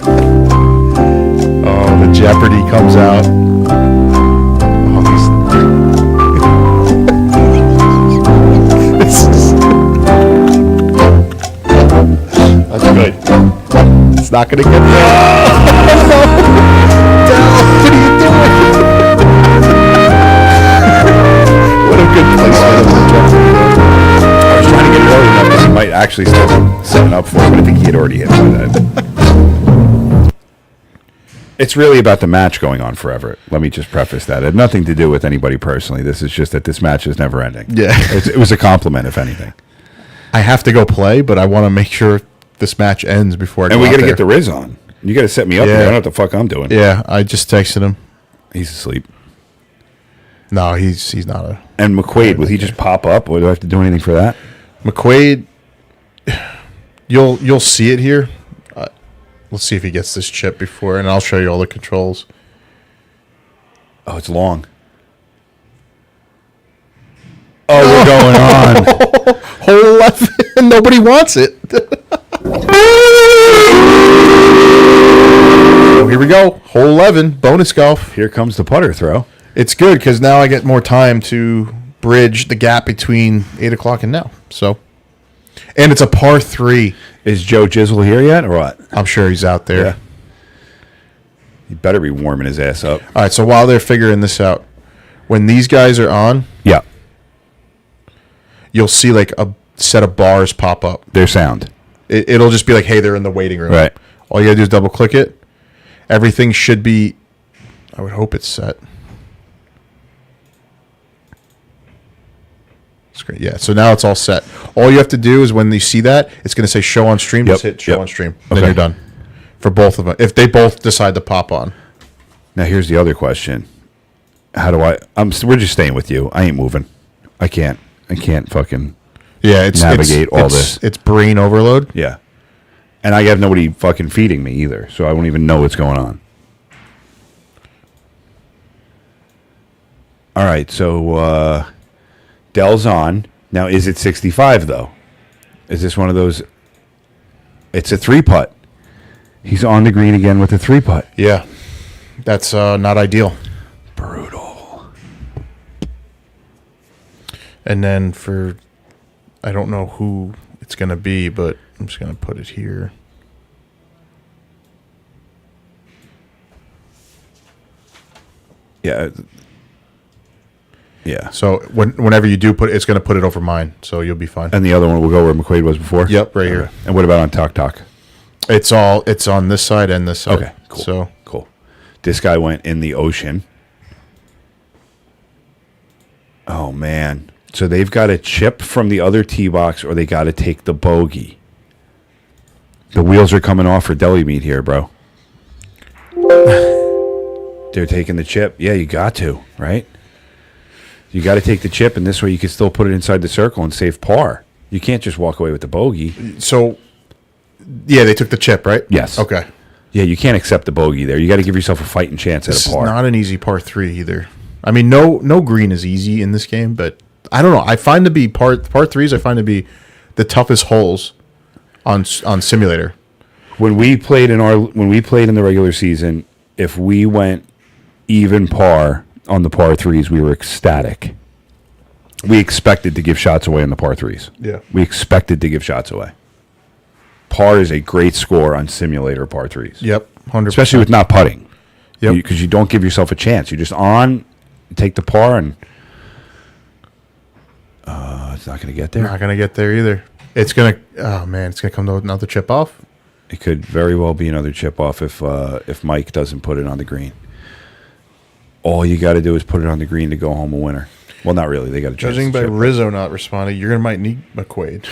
Oh, the Jeopardy comes out. Oh, this is- That's good. It's not going to get there. Oh, no. Dell, what are you doing? What a good placement of the Jeopardy. I was trying to get it early enough because he might actually start setting up for it, but I think he had already hit by that. It's really about the match going on forever. Let me just preface that. It had nothing to do with anybody personally. This is just that this match is never ending. Yeah. It was a compliment, if anything. I have to go play, but I want to make sure this match ends before I go And we out got to there. get the Riz on. You got to set me up. Yeah. Here. I don't know what the fuck I'm doing. Yeah, I just texted him. He's asleep. No, he's not a And McQuaid, will he just pop up? Or do I have to do anything for that? McQuaid. You'll see it here. Let's see if he gets this chip before, and I'll show you all the controls. Oh, it's long. Oh, we're going on. Hole 11. Nobody wants it. So here we go. Hole 11. Bonus golf. Here comes the putter throw. It's good because now I get more time to bridge the gap between 8 o'clock and now. So, and it's a par 3. Is Joe Jizzle here yet, or what? I'm sure he's out there. Yeah. He better be warming his ass up. All right, so while they're figuring this out, when these guys are on, Yeah, you'll see like a set of bars pop up. their sound. It'll just be like, hey, they're in the waiting room. Right. All you gotta do is double click it. Everything should be, I would hope it's set. That's great. Yeah, so now it's all set. All you have to do is when you see that, it's going to say show on stream. Yep, Just hit show yep. on stream. Okay. Then you're done. for both of them if they both decide to pop on. Now here's the other question: how do we're just staying with you. I ain't moving. I can't fucking navigate all this. It's brain overload. Yeah, and I have nobody fucking feeding me either, so I won't even know what's going on. All right, so Dell's on. Now, is it 65, though? Is this one of those... It's a 3-putt. He's on the green again with a 3-putt. Yeah, that's not ideal. Brutal. And then I don't know who it's going to be, but I'm just going to put it here. Yeah. Yeah. So whenever you do put it, it's going to put it over mine, so you'll be fine. And the other one will go where McQuaid was before? Yep, right here. And what about on Talk Talk? It's on this side and this side. Okay, cool. So cool. This guy went in the ocean. Oh, man. So they've got to chip from the other tee box or they got to take the bogey. The wheels are coming off for deli meat here, bro. They're taking the chip. Yeah, you got to, right? You got to take the chip, and this way you can still put it inside the circle and save par. You can't just walk away with the bogey. So, yeah, they took the chip, right? Yes. Okay. Yeah, you can't accept the bogey there. You got to give yourself a fighting chance at This a is par. not an easy par 3 either. I mean, no green is easy in this game, but I don't know. I find to be par 3s. I find to be the toughest holes on simulator. When we played in the regular season, if we went even par on the par 3s, we were ecstatic. We expected to give shots away on the par 3s. Yeah. We expected to give shots away. Par is a great score on simulator par 3s. Yep, 100%. Especially with not putting. Yep. Because you don't give yourself a chance. You're just on, take the par, and it's not going to get there. Not going to get there either. It's going to, oh man, it's going to come to another chip off. It could very well be another chip off if Mike doesn't put it on the green. All you got to do is put it on the green to go home a winner. Well, not really. They got to Judging by Rizzo not responding, you're going to might need McQuaid.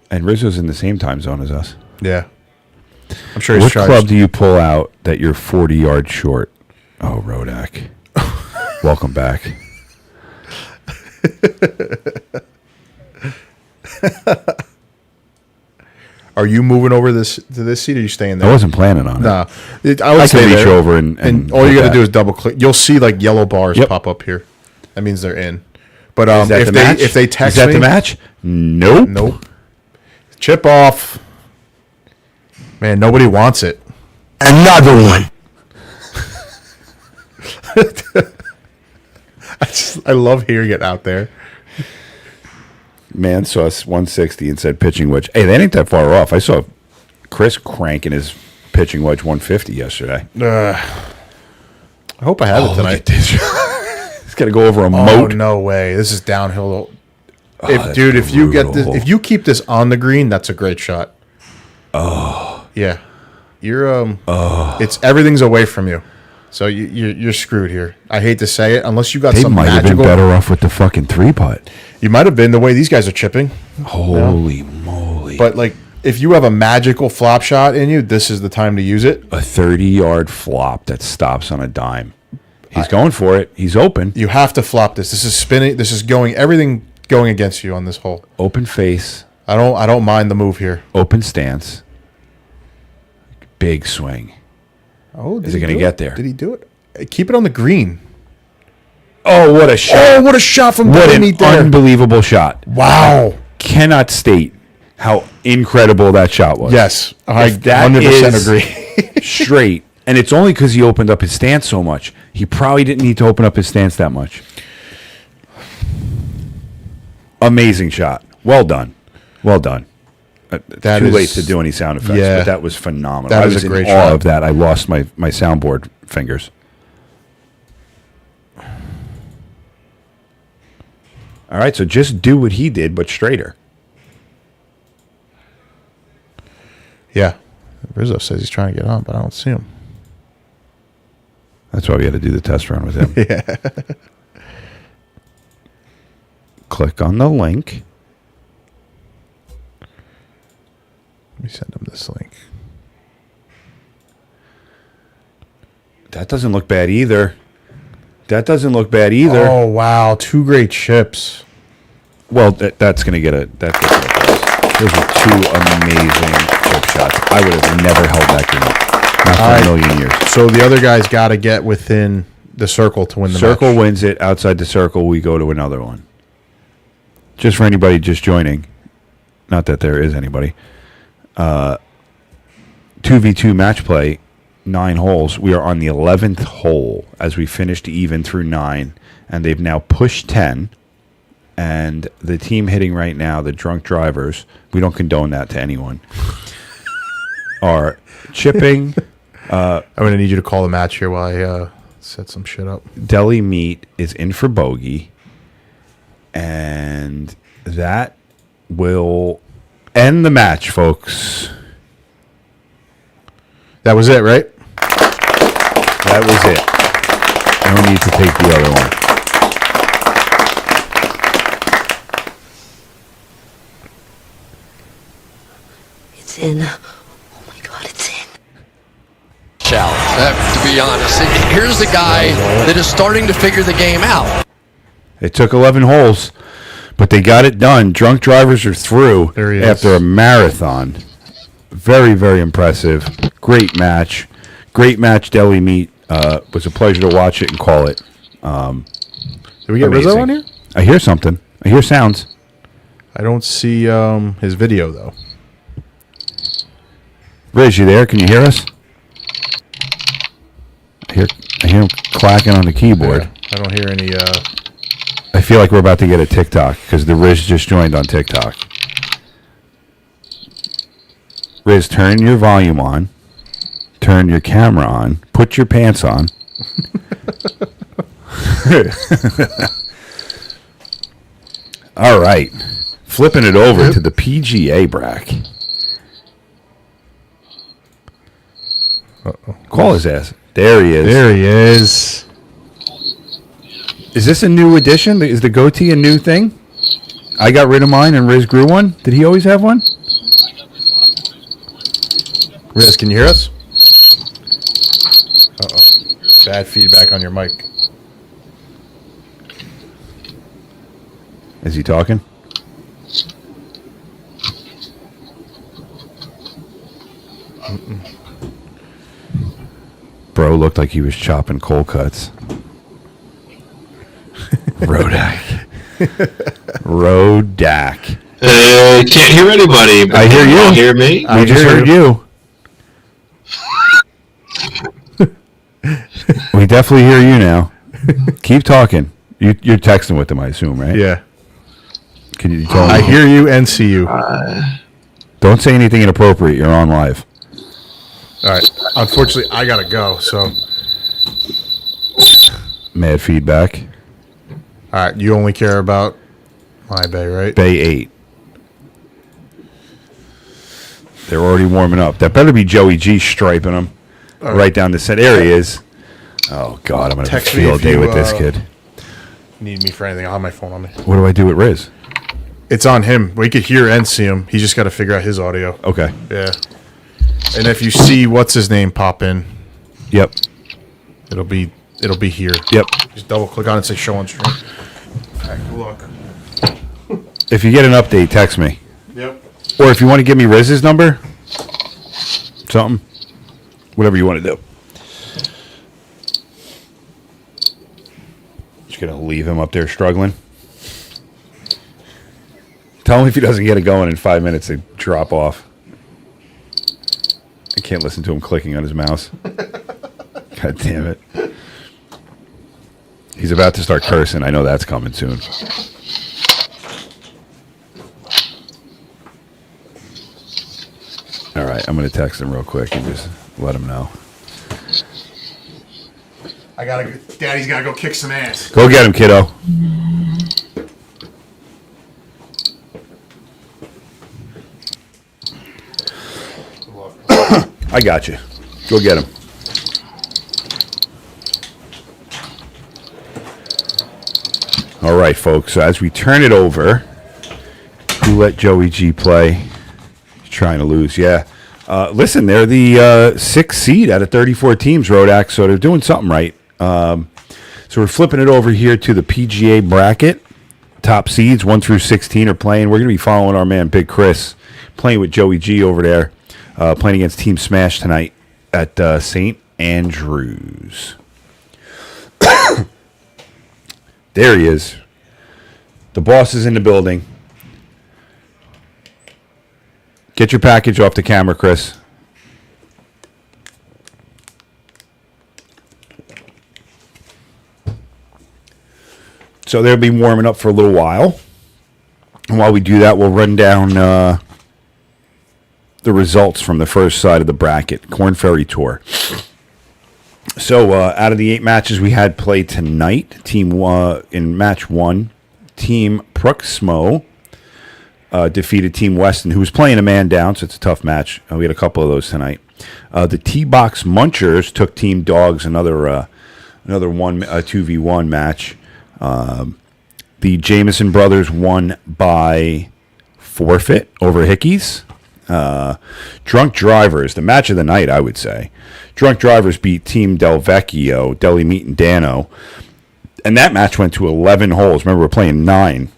And Rizzo's in the same time zone as us. Yeah. I'm sure he's What charged. club do you pull out that you're 40 yards short? Oh, Rodak. Welcome back. Are you moving over to this seat, or are you staying there? I wasn't planning on it. Nah. I can reach over and all you hit got to that. do is double click. You'll see like yellow bars Yep. pop up here. That means they're in. But Is that if the they match? if they text Is that me, the match? Nope. nope. Chip off. Man, nobody wants it. Another one. I love hearing it out there. Man saw us 160 and said pitching wedge. Hey, that ain't that far off. I saw Chris cranking his pitching wedge 150 yesterday. I hope I have it Look tonight. at this. He's got to go over a Oh moat. no way! This is downhill. that's If you get this, brutal. if you keep this on the green, that's a great shot. Oh yeah, you're it's everything's away from you, so you're screwed here. I hate to say it, unless you got They some might have been magical. better off with the fucking 3-putt. You might have been the way these guys are chipping, Holy moly. but like if you have a magical flop shot in you, this is the time to use it. A 30-yard flop that stops on a dime. He's going for it. He's open. You have to flop this. This is spinning. This is everything going against you on this hole. Open face. I don't mind the move here. Open stance. Big swing. Oh, Is it going to get there? Did he do it? Keep it on the green. Oh, what a shot. Oh, what a shot from What an Danny there. unbelievable shot. Wow. Cannot state how incredible that shot was. Yes, I If that 100% is agree. straight. And it's only because he opened up his stance so much. He probably didn't need to open up his stance that much. Amazing shot. Well done. Well done. That Too is- late to do any sound effects, yeah. but that was phenomenal. That I is was a in great awe shot. of that. I lost my soundboard fingers. All right, so just do what he did, but straighter. Yeah. Rizzo says he's trying to get on, but I don't see him. That's why we had to do the test run with him. Yeah. Click on the link. Let me send him this link. That doesn't look bad either. Oh, wow. 2 great chips. Well, that's going to get a... Those are 2 amazing chip shots. I would have never held that grenade. Not for a million years. So the other guy's got to get within the circle to win the Circle match. wins it. Outside the circle, we go to another one. Just for anybody just joining. Not that there is anybody. 2v2 match play, 9 holes. We are on the 11th hole as we finished even through 9, and they've now pushed 10. And the team hitting right now, the drunk drivers, we don't condone that to anyone, are chipping. I'm going to need you to call the match here while I set some shit up. Deli Meat is in for bogey, and that will end the match, folks. That was it, right? That was it. No need to take the other one. It's in. Oh my God, it's in. Challenge, to be honest. Here's the guy that is starting to figure the game out. It took 11 holes, but they got it done. Drunk drivers are through There he is. after a marathon. Very, very impressive. Great match. Great match, Deli Meat. Was a pleasure to watch it and call it. Did we get Amazing. Rizzo on here? I hear something. I hear sounds. I don't see his video, though. Riz, you there? Can you hear us? I hear him clacking on the keyboard. Yeah, I don't hear any... I feel like we're about to get a TikTok because the Riz just joined on TikTok. Riz, turn your volume on. Turn your camera on. Put your pants on. All right. Flipping it over to the PGA brack. Call his ass. There he is. There he is. Is this a new addition? Is the goatee a new thing? I got rid of mine and Riz grew one. Did he always have one? Riz, can you hear us? Uh-oh. Bad feedback on your mic. Is he talking? Bro looked like he was chopping cold cuts. Rodak. Rodak. Can't hear anybody. But I hear can you. all hear me? We just heard you. We definitely hear you now. Keep talking. You're texting with them, I assume, right? Yeah. Can you tell me? I hear you and see you. Don't say anything inappropriate. You're on live. All right. Unfortunately, I got to go, so... Mad feedback. All right. You only care about my bay, right? Bay 8. They're already warming up. That better be Joey G striping them right down the set. There he is. Oh, God. I'm going to have a Text me field if day you, with this kid. Need me for anything. I'll have my phone on me. What do I do with Riz? It's on him. We could hear and see him. He's just got to figure out his audio. Okay. Yeah. And if you see what's his name pop in, Yep. it'll be here. Yep. Just double click on it and say show on stream. All right, good luck. If you get an update, text me. Yep. Or if you want to give me Riz's number, something, whatever you want to do. Just going to leave him up there struggling. Tell him if he doesn't get it going in 5 minutes, to drop off. I can't listen to him clicking on his mouse. God damn it. He's about to start cursing. I know that's coming soon. All right, I'm going to text him real quick and just let him know. Daddy's gotta go kick some ass. Go get him, kiddo. I got you. Go get him. All right, folks. So as we turn it over, we let Joey G play. He's Trying to lose, yeah. Listen, they're the 6th seed out of 34 teams, Rodak, so they're doing something right. So we're flipping it over here to the PGA bracket. Top seeds, 1 through 16 are playing. We're going to be following our man, Big Chris, playing with Joey G over there, playing against Team Smash tonight at St. Andrews. There he is. The boss is in the building. Get your package off the camera, Chris. So they'll be warming up for a little while. And while we do that, we'll run down the results from the first side of the bracket, Corn Ferry Tour. So out of the 8 matches we had played tonight, in match 1, Team Pruxmo defeated Team Weston, who was playing a man down, so it's a tough match. We had a couple of those tonight. The T-Box Munchers took Team Dogs, another 2v1 match. The Jameson brothers won by forfeit over Hickeys. Drunk Drivers, the match of the night, I would say. Drunk Drivers beat Team Del Vecchio, Deli Meat and Dano. And that match went to 11 holes. Remember, we're playing 9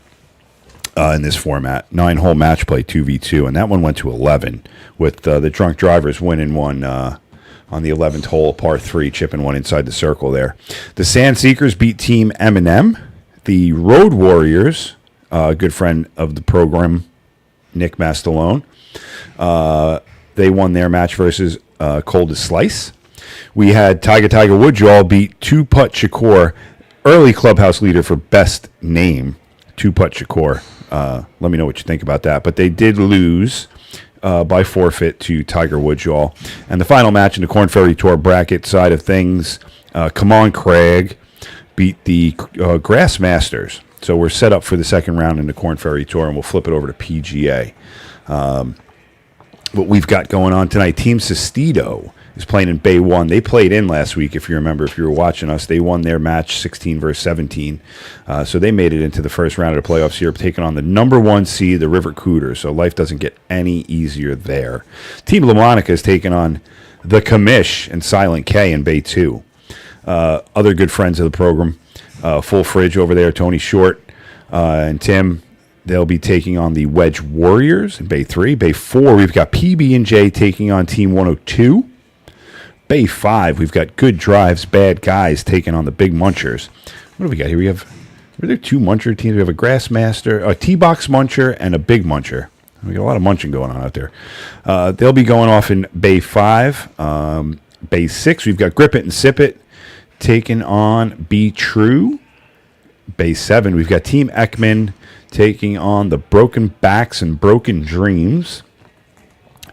in this format. 9-hole match play, 2v2. And that one went to 11 with the Drunk Drivers winning one on the 11th hole, par 3, chipping one inside the circle there. The Sand Seekers beat Team M&M. The Road Warriors, a good friend of the program, Nick Mastalone, they won their match versus Cold as Slice. We had Tiger Woodjall beat Two Putt Shakur, early clubhouse leader for best name, Two Putt Shakur. Let me know what you think about that. But they did lose by forfeit to Tiger Woodjall. And the final match in the Corn Ferry Tour bracket side of things, Come On Craig beat the Grass Masters. So we're set up for the second round in the Corn Ferry Tour, and we'll flip it over to PGA. What we've got going on tonight, Team Sestido is playing in Bay 1. They played in last week, if you remember, if you were watching us. They won their match 16 versus 17. So they made it into the first round of the playoffs here, taking on the number 1 seed, the River Cooters. So life doesn't get any easier there. Team La Monica is taking on the Commish and Silent K in Bay 2. Other good friends of the program, Full Fridge over there, Tony Short and Tim. They'll be taking on the Wedge Warriors in Bay 3. Bay 4, we've got PB&J taking on Team 102. Bay 5, we've got Good Drives, Bad Guys taking on the Big Munchers. What do we got here? Are there 2 Muncher teams? We have a Grass Master, a T-Box Muncher, and a Big Muncher. We got a lot of munching going on out there. They'll be going off in Bay 5. Bay 6, we've got Grip It and Sip It taking on Be True. Bay 7, we've got Team Ekman taking on the Broken Backs and Broken Dreams.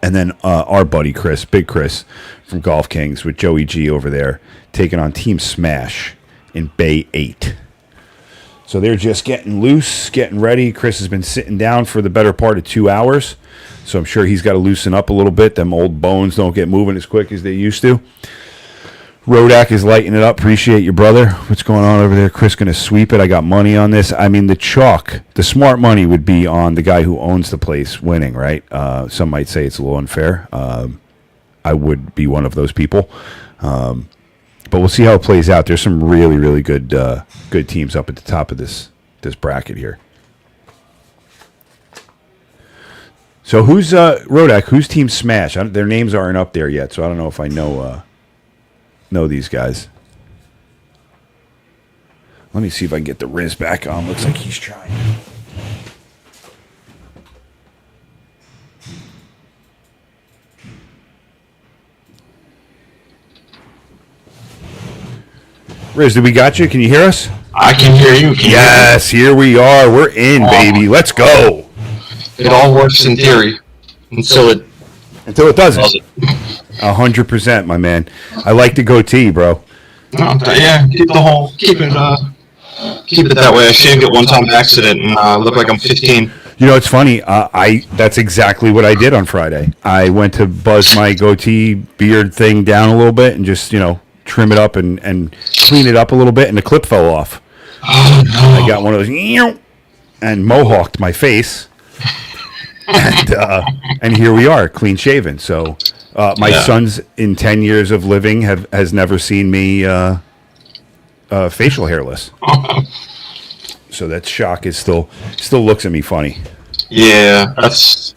And then our buddy Chris, Big Chris from Golf Kings with Joey G over there, taking on Team Smash in Bay 8. So they're just getting loose, getting ready. Chris has been sitting down for the better part of 2 hours. So I'm sure he's got to loosen up a little bit. Them old bones don't get moving as quick as they used to. Rodak is lighting it up. Appreciate you, brother. What's going on over there? Chris going to sweep it. I got money on this. I mean, the chalk, the smart money would be on the guy who owns the place winning, right? Some might say it's a little unfair. I would be one of those people. But we'll see how it plays out. There's some really, really good teams up at the top of this bracket here. So who's Rodak? Who's Team Smash? Their names aren't up there yet, so I don't know if I know these guys. Let me see if I can get the Riz back on. Looks like he's trying. Riz, did we got you? Can you hear us? I can hear you. Yes, here we are. We're in, baby. Let's go. It all works in theory until it doesn't. 100%, my man. I like the goatee, bro. Yeah, keep it that way. I shaved it one time by accident and look like I'm 15. You know, it's funny. That's exactly what I did on Friday. I went to buzz my goatee beard thing down a little bit and just, trim it up and clean it up a little bit, and the clip fell off. Oh, no. I got one of those and mohawked my face. and here we are, clean shaven. So my son's in 10 years of living has never seen me facial hairless. So that shock is still looks at me funny. Yeah, I just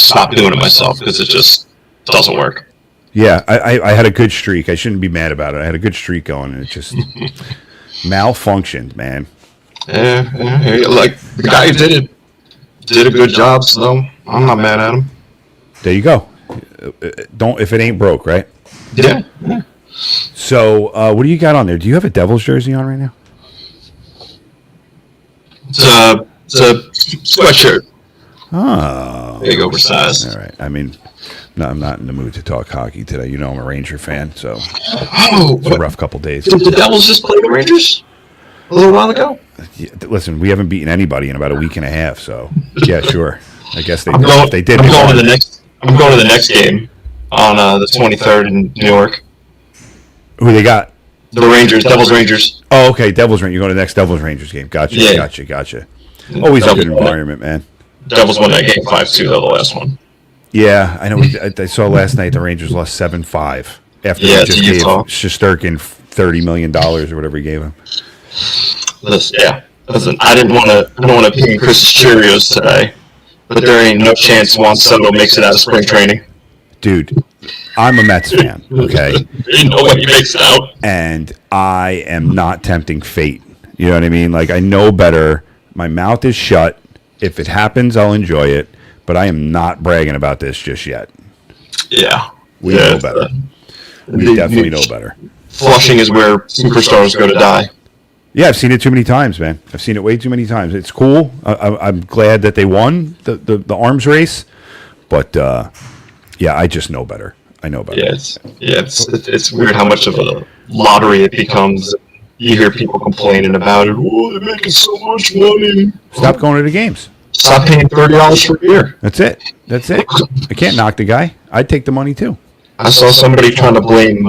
stopped doing it myself because it just doesn't work. Yeah, I had a good streak. I shouldn't be mad about it. I had a good streak going, and it just malfunctioned, man. Yeah, like the guy who did a good job, so I'm not mad at him. There you go. Don't if it ain't broke, right? Yeah. So what do you got on there? Do you have a Devils jersey on right now? It's a sweatshirt. Oh, Big oversized. All right. I mean, no, I'm not in the mood to talk hockey today. You know, I'm a Ranger fan, so it's a rough couple days. Did the Devils just play the Rangers a little while ago? Yeah, listen, we haven't beaten anybody in about a week and a half, so yeah, sure. I guess they did. I'm going to the next game on the 23rd in New York. Who they got? The Rangers, Devils Rangers. Oh, okay, Devils Rangers. You're going to the next Devils Rangers game. Gotcha, Yeah. gotcha. Always a good environment, man. Devils won that game 5-2, though, the last one. Yeah, I know. I saw last night the Rangers lost 7-5 after they just gave Shesterkin $30 million or whatever he gave him. Listen, I don't want to ping Chris's Cheerios today, but there ain't no chance Juan Soto makes it out of spring training. Dude, I'm a Mets fan, okay? Ain't no way he makes it out. And I am not tempting fate. You know what I mean? Like, I know better. My mouth is shut. If it happens, I'll enjoy it. But I am not bragging about this just yet. Yeah. We know better. We definitely know better. Flushing is where superstars go to die. Yeah, I've seen it too many times, man. I've seen it way too many times. It's cool. I'm glad that they won the arms race. But, yeah, I just know better. I know better. Yeah, it's weird how much of a lottery it becomes. You hear people complaining about it. Oh, they're making so much money. Stop going to the games. Stop paying $30 for beer. That's it. I can't knock the guy. I'd take the money, too. I saw somebody trying to blame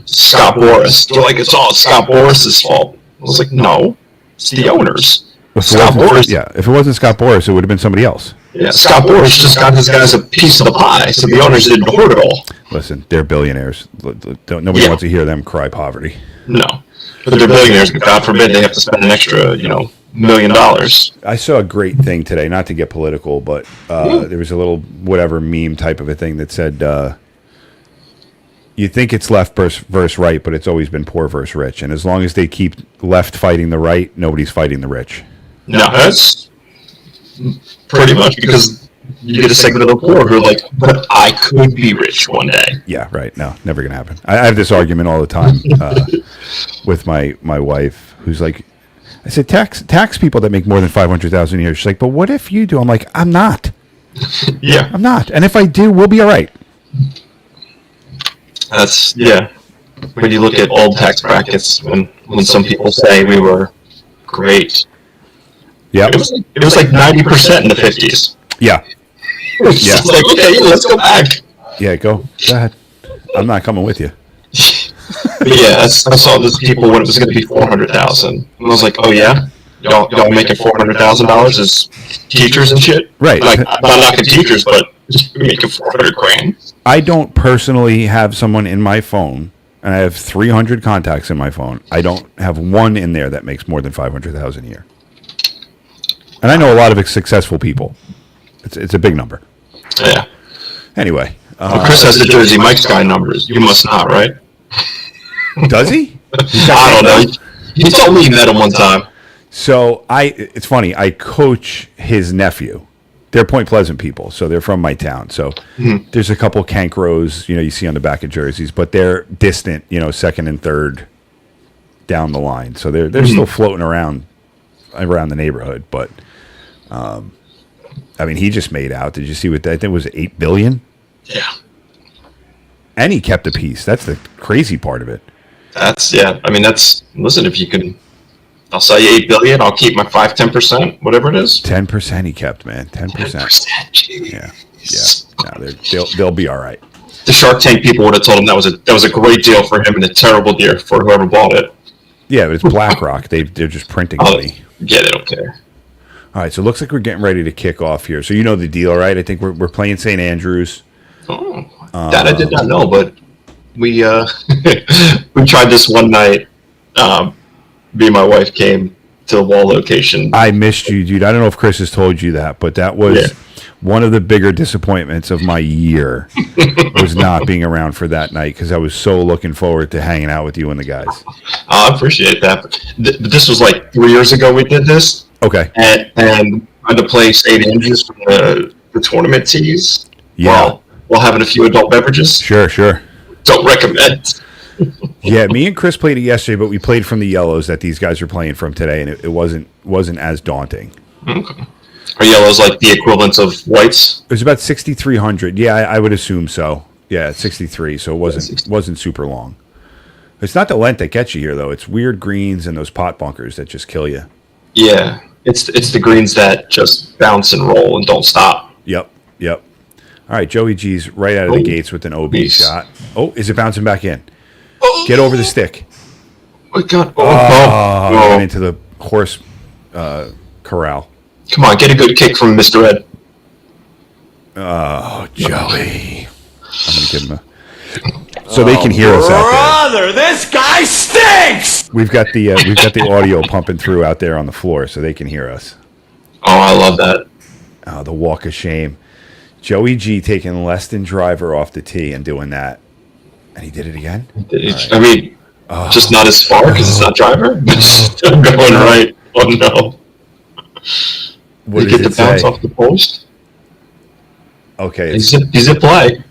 Scott Boras. They're like, it's all Scott Boras' fault. I was like, no, it's the owners. Scott Boras. Yeah, if it wasn't Scott Boras, it would have been somebody else. Yeah, Scott Boras just got his guys a piece of the pie, so the owners didn't hoard it all. Listen, they're billionaires. Nobody wants to hear them cry poverty. No, but they're billionaires. God forbid they have to spend an extra, $1 million. I saw a great thing today, not to get political, but there was a little whatever meme type of a thing that said, you think it's left versus right, but it's always been poor versus rich. And as long as they keep left fighting the right, nobody's fighting the rich. No, that's pretty much because you get a segment of the poor who are like, but I could be rich one day. Yeah, right. No, never going to happen. I have this argument all the time with my wife, who's like, I said, tax people that make more than $500,000 a year. She's like, but what if you do? I'm like, I'm not. Yeah. I'm not. And if I do, we'll be all right. That's, when you look at old tax brackets, when some people say we were great. Yeah. It was like 90% in the 50s. Yeah. It's like, okay, let's go back. Yeah, go ahead. I'm not coming with you. But yeah, I saw this people when it was going to be $400,000. And I was like, oh yeah? Y'all making $400,000 as teachers and shit? Right. Like, I'm not knocking teachers, but making $400,000. I don't personally have someone in my phone, and I have 300 contacts in my phone. I don't have one in there that makes more than $500,000 a year. And I know a lot of successful people. It's a big number. Yeah. Anyway. Chris has the Jersey Mike's guy numbers. You must not, right? Does he? I don't know. He told me he met him one time. So it's funny. I coach his nephew. They're Point Pleasant people, so they're from my town. So there's a couple Cankros, you see on the back of jerseys, but they're distant, second and third down the line. So they're still floating around the neighborhood. But he just made out. Did you see what that? I think it was $8 billion. Yeah. And he kept a piece. That's the crazy part of it. Listen, if you can, I'll sell you $8 billion. I'll keep my 5-10%, whatever it is. 10% he kept, man. 10%. Yeah. No, they'll be all right. The Shark Tank people would have told him that was a great deal for him and a terrible deal for whoever bought it. Yeah, but it's BlackRock. They're just printing money. Yeah, they don't care. All right, so it looks like we're getting ready to kick off here. So you know the deal, right? I think we're playing St. Andrews. Oh, that I did not know, but we we tried this one night. Me and my wife came to the wall location. I missed you, dude. I don't know if Chris has told you that, but that was one of the bigger disappointments of my year was not being around for that night because I was so looking forward to hanging out with you and the guys. I appreciate that. But this was like 3 years ago we did this. Okay. And tried to play St. Andrews for the tournament tees. Yeah. While having a few adult beverages. Sure. Don't recommend. Yeah, me and Chris played it yesterday, but we played from the yellows that these guys are playing from today, and it wasn't as daunting. Okay. Are yellows like the equivalent of whites? It was about 6,300. Yeah, I would assume so. Yeah, 63. So it wasn't super long. It's not the length that gets you here, though. It's weird greens and those pot bunkers that just kill you. Yeah, it's the greens that just bounce and roll and don't stop. Yep. All right, Joey G's right out of the gates with an OB shot. Oh, is it bouncing back in? Get over the stick. Oh my God! Got into the horse corral. Come on, get a good kick from Mr. Ed. Oh, Joey. I'm going to give him a... So they can hear us out Brother, this guy stinks! there. We've got the audio pumping through out there on the floor so they can hear us. Oh, I love that. Oh, the walk of shame. Joey G taking less than driver off the tee and doing that. And he did it again? I mean, just not as far because it's not driver, but still going right. Oh, no. What you does get it the bounce say? off the post. Okay. He's at play.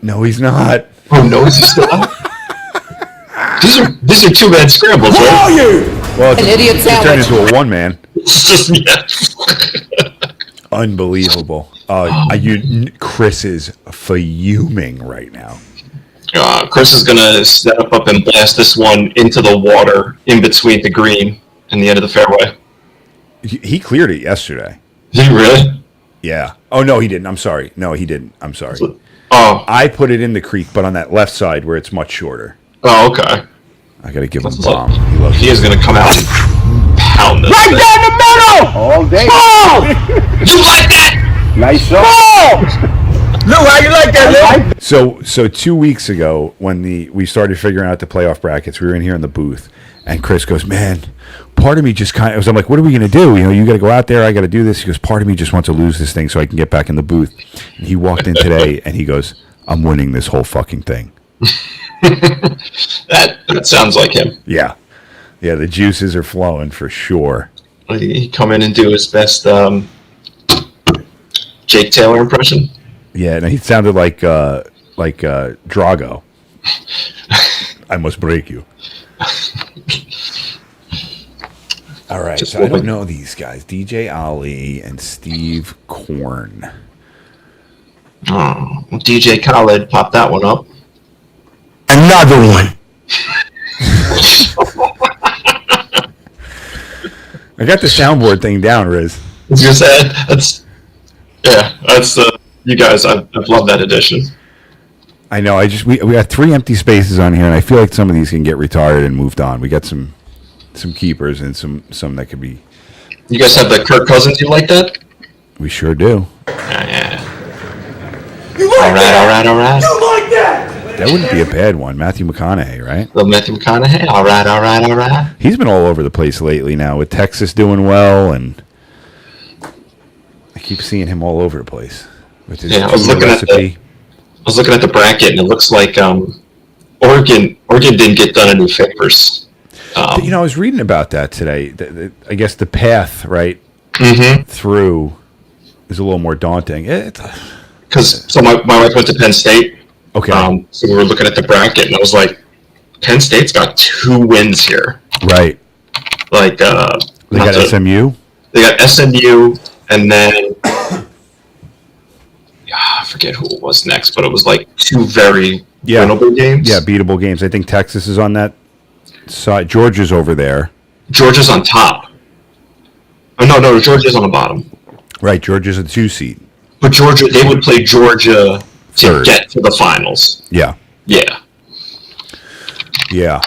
No, he's not. Oh, no, is he still out? These are two-man scrambles, right? Well, it turned into a one-man. It's just, yeah. Unbelievable. Chris is fuming right now. Chris is going to step up and blast this one into the water in between the green and the end of the fairway. He cleared it yesterday. Did he really? Yeah. Oh, no, he didn't. I'm sorry. No, he didn't. I'm sorry. Oh. I put it in the creek, but on that left side where it's much shorter. Oh, okay. I got to give him a Like, bomb. he is going to come out and pound this thing. Down the middle! All day. You like that? Nice shot. Lou, how you like that, Lou? So 2 weeks ago, when we started figuring out the playoff brackets, we were in here in the booth, and Chris goes, "Man, part of me just kind of." I'm like, "What are we going to do? You know, you got to go out there. I got to do this." He goes, "Part of me just wants to lose this thing so I can get back in the booth." And he walked in today, and he goes, "I'm winning this whole fucking thing." That sounds like him. Yeah, the juices are flowing for sure. He come in and do his best Jake Taylor impression. Yeah, and he sounded like Drago. I must break you. All right, so I don't know these guys. DJ Ali and Steve Korn. Oh, DJ Khaled popped that one up. Another one. I got the soundboard thing down, Riz. I was gonna say that's you guys. I've loved that addition. I know. We got 3 empty spaces on here, and I feel like some of these can get retired and moved on. We got some keepers and some that could be. You guys have the Kirk Cousins. You like that? We sure do. Yeah. You like All right. You like that? That wouldn't be a bad one. Matthew McConaughey, right? The Matthew McConaughey. All right. He's been all over the place lately now with Texas doing well, and I keep seeing him all over the place with his I was looking at the bracket, and it looks like Oregon didn't get done any favors. I was reading about that today. I guess the path through is a little more daunting. Because my wife went to Penn State. Okay. So we were looking at the bracket, and I was like, Penn State's got 2 wins here. Right. Like they got SMU. They got SMU, and then I forget who it was next, but it was like 2 very winnable games. Yeah, beatable games. I think Texas is on that side. Georgia's over there. Georgia's on top. Oh, no, Georgia's on the bottom. Right, Georgia's a 2 seed. But they would play Georgia to Third. get to the finals. Yeah. Yeah. Yeah,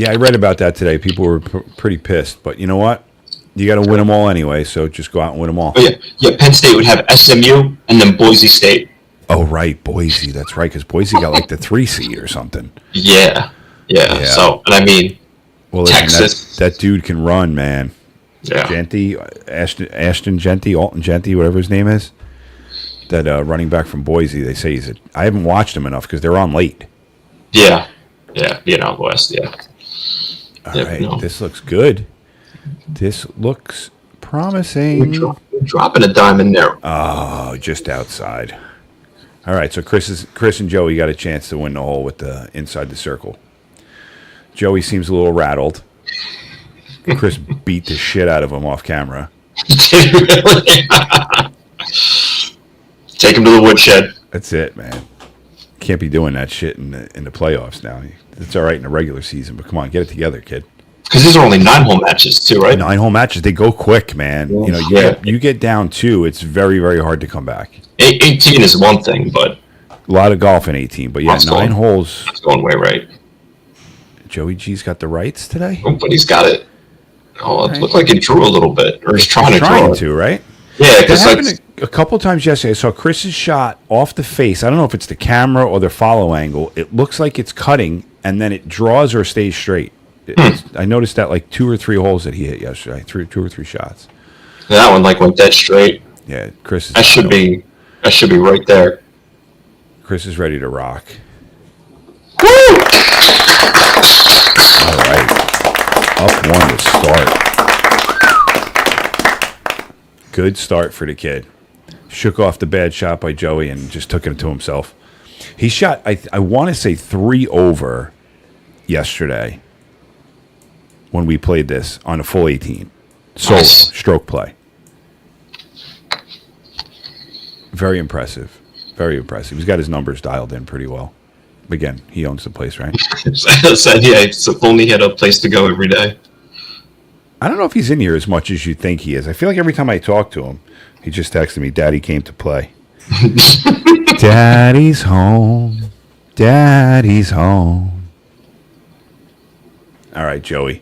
I read about that today. People were pretty pissed, but you know what? You got to win them all anyway, so just go out and win them all. Oh, yeah. Penn State would have SMU and then Boise State. Oh, right, Boise. That's right, because Boise got like the 3 seed or something. Yeah. So, and I mean, well, listen, Texas. That dude can run, man. Yeah. Genty, Ashton Genty, Alton Genty, whatever his name is. That running back from Boise, they say I haven't watched him enough because they're on late. Yeah, being out west, yeah. All right, This looks good. This looks promising. We're dropping a dime in there. Oh, just outside. All right, so Chris and Joey got a chance to win the hole with the inside the circle. Joey seems a little rattled. Chris beat the shit out of him off camera. Take him to the woodshed. That's it, man. Can't be doing that shit in the playoffs now. It's all right in the regular season, but come on, get it together, kid. Because these are only 9-hole matches too, right? 9-hole matches, they go quick, man. You get down 2, it's very, very hard to come back. 18 is one thing, but a lot of golf in 18, but yeah, 9 holes. That's going way right. Joey G's got the rights today, but he's got it. Oh, it looked like he drew a little bit, or he's trying to, right? Yeah, because that happened a couple times yesterday. I saw Chris's shot off the face. I don't know if it's the camera or the follow angle. It looks like it's cutting, and then it draws or stays straight. I noticed that like 2 or 3 holes that he hit yesterday, 2 or 3 shots. That one went dead straight. Yeah, Chris. That should be right there. Chris is ready to rock. Woo! All right, up 1 to start. Good start for the kid. Shook off the bad shot by Joey and just took it to himself. He shot, I want to say 3 over yesterday when we played this on a full 18. Solo, stroke play. Very impressive. Very impressive. He's got his numbers dialed in pretty well. Again, he owns the place, right? If only he had a place to go every day. I don't know if he's in here as much as you think he is. I feel like every time I talk to him, he just texted me, Daddy came to play. Daddy's home. Daddy's home. All right, Joey.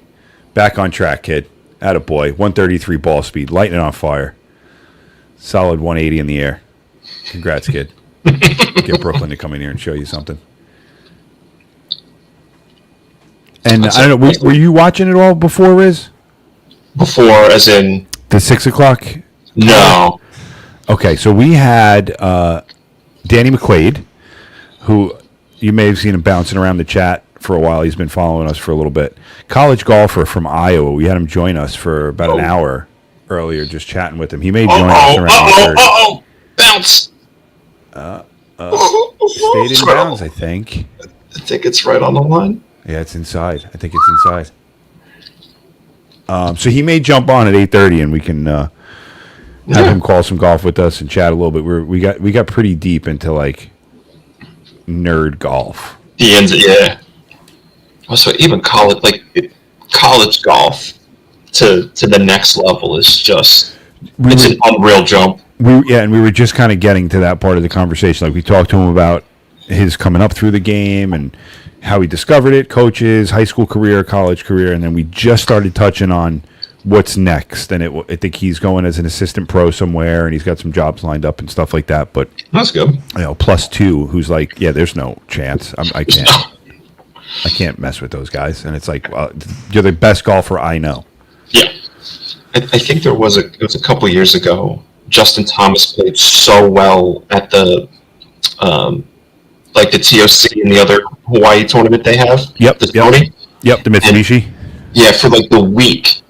Back on track, kid. Attaboy. 133 ball speed. Lighting on fire. Solid 180 in the air. Congrats, kid. Get Brooklyn to come in here and show you something. And I don't know, were you watching it all before, Riz? Before, as in the 6 o'clock? No. Okay, so we had Danny McQuaid, who you may have seen him bouncing around the chat for a while. He's been following us for a little bit. College golfer from Iowa. We had him join us for about an hour earlier, just chatting with him. He may join us around 8:30. Bounce. Stayed in bounds, I think. I think it's right on the line. Yeah, it's inside. I think it's inside. So he may jump on at 8:30, and we can have him call some golf with us and chat a little bit. We got pretty deep into like nerd golf. The ends, yeah. Also, even college golf to the next level is just it's an unreal jump. And we were just kind of getting to that part of the conversation. Like we talked to him about his coming up through the game and how he discovered it, coaches, high school career, college career, and then we just started touching on what's next. And I think he's going as an assistant pro somewhere, and he's got some jobs lined up and stuff like that. But that's good. +2, who's like, yeah, there's no chance. I can't mess with those guys. And it's like, well, you're the best golfer I know. Yeah, I think it was a couple of years ago. Justin Thomas played so well at the the TOC and the other Hawaii tournament they have. Yep. The Mitsubishi. And, for like the week,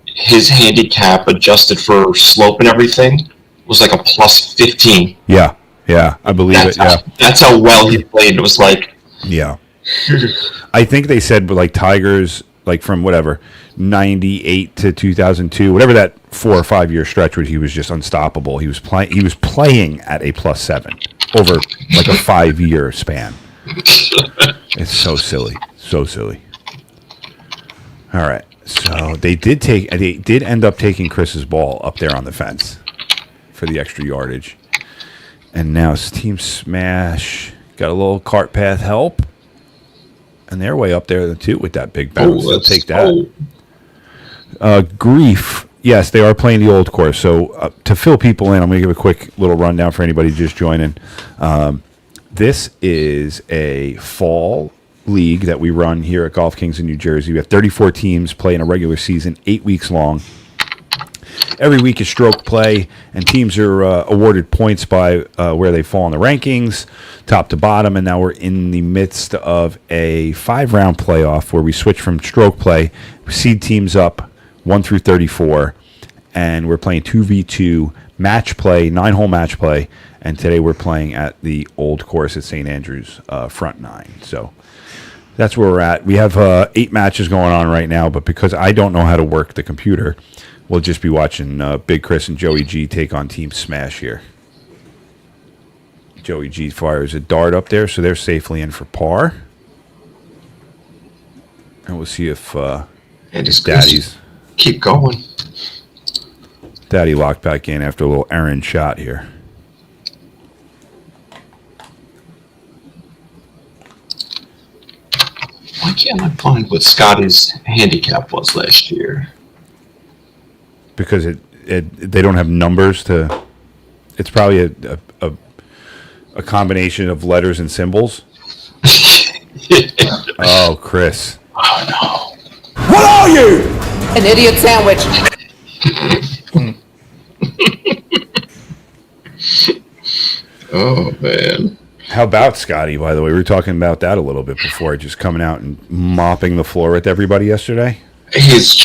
his handicap adjusted for slope and everything was like a +15. Yeah, I believe it. Yeah, that's how well he played. It was like, yeah. I think they said, like Tigers, like from whatever 98 to 2002, whatever that 4 or 5 year stretch was, he was just unstoppable. He was playing at a +7 over like a 5 year span. It's so silly. All right, so they did end up taking Chris's ball up there on the fence for the extra yardage, and now Team Smash got a little cart path help, and they're way up there too with that big bounce. They'll take that. Grief, yes, they are playing the old course. So to fill people in, I'm going to give a quick little rundown for anybody just joining. This is a fall league that we run here at Golf Kings in New Jersey. We have 34 teams playing a regular season, 8 weeks long. Every week is stroke play, and teams are awarded points by where they fall in the rankings, top to bottom. And now we're in the midst of a 5-round playoff where we switch from stroke play, seed teams up 1 through 34, and we're playing 2v2 match play, 9-hole match play. And today we're playing at the old course at St. Andrews, front 9. So that's where we're at. We have 8 matches going on right now, but because I don't know how to work the computer, we'll just be watching Big Chris and Joey G take on Team Smash here. Joey G fires a dart up there, so they're safely in for par. And we'll see if Daddy's... Keep going. Daddy locked back in after a little errant shot here. Why can't I find what Scotty's handicap was last year? Because they don't have numbers to. It's probably a combination of letters and symbols. Oh, Chris. Oh no! What are you? An idiot sandwich. Oh man! How about Scotty? By the way, we were talking about that a little bit before, just coming out and mopping the floor with everybody yesterday. He's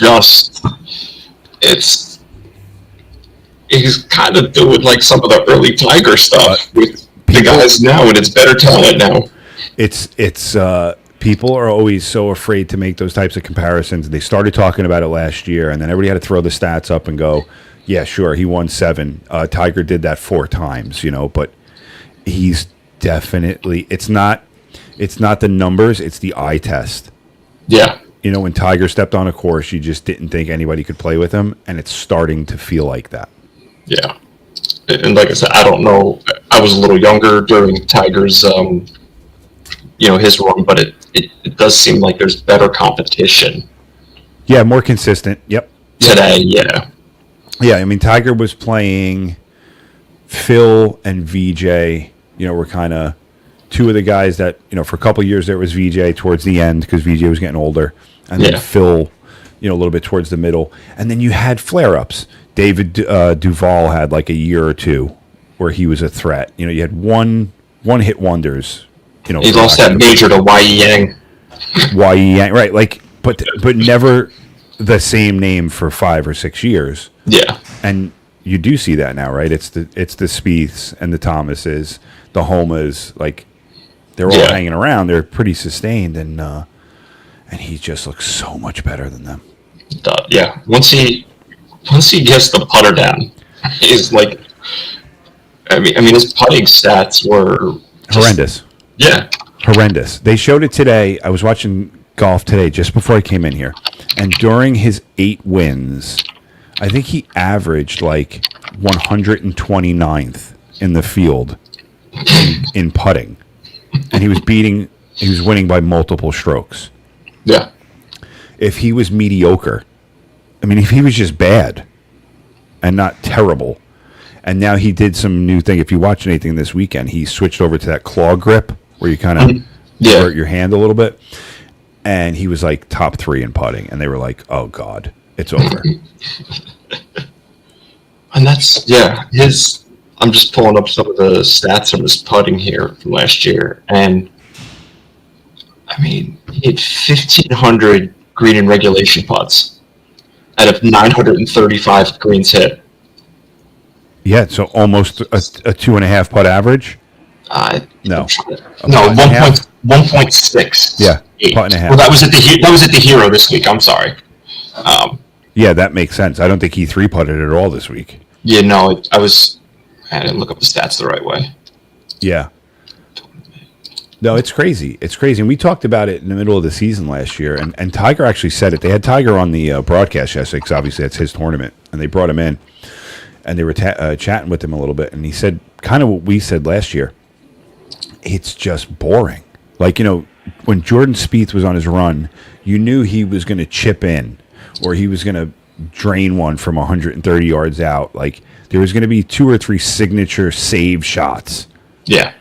kind of doing like some of the early Tiger stuff with the guys now, and it's better talent now. It's people are always so afraid to make those types of comparisons. They started talking about it last year, and then everybody had to throw the stats up and go, yeah, sure, he won 7. Tiger did that 4 times, but he's definitely, it's not the numbers, it's the eye test. Yeah. When Tiger stepped on a course, you just didn't think anybody could play with him, and it's starting to feel like that. Yeah. And like I said, I don't know, I was a little younger during Tiger's his run, but it does seem like there's better competition. Yeah, more consistent. Yep. Today, yeah. Yeah, I mean, Tiger was playing Phil and VJ, were kind of two of the guys that, for a couple of years there was VJ towards the end because VJ was getting older. And then Phil, a little bit towards the middle. And then you had flare-ups. David Duval had like a year or two where he was a threat. You had one-hit wonders. He lost that major to Y.E. Yang. Y.E. Yang, right. But never the same name for 5 or 6 years. Yeah. And you do see that now, right? It's the Spieths and the Thomases, the Homas, they're all hanging around. They're pretty sustained, and he just looks so much better than them. Yeah. Once he gets the putter down, he's like, I mean, his putting stats were horrendous. Yeah. Horrendous. They showed it today. I was watching golf today just before I came in here, and during his 8 wins, I think he averaged 129th in the field in putting, and he was winning by multiple strokes. Yeah. If he was mediocre, if he was just bad and not terrible, and now he did some new thing. If you watch anything this weekend, he switched over to that claw grip where you kind of hurt your hand a little bit, and he was top 3 in putting, and they were like, oh God, it's over. And that's, I'm just pulling up some of the stats from his putting here from last year, and he had 1,500 green and regulation putts out of 935 greens hit. Yeah, so almost a 2.5 putt average. No, 1.6. Yeah, putt and a half. Well, that was at the Hero this week. I'm sorry. Yeah, that makes sense. I don't think he 3-putted at all this week. Yeah, no, I didn't look up the stats the right way. Yeah. No, it's crazy. It's crazy. And we talked about it in the middle of the season last year, and Tiger actually said it. They had Tiger on the broadcast yesterday because obviously that's his tournament, and they brought him in, and they were chatting with him a little bit, and he said kind of what we said last year. It's just boring. When Jordan Spieth was on his run, you knew he was going to chip in, or he was going to drain one from 130 yards out. Like, there was going to be 2 or 3 signature save shots. Yeah.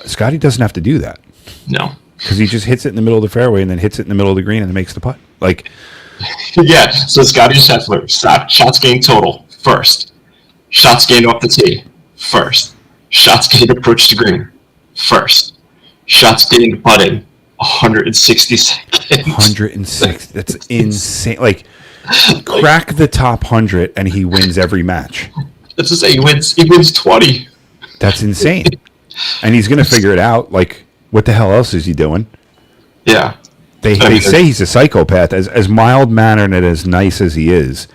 Scotty doesn't have to do that. No. Because he just hits it in the middle of the fairway and then hits it in the middle of the green and then makes the putt. Like, Yeah. So Scotty Scheffler, shots gained total, first. Shots gained off the tee, first. Shots gained approach to green, first. Shots gained putting, 160 seconds. 106. That's insane. Like, crack the top 100 and he wins every match. That's to say, he wins 20. That's insane. And he's going to figure it out. Like, what the hell else is he doing? Yeah. They say he's a psychopath. As mild-mannered and as nice as he is,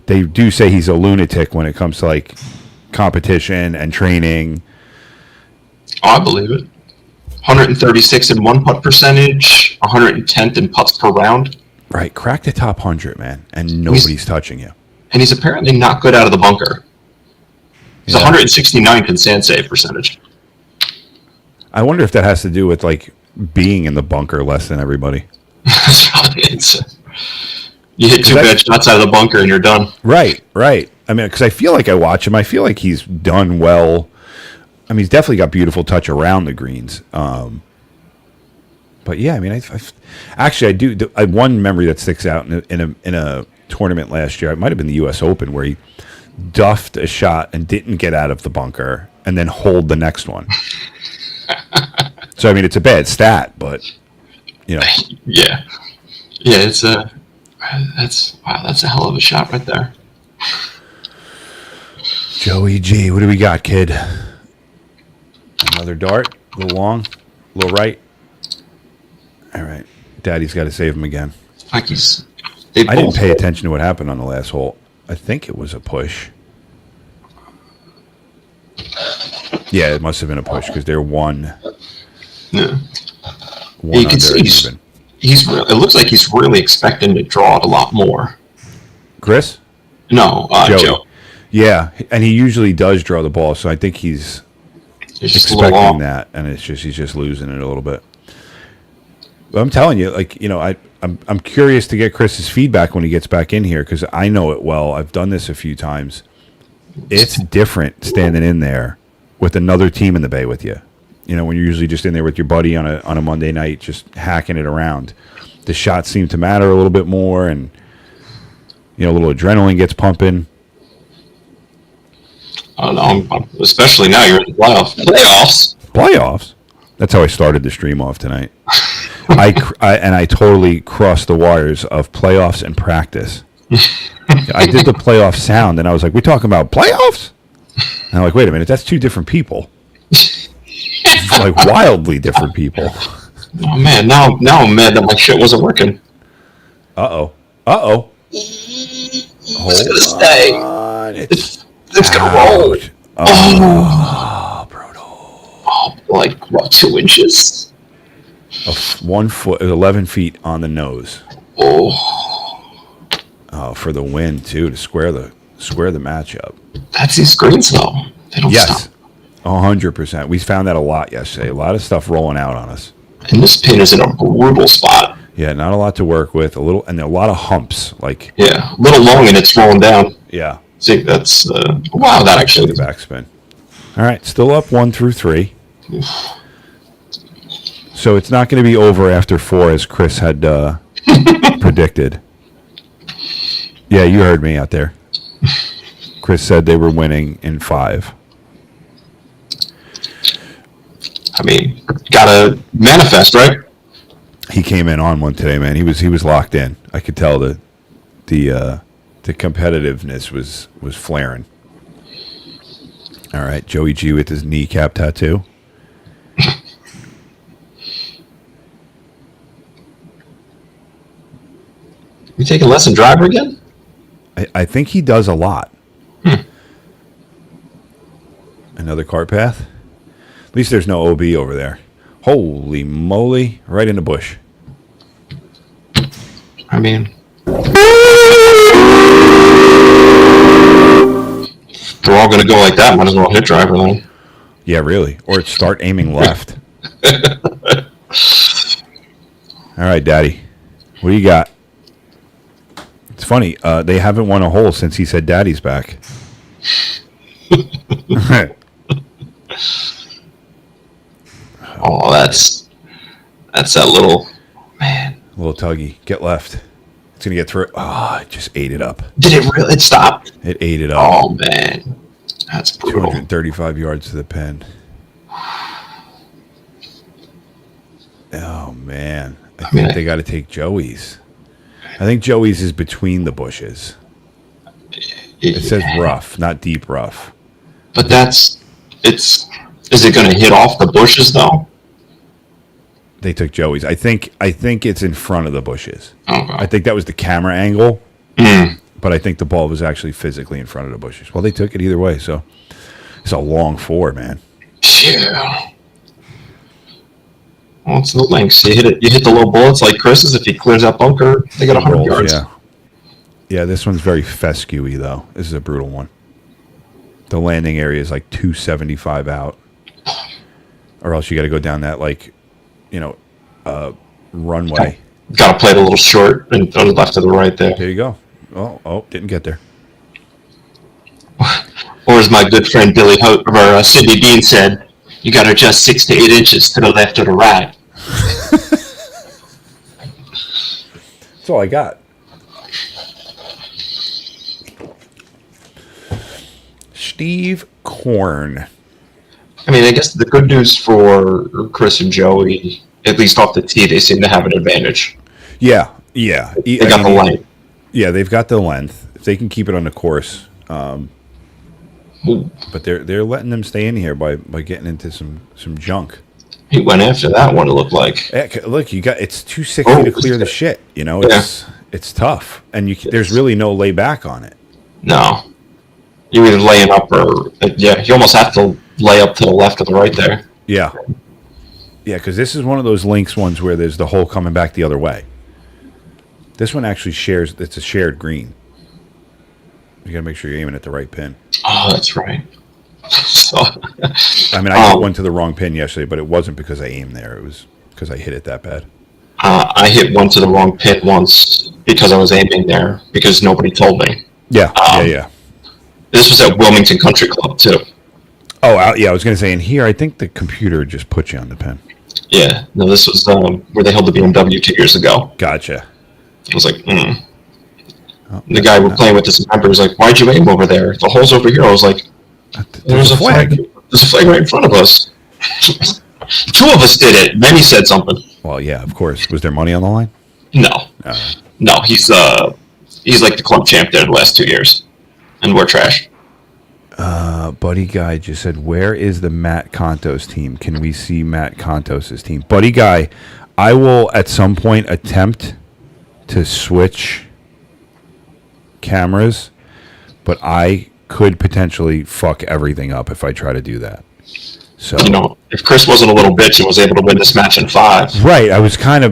they do say he's a lunatic when it comes to, like, competition and training. Oh, I believe it. 136 in one putt percentage, 110th in putts per round. Right. Crack the top 100, man, and nobody's touching you. And he's apparently not good out of the bunker. He's 169th in sand save percentage. I wonder if that has to do with, like, being in the bunker less than everybody. That's probably it. You hit 2 bad shots out of the bunker and you're done. Right. I mean, because I feel like I watch him. I feel like he's done well. I mean, he's definitely got beautiful touch around the greens. But yeah, I mean, I do. I one memory that sticks out in a tournament last year. It might have been the U.S. Open where he duffed a shot and didn't get out of the bunker and then hold the next one. So I mean, it's a bad stat, but you know. Yeah. It's that's a hell of a shot right there. Joey G, what do we got, kid? Another dart, a little long, a little right. All right, Daddy's got to save him again. I didn't pay attention to what happened on the last hole. I think it was a push. Yeah, it must have been a push because they're one. Yeah. One you can see it looks like he's really expecting to draw it a lot more. Chris? No, Joe. Yeah, and he usually does draw the ball, so I think he's expecting that, and he's just losing it a little bit. But I'm telling you, like, you know, I'm curious to get Chris's feedback when he gets back in here because I know it well. I've done this a few times. It's different standing in there with another team in the bay with you. You know, when you're usually just in there with your buddy on a Monday night, just hacking it around. The shots seem to matter a little bit more, and you know, a little adrenaline gets pumping. I don't know, especially now you're in the playoffs. Playoffs. That's how I started the stream off tonight. I totally crossed the wires of playoffs and practice. I did the playoff sound, and I was like, "We're talking about playoffs?" And I'm like, "Wait a minute, that's 2 different people." Like wildly different people. Oh man, now I'm mad that my shit wasn't working. Uh-oh. It's gonna stay. It's gonna roll. Oh, brutal. Oh, like what, 2 inches? 1 foot, 11 feet on the nose. Oh, for the win too, to square the matchup. That's these screens though. They don't stop. 100%. We found that a lot yesterday. A lot of stuff rolling out on us. And this pin is in a brutal spot. Yeah, not a lot to work with. A lot of humps. Like, yeah, a little long and it's rolling down. Yeah. See, that's wow. That actually the backspin. All right, still up 1 through 3. So it's not going to be over after 4, as Chris had predicted. Yeah, you heard me out there. Chris said they were winning in 5. I mean, gotta manifest, right? He came in on one today, man. He was locked in. I could tell the competitiveness was flaring. All right, Joey G with his kneecap tattoo. You taking lesson driver again? I think he does a lot. Another cart path. At least there's no OB over there. Holy moly! Right in the bush. I mean, if they're all going to go like that, might as well hit driver then. Yeah, really. Or start aiming left. All right, Daddy. What do you got? It's funny. They haven't won a hole since he said Daddy's back. Oh, that's that little man. Little tuggy. Get left. It's going to get through. Oh, it just ate it up. Did it really? It stopped? It ate it up. Oh, man. That's brutal. 235 yards to the pin. Oh, man. I think they got to take Joey's. I think Joey's is between the bushes. It says rough, not deep rough. But is it going to hit off the bushes, though? They took Joey's. I think it's in front of the bushes. Okay. I think that was the camera angle, but I think the ball was actually physically in front of the bushes. Well, they took it either way, so it's a long 4, man. Yeah. Well, it's the links. You hit the low bullets like Chris's. If he clears that bunker, they got 100 yards. Yeah, this one's very fescue-y, though. This is a brutal one. The landing area is like 275 out, or else you got to go down that runway. Got to play it a little short and throw the left to the right there. There you go. Oh, didn't get there. Or as my good friend Sidney Bean said, you got to adjust 6 to 8 inches to the left or the right. That's all I got. Steve Korn. I mean, I guess the good news for Chris and Joey, at least off the tee, they seem to have an advantage. Yeah. They got the length. Yeah, they've got the length. If they can keep it on the course. But they're letting them stay in here by getting into some junk. He went after that one, it looked like. Yeah, look, it's 260 to clear the shit. You know, it's tough. And there's really no lay back on it. No. You're either laying up or, you almost have to lay up to the left or the right there. Yeah. Yeah, because this is one of those links ones where there's the hole coming back the other way. This one actually it's a shared green. You got to make sure you're aiming at the right pin. Oh, that's right. So, I mean, I hit one to the wrong pin yesterday, but it wasn't because I aimed there. It was because I hit it that bad. I hit one to the wrong pin once because I was aiming there because nobody told me. Yeah, yeah. This was at Wilmington Country Club, too. Oh, yeah, I was going to say, in here, I think the computer just put you on the pin. Yeah, no, this was where they held the BMW 2 years ago. Gotcha. I was like, Oh, the guy we're playing with this member was like, why'd you aim over there? The hole's over here. I was like, there's a flag. There's a flag right in front of us. 2 of us did it. Then he said something. Well, yeah, of course. Was there money on the line? No. No, he's like the club champ there the last 2 years. And we're trash. Buddy Guy just said, where is the Matt Contos team? Can we see Matt Contos' team? Buddy Guy, I will at some point attempt to switch cameras, but I could potentially fuck everything up if I try to do that. So, if Chris wasn't a little bitch and was able to win this match in 5. Right, that's kind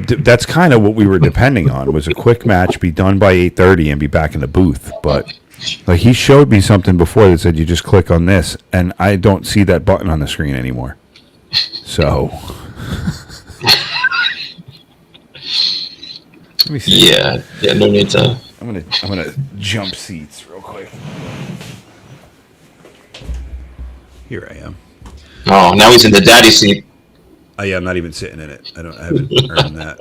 of what we were depending on, was a quick match, be done by 8:30 and be back in the booth. But like, he showed me something before that said you just click on this, and I don't see that button on the screen anymore. So let me see. Yeah, no need to. I'm gonna jump seats real quick. Here I am. Oh, now he's in the daddy seat. Oh yeah, I'm not even sitting in it. I haven't earned that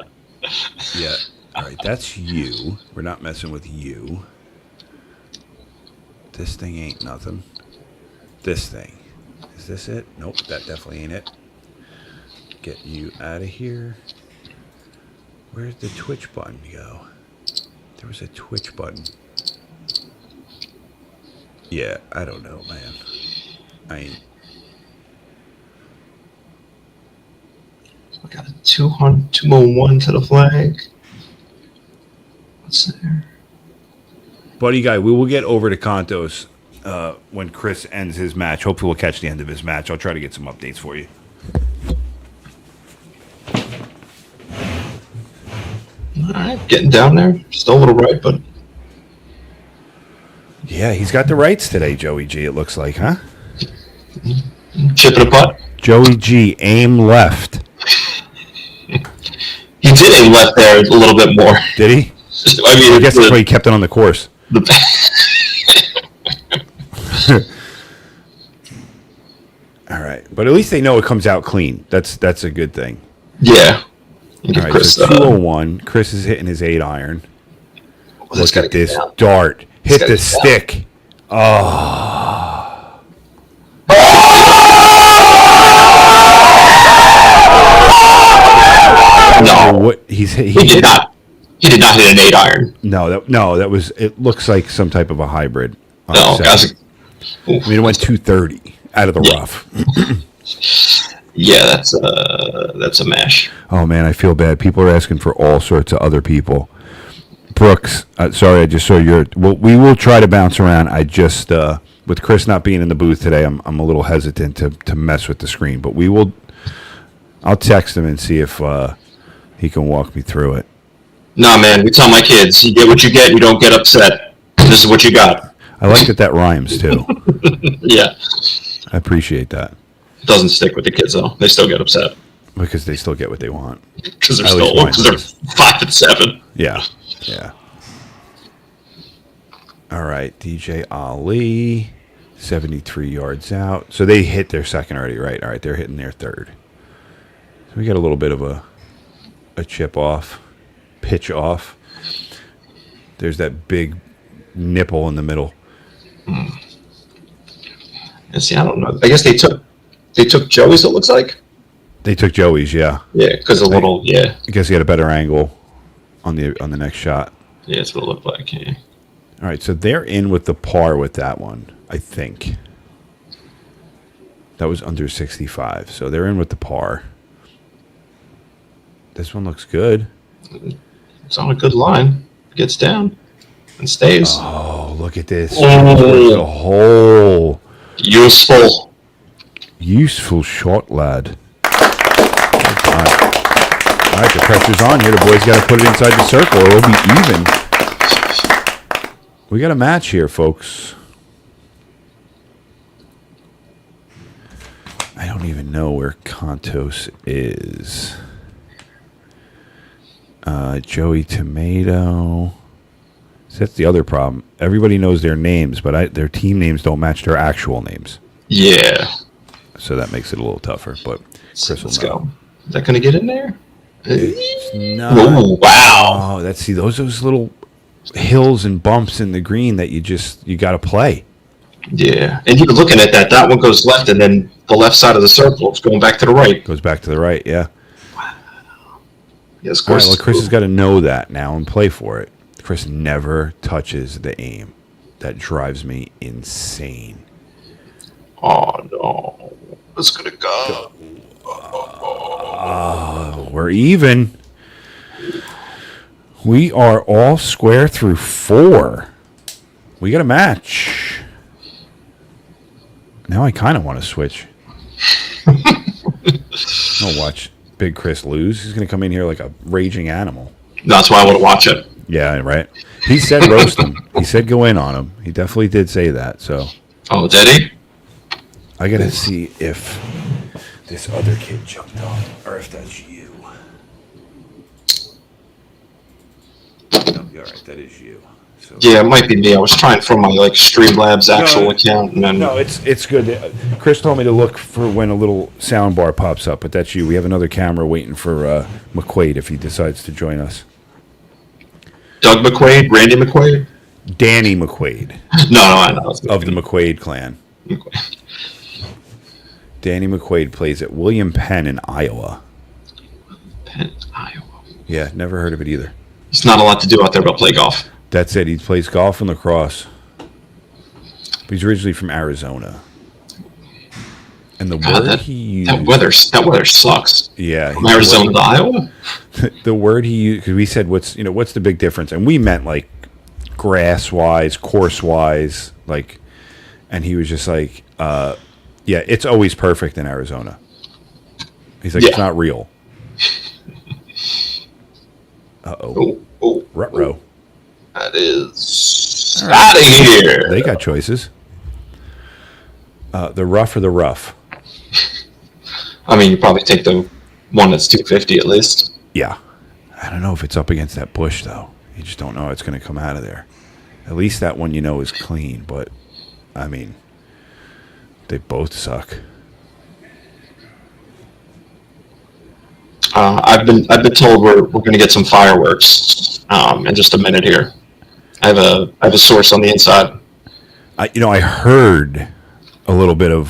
yet. All right, that's you. We're not messing with you. This thing ain't nothing. This thing. Is this it? Nope, that definitely ain't it. Get you out of here. Where's the Twitch button go? There was a Twitch button. Yeah, I don't know, man. I got a 201 to the flag. What's there? Buddy Guy, we will get over to Contos when Chris ends his match. Hopefully we'll catch the end of his match. I'll try to get some updates for you. All right, getting down there. Still a little right, but... Yeah, he's got the rights today, Joey G, it looks like, huh? Chipping a putt. Joey G, aim left. He did aim left there a little bit more. Did he? I guess that's why he kept it on the course. All right, but at least they know it comes out clean. That's a good thing. Yeah. All right, Chris, so 201. Chris is hitting his 8-iron. Look at this dart. Hit the stick. Oh. No, what he did not. He did not hit an 8-iron. No, that was. It looks like some type of a hybrid. No, guys. I mean, it went 230 out of the rough. Yeah, that's a mash. Oh man, I feel bad. People are asking for all sorts of other people. Brooks, sorry, I just saw your. Well, we will try to bounce around. I just with Chris not being in the booth today, I'm a little hesitant to mess with the screen, but we will. I'll text him and see if he can walk me through it. Nah, man, we tell my kids, you get what you get, you don't get upset. This is what you got. I like that rhymes too. Yeah. I appreciate that. It doesn't stick with the kids though. They still get upset. Because they still get what they want. Because they're 5 and 7. Yeah. All right, DJ Ali, 73 yards out. So they hit their second already, right? All right, they're hitting their third. So we got a little bit of a chip off, pitch off. There's that big nipple in the middle. And see, I don't know. I guess they took Joey's. It looks like they took Joey's. Yeah. Yeah, because I guess he had a better angle on the next shot. Yeah, that's what it looked like. Yeah. All right, so they're in with the par with that one, I think. That was under 65, so they're in with the par. This one looks good. It's on a good line. Gets down and stays. Oh, look at this. The hole. Useful shot, lad. All right, the pressure's on here. The boys got to put it inside the circle or we'll be even. We got a match here, folks. I don't even know where Contos is. Joey Tomato. So that's the other problem. Everybody knows their names, but their team names don't match their actual names. Yeah. So that makes it a little tougher. But Chris Let's go. Is that going to get in there? It's not. Oh, wow. Oh, that's those little hills and bumps in the green that you got to play. Yeah, and you're looking at that one goes left, and then the left side of the circle is going back to the right. Goes back to the right, yeah. Wow. Yes, of All right, course. well, Chris has got to know that now and play for it. Chris never touches the aim. That drives me insane. Oh, no. It's going to go. We're even. We are all square through 4. We got a match. Now I kind of want to switch. I'll watch Big Chris lose. He's going to come in here like a raging animal. That's why I want to watch it. Yeah, right. He said roast him. He said go in on him. He definitely did say that. So. Oh, did he? I got to see if this other kid jumped on or if that's you. No, all right, that is you. So, yeah, it might be me. I was trying for my Streamlabs actual account, and then no, it's good. Chris told me to look for when a little sound bar pops up, but that's you. We have another camera waiting for McQuaid if he decides to join us. Doug McQuaid, Randy McQuaid, Danny McQuaid. No, I know of the McQuaid clan. McQuaid. Danny McQuaid plays at William Penn in Iowa. Penn, Iowa. Yeah, never heard of it either. There's not a lot to do out there but play golf. That's it. He plays golf and lacrosse. But he's originally from Arizona. And the word he used... That weather sucks. Yeah. From Arizona to Iowa? The word he used... Because we said, what's the big difference? And we meant, grass-wise, course-wise, And he was just like, yeah, it's always perfect in Arizona. He's like, It's not real. Uh-oh. Ruh-roh. That is out of here. They got choices. The rough or the rough? I mean, you probably take the one that's 250 at least. Yeah. I don't know if it's up against that bush, though. You just don't know how it's going to come out of there. At least that one is clean, but I mean, they both suck. I've been told we're going to get some fireworks in just a minute here. I have a source on the inside. I heard a little bit of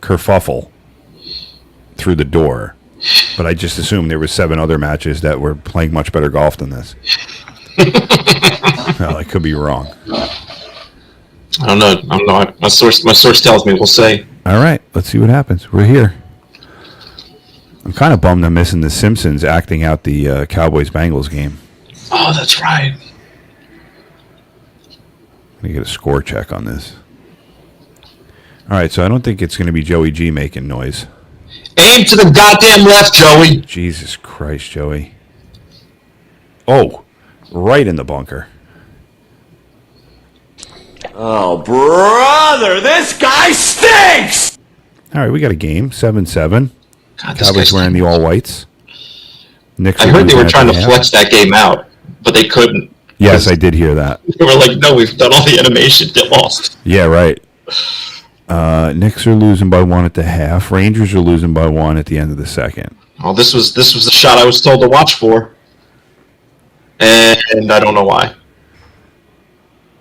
kerfuffle through the door, but I just assumed there were 7 other matches that were playing much better golf than this. Well, I could be wrong. I don't know. My source tells me. We'll say. All right, let's see what happens. We're here. I'm kind of bummed I'm missing the Simpsons acting out the Cowboys-Bengals game. Oh, that's right. Let me get a score check on this. All right, so I don't think it's going to be Joey G making noise. Aim to the goddamn left, Joey. Jesus Christ, Joey. Oh, right in the bunker. Oh, brother, this guy stinks! All right, we got a game, 7-7. God, this Cowboys guy's wearing the all whites. Knicks I are heard they losing were at trying the to half. flex that game out, but they couldn't. Yes, I did hear that. They were like, no, we've done all the animation. Get lost. Yeah, right. Knicks are losing by 1 at the half. Rangers are losing by 1 at the end of the second. Oh, this was the shot I was told to watch for. And I don't know why.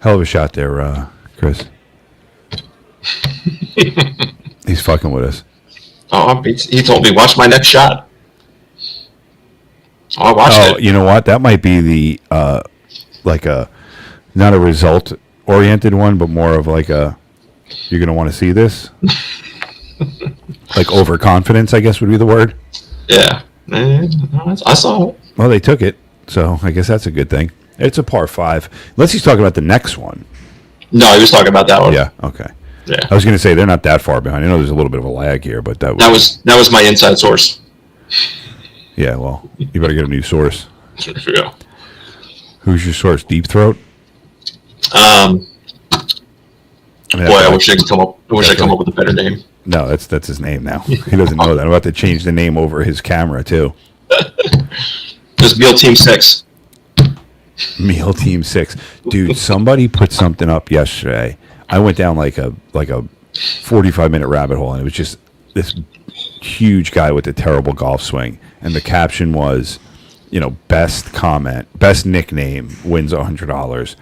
Hell of a shot there, Chris. He's fucking with us. Oh, he told me, watch my next shot. Oh, I watched it. You know what? That might be the, not a result-oriented one, but more of like a, you're going to want to see this? Like overconfidence, I guess would be the word. Yeah. I saw it. Well, they took it, so I guess that's a good thing. It's a par 5. Unless he's talking about the next one. No, he was talking about that one. Yeah, okay. Yeah. I was going to say they're not that far behind. I know there's a little bit of a lag here, but that was my inside source. Yeah, well, you better get a new source. Yeah. Who's your source? Deep Throat? Boy, I wish I could come up. I wish I come up with a better name. No, that's his name now. He doesn't know that. I'm about to change the name over his camera too. Just Meal Team 6. Meal Team 6, dude. Somebody put something up yesterday. I went down like a 45-minute rabbit hole, and it was just this huge guy with a terrible golf swing, and the caption was, best nickname wins $100,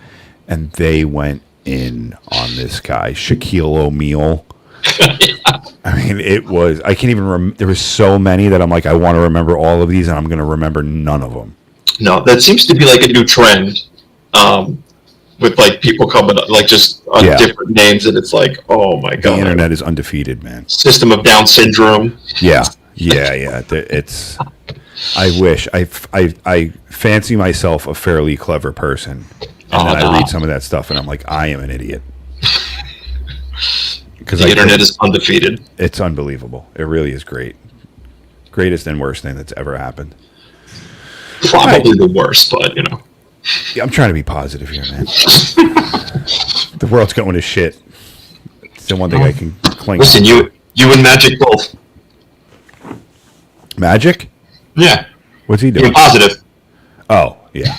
and they went in on this guy, Shaquille O'Neal. I mean, it was, I can't even there was so many that I'm like, I want to remember all of these, and I'm going to remember none of them. No, that seems to be like a new trend, with like people coming up, like just on different names, and it's like, oh my god, the internet is undefeated, man. System of Down syndrome. Yeah. It's. I wish I fancy myself a fairly clever person, and then I read some of that stuff, and I'm like, I am an idiot. Because the internet is undefeated. It's unbelievable. It really is great. Greatest and worst thing that's ever happened. Probably the worst, but Yeah, I'm trying to be positive here, man. The world's going to shit. It's the one thing I can cling. Listen, you and Magic both. Magic? Yeah. What's he doing? Being positive. Oh, yeah.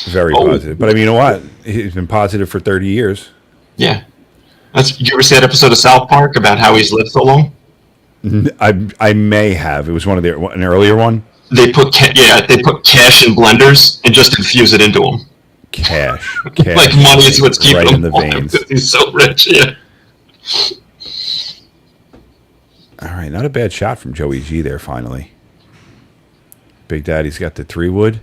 Very positive. But I mean, you know what? He's been positive for 30 years. Yeah. Did you ever see that episode of South Park about how he's lived so long? I may have. It was an earlier one. They put cash in blenders and just infuse it into them. Cash. Like money is what's keeping right him in the veins. He's so rich. Yeah. All right, not a bad shot from Joey G there. Finally, Big Daddy's got the 3-wood.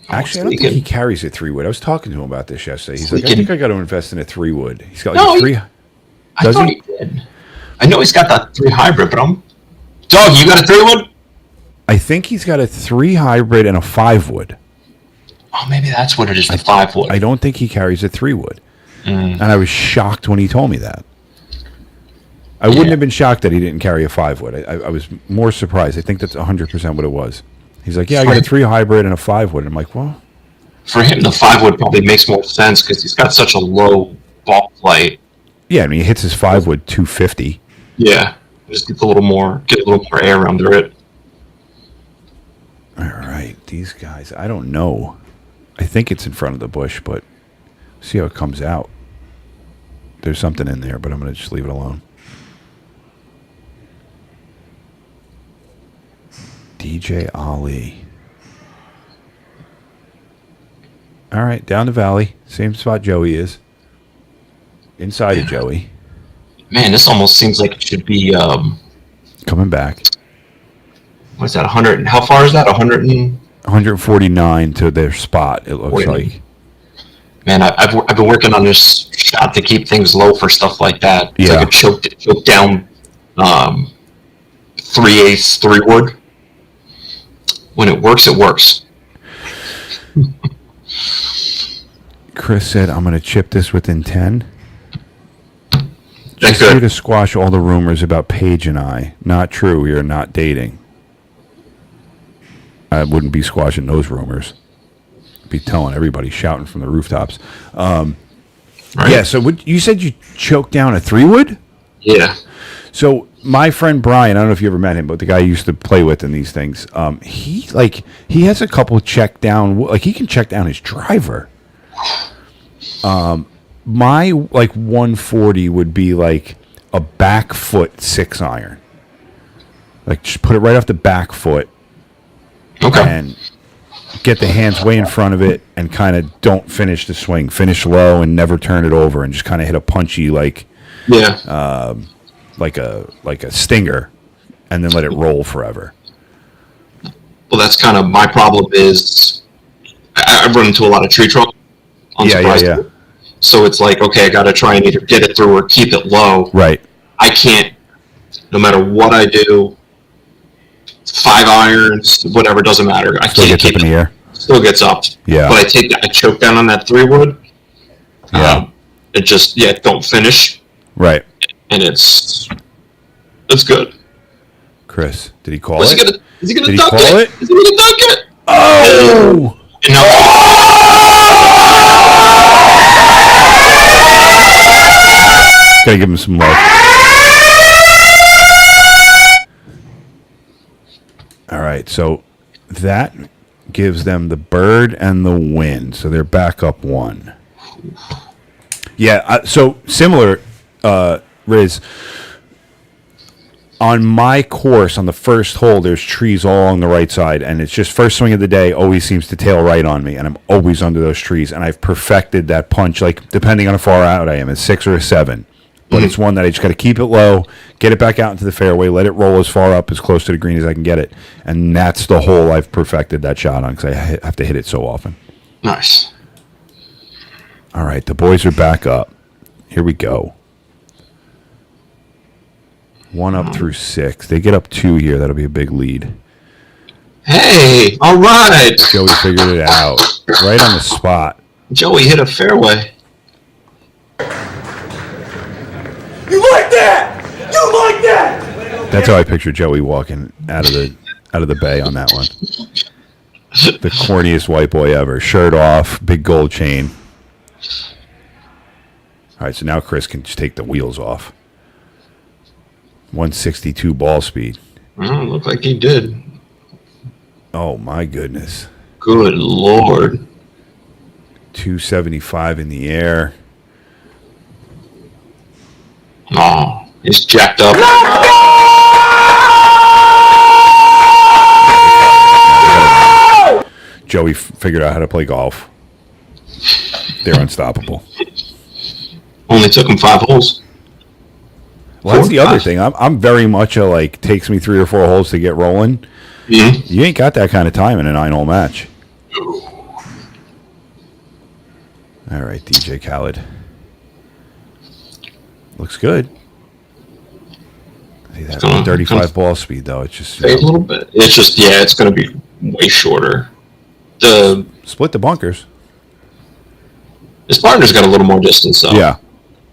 Actually, I don't think he carries a 3-wood. I was talking to him about this yesterday. He's like, I think I got to invest in a 3-wood. He's got like a 3. I thought he did. I know he's got that 3 hybrid, but Dog, you got a 3-wood? I think he's got a 3 hybrid and a 5-wood. Oh, maybe that's what it is, the 5-wood. I don't think he carries a 3-wood. And I was shocked when he told me that. I wouldn't have been shocked that he didn't carry a 5-wood. I was more surprised. I think that's 100% what it was. He's like, yeah, I got a 3 hybrid and a 5-wood. I'm like, well. For him, the 5-wood probably makes more sense because he's got such a low ball flight. Yeah, I mean, he hits his 5-wood 250. Yeah. Just get a little more air under it. All right, these guys, I don't know. I think it's in front of the bush, but see how it comes out. There's something in there, but I'm going to just leave it alone. DJ Ali. All right, down the valley. Same spot Joey is. Inside of Joey. Man, this almost seems like it should be... coming back. What's that, 100? How far is that? 100 and... 149 to their spot, it looks like. Man, I've been working on this shot to keep things low for stuff like that. It's like a choke down 3/8 3-wood. When it works, it works. Chris said, I'm going to chip this within 10. That's Just here good. to squash all the rumors about Paige and I. Not true. We are not dating. I wouldn't be squashing those rumors. Be telling everybody, shouting from the rooftops. Right. Yeah, so you said you choked down a 3-wood? Yeah. So my friend Brian, I don't know if you ever met him, but the guy I used to play with in these things, he has a couple check down, like he can check down his driver. My 140 would be like a back foot 6-iron. Like just put it right off the back foot. Okay. And get the hands way in front of it and kind of don't finish the swing. Finish low and never turn it over and just kind of hit a punchy like a stinger and then let it roll forever. Well, that's kind of my problem is I've run into a lot of tree trunk. Yeah. So it's like, okay, I got to try and either get it through or keep it low. Right. I can't, no matter what I do, 5 irons, whatever, doesn't matter. I Still can't gets up in the air. Still gets up. Yeah. But I choke down on that 3-wood. Yeah. It just, don't finish. Right. And it's good. Chris, did he call Is it? he gonna Did he dunk call it? it? Is he gonna dunk it? Oh! And now, Gotta give him some love. All right, so that gives them the bird and the win. So they're back up 1. Yeah, so similar, Riz. On my course, on the first hole, there's trees all along the right side, and it's just first swing of the day always seems to tail right on me, and I'm always under those trees, and I've perfected that punch, like, depending on how far out I am, a 6 or a 7. But it's one that I just got to keep it low, get it back out into the fairway, let it roll as far up, as close to the green as I can get it, and that's the hole I've perfected that shot on, because I have to hit it so often. nice. All right, the boys are back up. Here we go. 1 up through 6. They get up 2 here. That'll be a big lead. Hey, all right. Joey figured it out. Right on the spot. Joey hit a fairway. You like that? You like that? That's how I picture Joey walking out of the bay on that one. The corniest white boy ever. Shirt off, big gold chain. All right, so now Chris can just take the wheels off. 162 ball speed. Looked like he did. Oh, my goodness. Good Lord. 275 in the air. Oh, he's jacked up. Joey figured out how to play golf. They're unstoppable. Only took him 5 holes. Well, that's the other 5. thing. I'm very much a, like, takes me 3 or 4 holes to get rolling. Mm-hmm. You ain't got that kind of time in a 9-hole match. All right, DJ Khaled. Looks good. See that 35 ball speed, though. It's just, A little bit. It's just, it's going to be way shorter. Split the bunkers. His partner's got a little more distance, though. Yeah.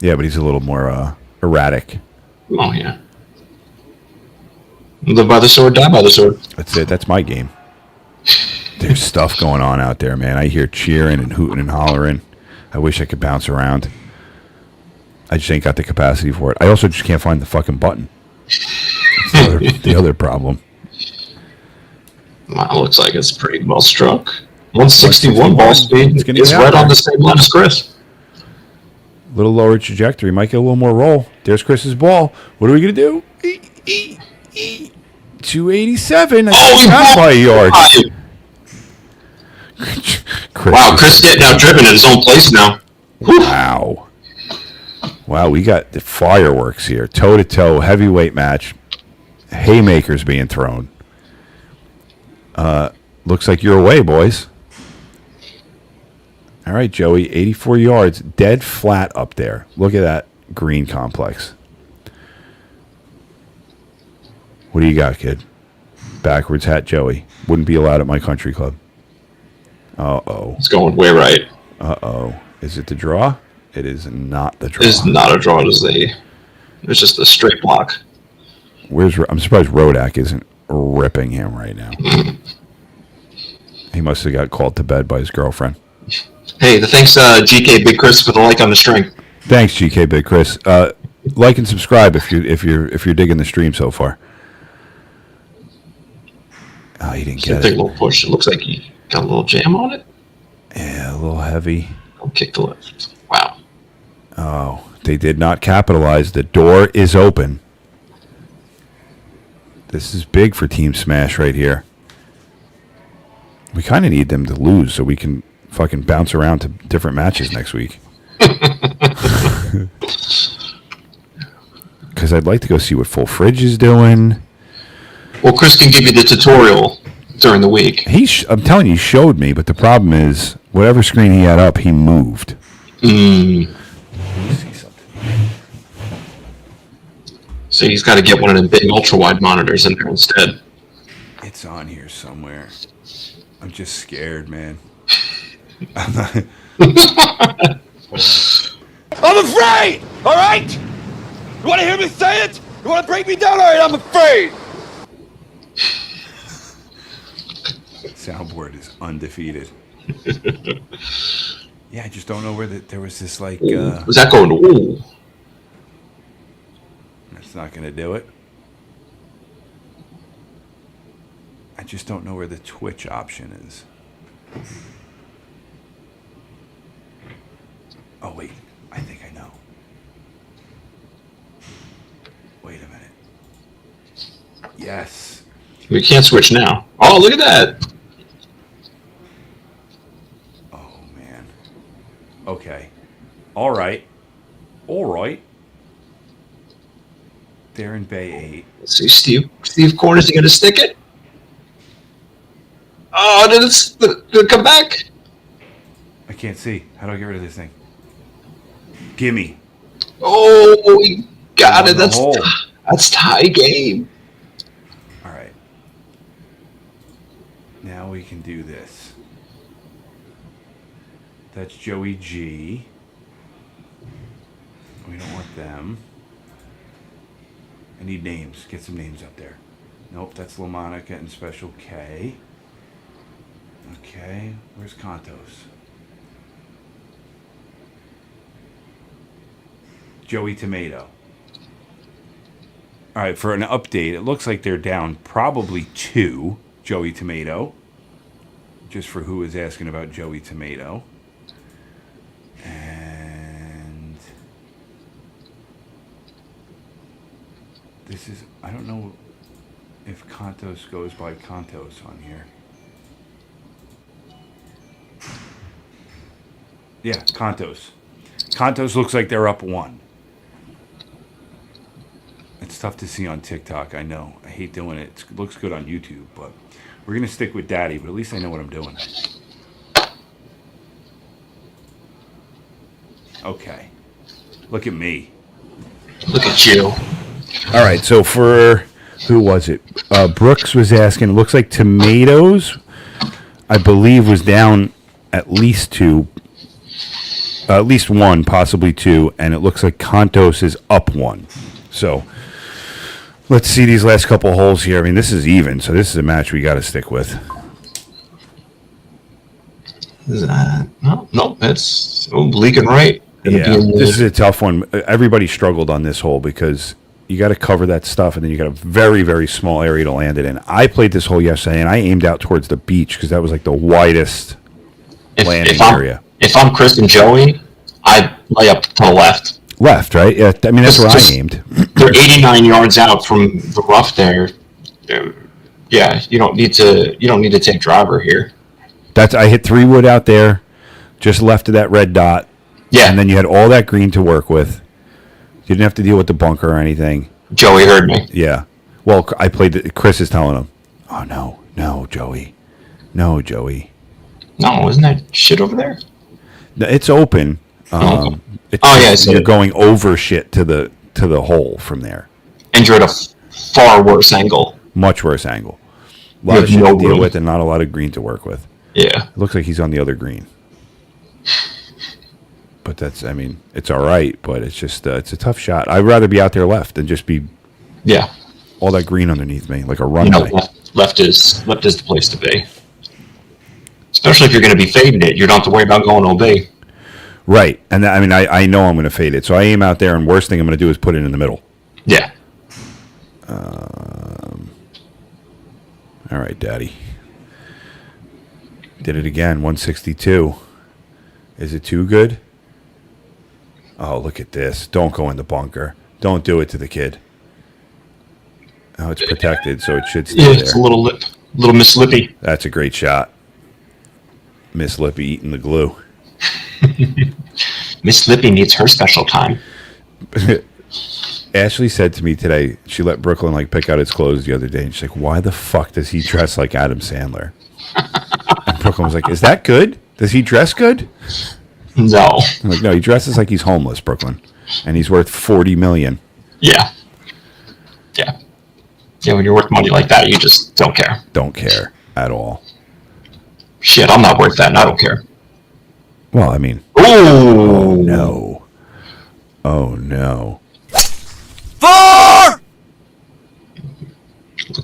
Yeah, but he's a little more erratic. Oh, yeah. Live by the sword, die by the sword. That's it. That's my game. There's stuff going on out there, man. I hear cheering and hooting and hollering. I wish I could bounce around. I just ain't got the capacity for it. I also just can't find the fucking button. That's the other problem. Mine looks like it's pretty well struck. 161 ball speed It's gonna is get out right on there. the same line as Chris. A little lower trajectory. Might get a little more roll. There's Chris's ball. What are we going to do? 287. I think not by a yard. Wow, Chris getting out driven in his own place now. Wow. Wow, we got the fireworks here. Toe-to-toe, heavyweight match. Haymakers being thrown. Looks like you're away, boys. All right, Joey, 84 yards, dead flat up there. Look at that green complex. What do you got, kid? Backwards hat Joey. Wouldn't be allowed at my country club. Uh-oh. It's going way right. Uh-oh. Is it the draw? It is not the draw. It's not a draw. It's just a straight block. I'm surprised Rodak isn't ripping him right now. He must have got called to bed by his girlfriend. Hey, thanks GK Big Chris for the like on the string. Thanks, GK Big Chris. Like and subscribe if you're digging the stream so far. Oh, he didn't get Big it. little push. It looks like he got a little jam on it. Yeah, a little heavy. I'll kick the left. Wow. Oh, they did not capitalize. The door is open. This is big for Team Smash right here. We kind of need them to lose so we can fucking bounce around to different matches next week. Because I'd like to go see what Full Fridge is doing. Well, Chris can give you the tutorial during the week. I'm telling you, he showed me, but the problem is, whatever screen he had up, he moved. So he's got to get one of them big ultra-wide monitors in there instead. It's on here somewhere. I'm just scared, man. I'm afraid! All right? You want to hear me say it? You want to break me down? All right, I'm afraid. Soundboard is undefeated. Yeah, I just don't know where there was this like. Was that going? Ooh. That's not going to do it. I just don't know where the Twitch option is. Oh wait, I think I know. Wait a minute. Yes. We can't switch now. Oh, look at that. Oh man. Okay. All right. They're in Bay 8. Let's see, Steve Korn, is he going to stick it? Oh, did it come back? I can't see. How do I get rid of this thing? Gimme. Oh, he got it. the hole. That's tie game. All right. Now we can do this. That's Joey G. We don't want them. I need names. Get some names up there. Nope, that's LaMonica and Special K. Okay, where's Contos? Joey Tomato. All right, for an update, it looks like they're down probably 2, Joey Tomato. Just for who is asking about Joey Tomato. And this is, I don't know if Contos goes by Contos on here. Yeah, Contos. Contos looks like they're up 1. It's tough to see on TikTok, I know. I hate doing it. It looks good on YouTube, but we're going to stick with Daddy, but at least I know what I'm doing. Okay. Look at me. Look at you. All right, so for, who was it? Brooks was asking, it looks like Tomatoes, I believe, was down at least 2. At least 1, possibly 2, and it looks like Contos is up 1. So let's see these last couple holes here. I mean, this is even, so this is a match we got to stick with. No, that's leaking right. Yeah, this is a tough one. Everybody struggled on this hole because You got to cover that stuff, and then you got a very, very small area to land it in. I played this hole yesterday, and I aimed out towards the beach because that was like the widest landing area. If I'm Chris and Joey, I'd lay up to the left. Left, right? Yeah, I mean, that's where I aimed. They're 89 yards out from the rough there. Yeah, you don't need to take driver here. I hit 3 wood out there, just left of that red dot. Yeah. And then you had all that green to work with. You didn't have to deal with the bunker or anything. Joey heard me. Yeah. Well, I played. Chris is telling him, "Oh no, Joey, no, Joey." No, isn't that shit over there? No, it's open. You're going over shit to the hole from there. And you're at a far worse angle. Much worse angle. A lot of shit to deal with, and not a lot of green to work with. Yeah. It looks like he's on the other green. But it's all right, but it's just, it's a tough shot. I'd rather be out there left than just be all that green underneath me, like a runway. Left is the place to be. Especially if you're going to be fading it. You don't have to worry about going OB. Right. And I know I'm going to fade it. So I aim out there, and worst thing I'm going to do is put it in the middle. Yeah. All right, Daddy. Did it again, 162. Is it too good? Oh, look at this. Don't go in the bunker. Don't do it to the kid. Oh, it's protected, so it should stay there. It's a little Miss Lippy. That's a great shot. Miss Lippy eating the glue. Miss Lippy needs her special time. Ashley said to me today, she let Brooklyn pick out his clothes the other day, and she's like, "Why the fuck does he dress like Adam Sandler?" And Brooklyn was like, "Is that good? Does he dress good?" No. I'm like, "No, he dresses like he's homeless, Brooklyn, and he's worth $40 million." Yeah. Yeah. Yeah, when you're worth money like that, you just don't care. Don't care at all. Shit, I'm not worth that, and I don't care. Well, I mean... Ooh. Oh, no. Oh, no. 4!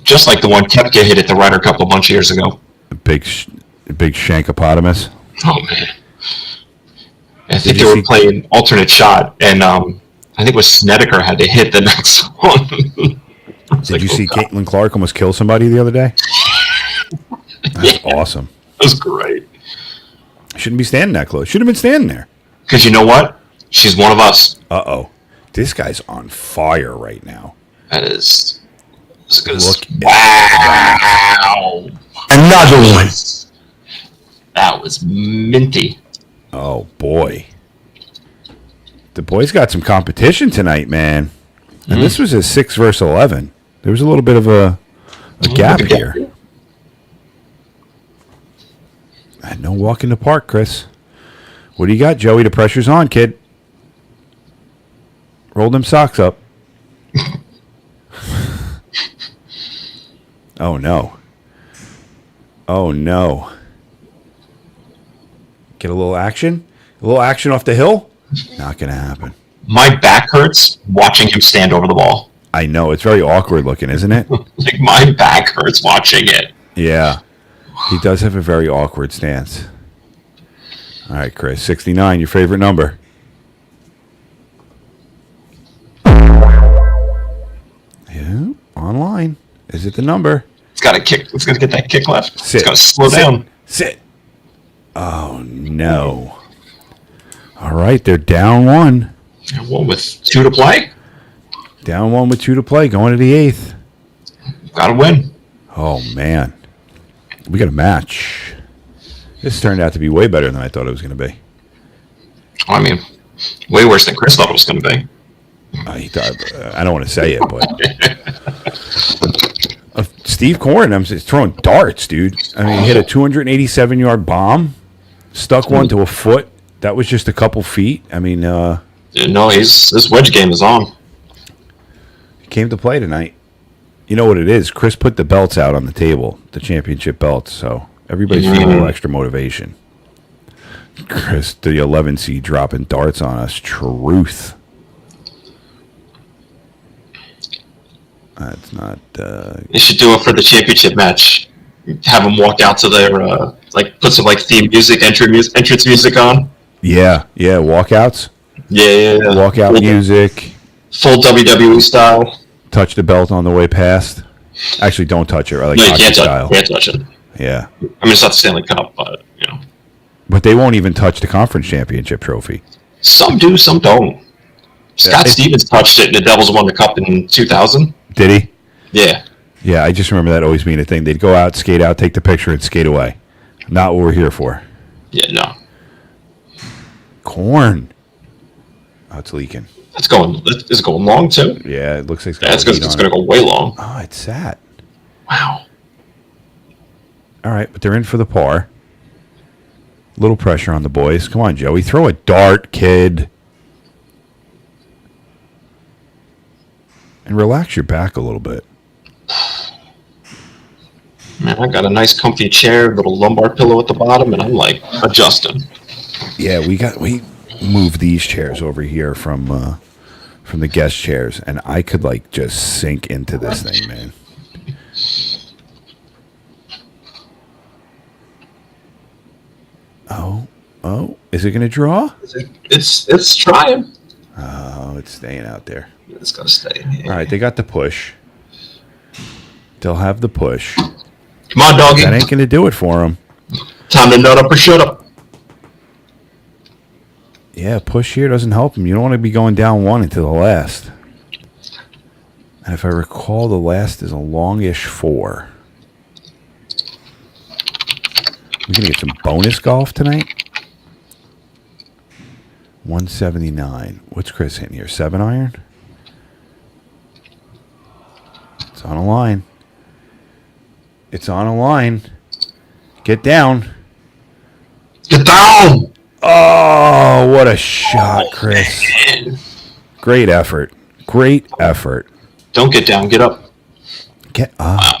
Just like the one Kepka hit at the Ryder Cup a bunch of years ago. A big shankopotamus. Oh, man. I think they were playing alternate shot, and I think it was Snedeker had to hit the next one. Did you see Caitlin Clark almost kill somebody the other day? That's awesome. That was great. Shouldn't be standing that close. Should have been standing there. Because you know what? She's one of us. Uh-oh. This guy's on fire right now. That is... Look. Wow. Another one. That was minty. Oh, boy. The boys got some competition tonight, man. And this was a 6 versus 11. There was a little bit of a gap here. No walk in the park, Chris. What do you got, Joey? The pressure's on, kid. Roll them socks up. Oh, no. Oh, no. Get a little action? A little action off the hill? Not going to happen. My back hurts watching him stand over the ball. I know. It's very awkward looking, isn't it? Like, my back hurts watching it. Yeah. He does have a very awkward stance. All right, Chris. 69, your favorite number. Yeah, online. Is it the number? It's got to kick. It's going to get that kick left. Sit. It's got to slow down. Sit. Oh, no. All right, they're down 1. One with 2 to play. Down 1 with 2 to play, going to the 8th. Got to win. Oh, man. We got a match. This turned out to be way better than I thought it was going to be. I mean, way worse than Chris thought it was going to be. I don't want to say it, but Steve Corn, I'm just throwing darts, dude. I mean, he hit a 287-yard bomb, stuck one to a foot. That was just a couple feet. I mean, no, his wedge game is on. He came to play tonight. You know what it is? Chris put the belts out on the table, the championship belts, so everybody's feeling a little extra motivation. Chris, the 11 seed dropping darts on us. Truth. That's not... You should do it for the championship match. Have them walk out to their, put some, theme music, entrance music on. Yeah, walkouts. Yeah. Walkout music. Full WWE style. Touch the belt on the way past. Actually, don't touch it. I like No, you hockey can't style. touch it. Yeah. I mean, it's not the Stanley Cup, but, you know. But they won't even touch the conference championship trophy. Some do, some don't. Scott Stevens touched it, and the Devils won the cup in 2000. Did he? Yeah. Yeah, I just remember that always being a thing. They'd go out, skate out, take the picture, and skate away. Not what we're here for. Yeah, no. Corn. Oh, it's leaking. Is it going long, too? Yeah, it looks like It's going to go way long. Oh, it's sat. Wow. All right, but they're in for the par. Little pressure on the boys. Come on, Joey. Throw a dart, kid. And relax your back a little bit. Man, I got a nice comfy chair, little lumbar pillow at the bottom, and I'm like adjusting. Yeah, we moved these chairs over here from the guest chairs, and I could like just sink into this thing, man. Oh, is it gonna draw? It's trying. Oh, it's staying out there. It's gonna stay. All right, they got the push. They'll have the push. Come on, doggy. That ain't gonna do it for them. Time to nut up or shut up. Yeah, push here doesn't help them. You don't want to be going down one into the last. And if I recall, the last is a longish 4. We're gonna get some bonus golf tonight. 179. What's Chris hitting here? 7-iron? It's on a line. It's on a line. Get down. Get down! Oh, what a shot, Chris. Man. Great effort. Great effort. Don't get down. Get up. Get up. Wow.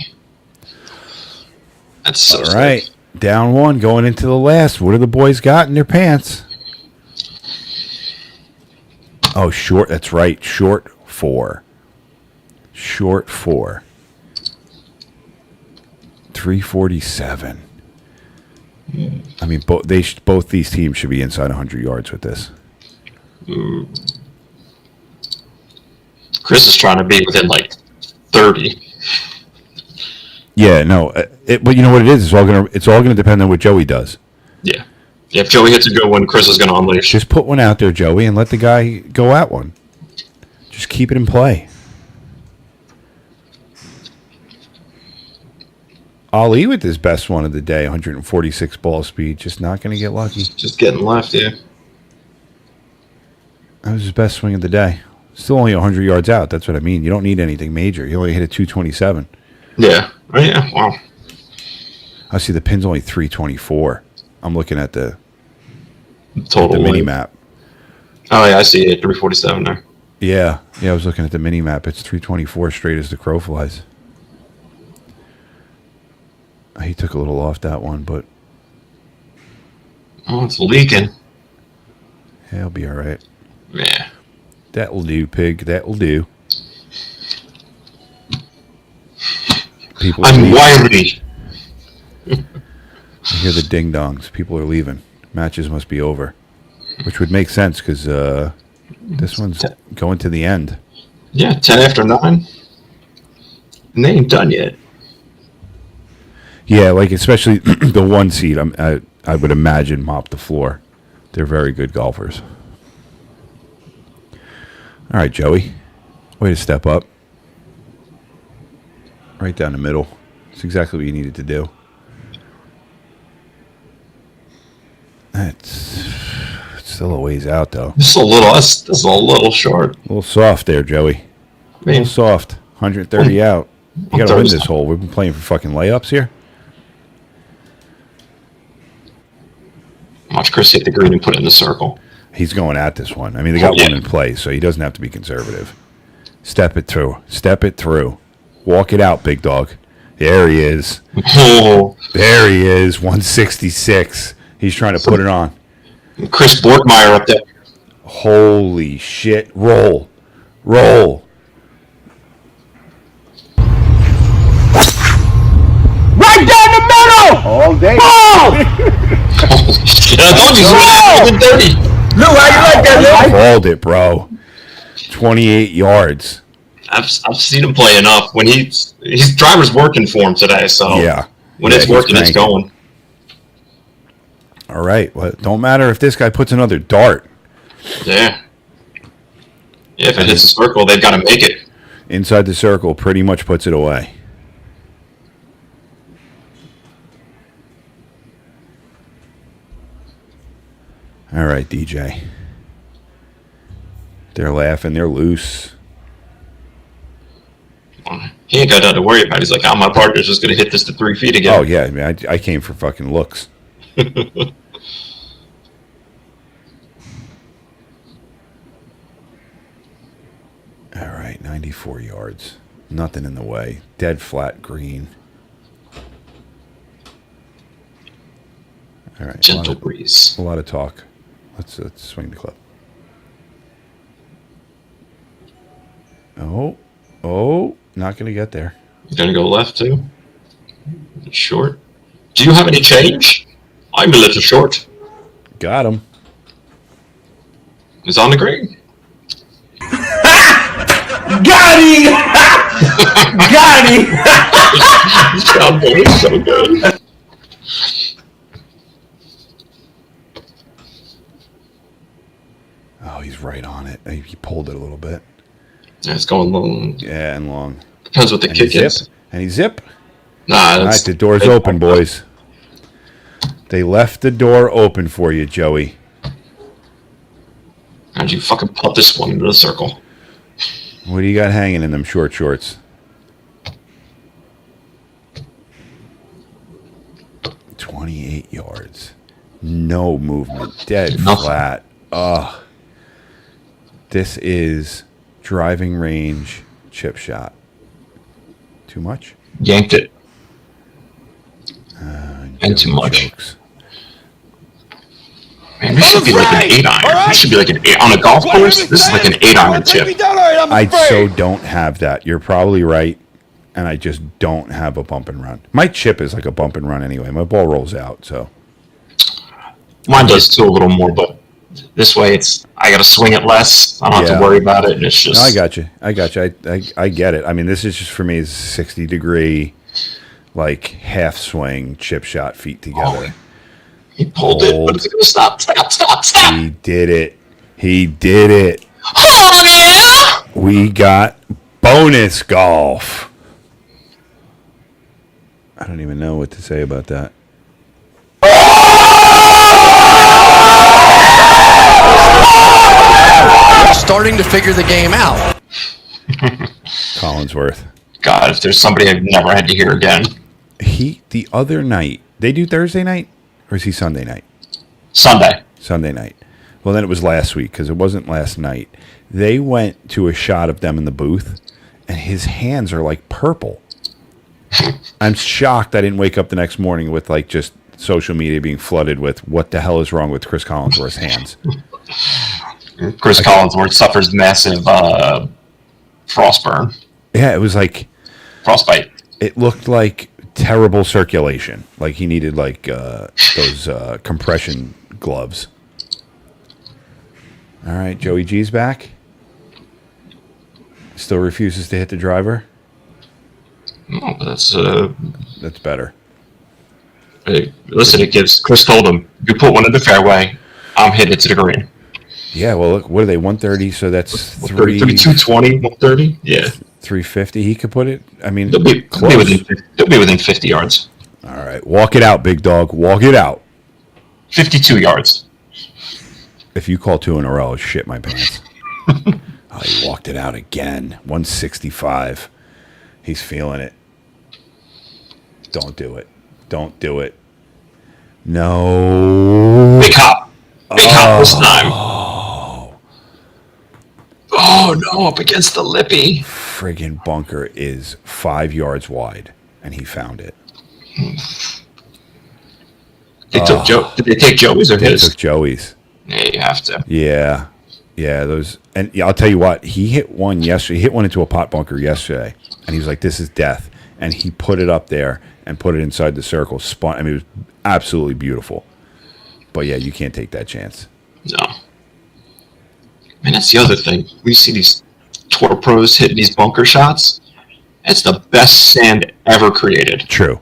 That's so All right. sick. Down 1, going into the last. What do the boys got in their pants? Oh, short. That's right. Short 4. Short 4. 347. I mean, both these teams should be inside 100 yards with this. Chris is trying to be within like 30. Yeah, no. But you know what it is? It's all gonna depend on what Joey does. Yeah. If Joey hits a good one, Chris is going to unleash. Just put one out there, Joey, and let the guy go at one. Just keep it in play. Ali with his best one of the day, 146 ball speed. Just not going to get lucky. Just getting left, yeah. That was his best swing of the day. Still only 100 yards out. That's what I mean. You don't need anything major. He only hit a 227. Yeah. Oh, yeah. Wow. I see the pin's only 324. I'm looking at the Total mini map. Oh, yeah. I see it. 347 there. Yeah. I was looking at the mini map. It's 324 straight as the crow flies. He took a little off that one, but Oh, it's leaking. he'll be all right. Yeah. That'll do, pig. That'll do. People are I'm leaving. wiry. I hear the ding dongs. People are leaving. Matches must be over, which would make sense because this one's going to the end. Yeah, 10 after 9. And they ain't done yet. Yeah, like especially the 1 seed. I would imagine mop the floor. They're very good golfers. All right, Joey. Way to step up. Right down the middle. It's exactly what you needed to do. It's still a ways out, though. This is a little short. A little soft there, Joey. A little soft. 130 out. You got to win this hole. We've been playing for fucking layups here. Watch Chris hit the green and put it in the circle. He's going at this one. I mean, they got one in play, so he doesn't have to be conservative. Step it through. Step it through. Walk it out, big dog. There he is. Oh. There he is. 166. He's trying to put it on. Chris Borkmeyer up there. Holy shit. Roll. Roll. Right down the middle! All day. Holy shit. I told you, so within 30. Lou, how you like that, Lou? Called it, bro. 28 yards. I've seen him play enough. When his driver's working for him today, so Yeah. when it's working, it's going. All right. Well, it don't matter if this guy puts another dart. Yeah. Yeah, if it hits the circle, they've got to make it. Inside the circle pretty much puts it away. All right, DJ. They're laughing. They're loose. He ain't got nothing to worry about. He's like, my partner's just going to hit this to 3 feet again. Oh, yeah. I mean, I came for fucking looks. All right, 94 yards. Nothing in the way. Dead flat green. All right. Gentle breeze. A lot of talk. Let's swing the club. Oh, not going to get there. You're going to go left, too? Short. Do you have any change? I'm a little short. Got him. He's on the green. Got him! Got him! This cowboy is so good. Oh, he's right on it. He pulled it a little bit. Yeah, it's going long. Yeah, and long. Depends what the kick is. And he zip. Nah, All right, the door's open, boys. They left the door open for you, Joey. How'd you fucking put this one into the circle? What do you got hanging in them short shorts? 28 yards. No movement. Dead flat. Ugh. This is driving range chip shot. Too much? Yanked it. And too much. Jokes. Man, this should be like an 8-iron. This should be like an 8 on a golf course. This is like an 8-iron chip. I so don't have that. You're probably right, and I just don't have a bump and run. My chip is like a bump and run anyway. My ball rolls out, so Mine does too a little more, but this way I got to swing it less. I don't have to worry about it, and it's just. No, I got you. I get it. I mean, this is just for me is 60-degree, like half swing chip shot feet together. He pulled it, but it's going to stop. Stop. He did it. Oh, yeah! We got bonus golf. I don't even know what to say about that. Starting to figure the game out. Collinsworth. God, if there's somebody I've never had to hear again. The other night, they do Thursday night? Or is he Sunday night? Sunday night. Well, then it was last week because it wasn't last night. They went to a shot of them in the booth, and his hands are like purple. I'm shocked I didn't wake up the next morning with like just social media being flooded with what the hell is wrong with Chris Collinsworth's hands. Chris Collinsworth suffers massive frostburn. Yeah, it was like frostbite. It looked like terrible circulation. Like he needed like those compression gloves. All right, Joey G's back. Still refuses to hit the driver. No, that's better. Hey, listen, it gives Chris told him, you put one in the fairway, I'm hitting it to the green. Yeah, well, look, what are they? 130, so that's 220, 130. Yeah, 350. He could put it. I mean, they'll be within 50 yards. All right, walk it out, big dog. Walk it out. 52 yards. If you call 2 in a row, I'll shit my pants. Oh, he walked it out again. 165. He's feeling it. Don't do it. Don't do it. No. Big hop. Big hop this time. Oh, no, up against the lippy. Friggin' bunker is 5 yards wide, and he found it. They took Did they take Joey's or his? They took Joey's. Yeah, you have to. Yeah. Yeah, those. And yeah, I'll tell you what, he hit one yesterday. He hit one into a pot bunker yesterday, and he was like, this is death. And he put it up there and put it inside the circle. Spun. I mean, it was absolutely beautiful. But yeah, you can't take that chance. No. And that's the other thing. We see these tour pros hitting these bunker shots. It's the best sand ever created. True.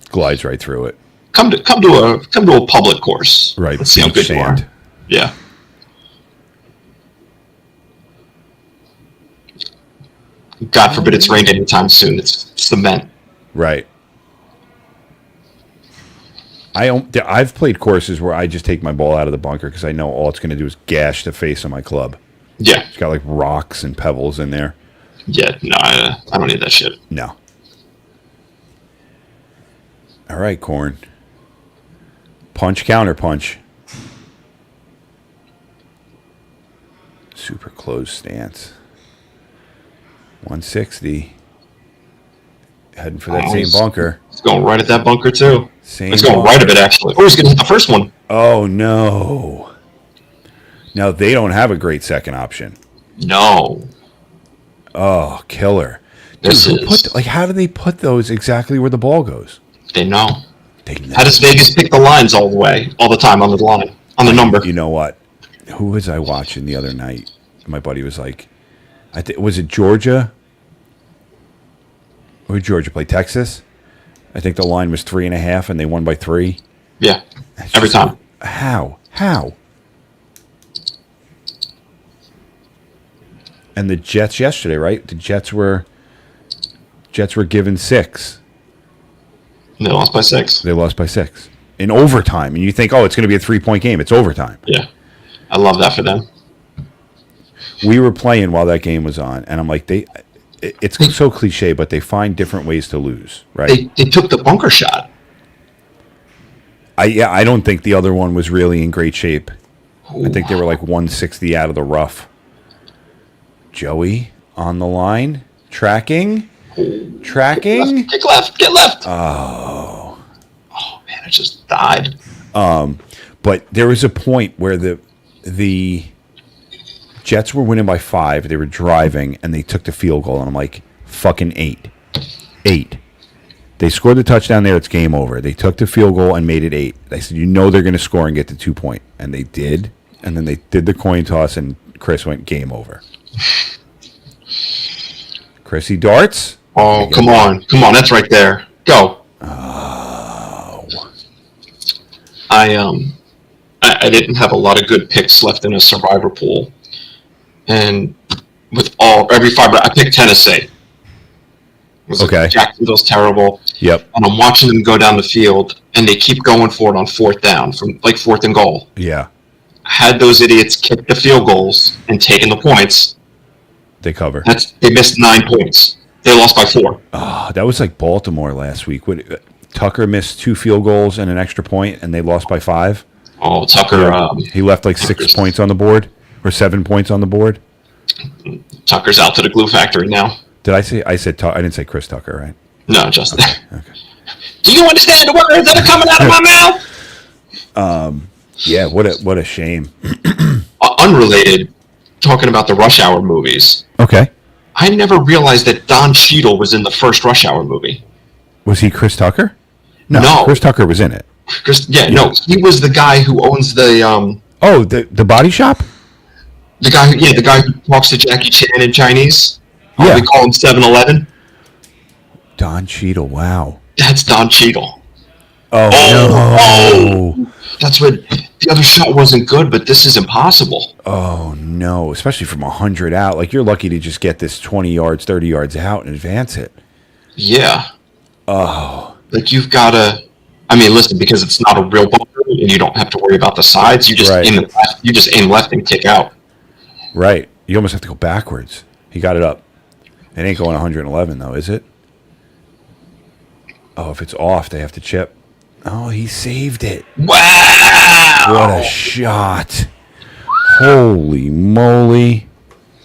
Glides right through it. Come to a public course. Right. Let's see how good you are. Yeah. God forbid it's rained anytime soon. It's cement. Right. I've played courses where I just take my ball out of the bunker because I know all it's going to do is gash the face of my club. Yeah. It's got like rocks and pebbles in there. Yeah, no, I don't need that shit. No. All right, Corn. Punch, counter punch. Super close stance. 160. Heading for that same bunker. It's going right at that bunker, too. It's going bunker. right at it, actually. Oh, he's going to hit the first one. Oh, no. Now, they don't have a great second option. No. Oh, killer. This is... how do they put those exactly where the ball goes? They know. They know. How does Vegas pick the lines all the time on the line, on the number? You know what? Who was I watching the other night? My buddy was like, was it Georgia? Who did Georgia play? Texas? I think the line was 3.5 and they won by 3. Yeah. Every time. How? And the Jets yesterday, right? The Jets were given 6. They lost by 6. They lost by 6 in overtime, and you think, oh, it's going to be a 3-point game. It's overtime. Yeah, I love that for them. We were playing while that game was on, and I'm like, it's so cliche, but they find different ways to lose, right? They took the bunker shot. I don't think the other one was really in great shape. Ooh. I think they were like 160 out of the rough. Joey on the line, tracking. Get left. Oh man, it just died. But there was a point where the Jets were winning by 5. They were driving and they took the field goal, and I'm like, fucking 8. They scored the touchdown there. It's game over. They took the field goal and made it 8. I said, they're going to score and get the 2-point, and they did. And then they did the coin toss, and Chris went game over. Chrissy darts. Oh, come on. That's right there. Go. Oh. I didn't have a lot of good picks left in a survivor pool. And with every 5, I picked Tennessee. Okay. Jacksonville's terrible. Yep. And I'm watching them go down the field, and they keep going for it on 4th down, from like 4th and goal. Yeah. Had those idiots kicked the field goals and taken the points, they cover. They missed 9 points. They lost by 4. Oh, that was like Baltimore last week. Tucker missed 2 field goals and an extra point, and they lost by 5. Oh, Tucker. He left like 6 points on the board, or 7 points on the board. Tucker's out to the glue factory now. Did I say? I said. I didn't say Chris Tucker, right? No, Justin. Okay. Do you understand the words that are coming out of my mouth? Yeah. What a shame. Unrelated. Talking about the Rush Hour movies. Okay. I never realized that Don Cheadle was in the first Rush Hour movie. Was he Chris Tucker? No. Chris Tucker was in it. No. He was the guy who owns the. The body shop. The guy who talks to Jackie Chan in Chinese. Yeah. We call him 7-Eleven. Don Cheadle. Wow. That's Don Cheadle. Oh. That's what the other shot wasn't good, but this is impossible. Oh no! Especially from 100 out. Like, you're lucky to just get this 20 yards, 30 yards out and advance it. Yeah. Oh. Like, you've got to. I mean, listen, because it's not a real bunker and you don't have to worry about the sides. You just aim left. You just aim left and kick out. Right. You almost have to go backwards. He got it up. It ain't going 111 though, is it? Oh, if it's off, they have to chip. Oh, he saved it. Wow! What a shot. Holy moly.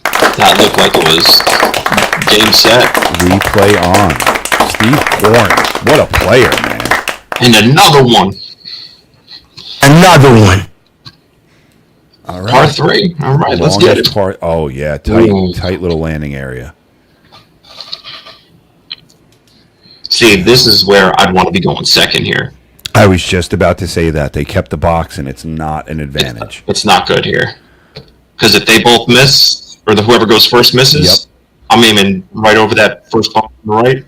That looked like it was game set. Replay on. Steve Korn. What a player, man. And another one. All right. Par 3. All right, let's get it. Oh, yeah. Tight little landing area. See, this is where I'd want to be going second here. I was just about to say that. They kept the box, and it's not an advantage. It's not good here. Because if they both miss, or whoever goes first misses, I'm aiming right over that first ball on the right.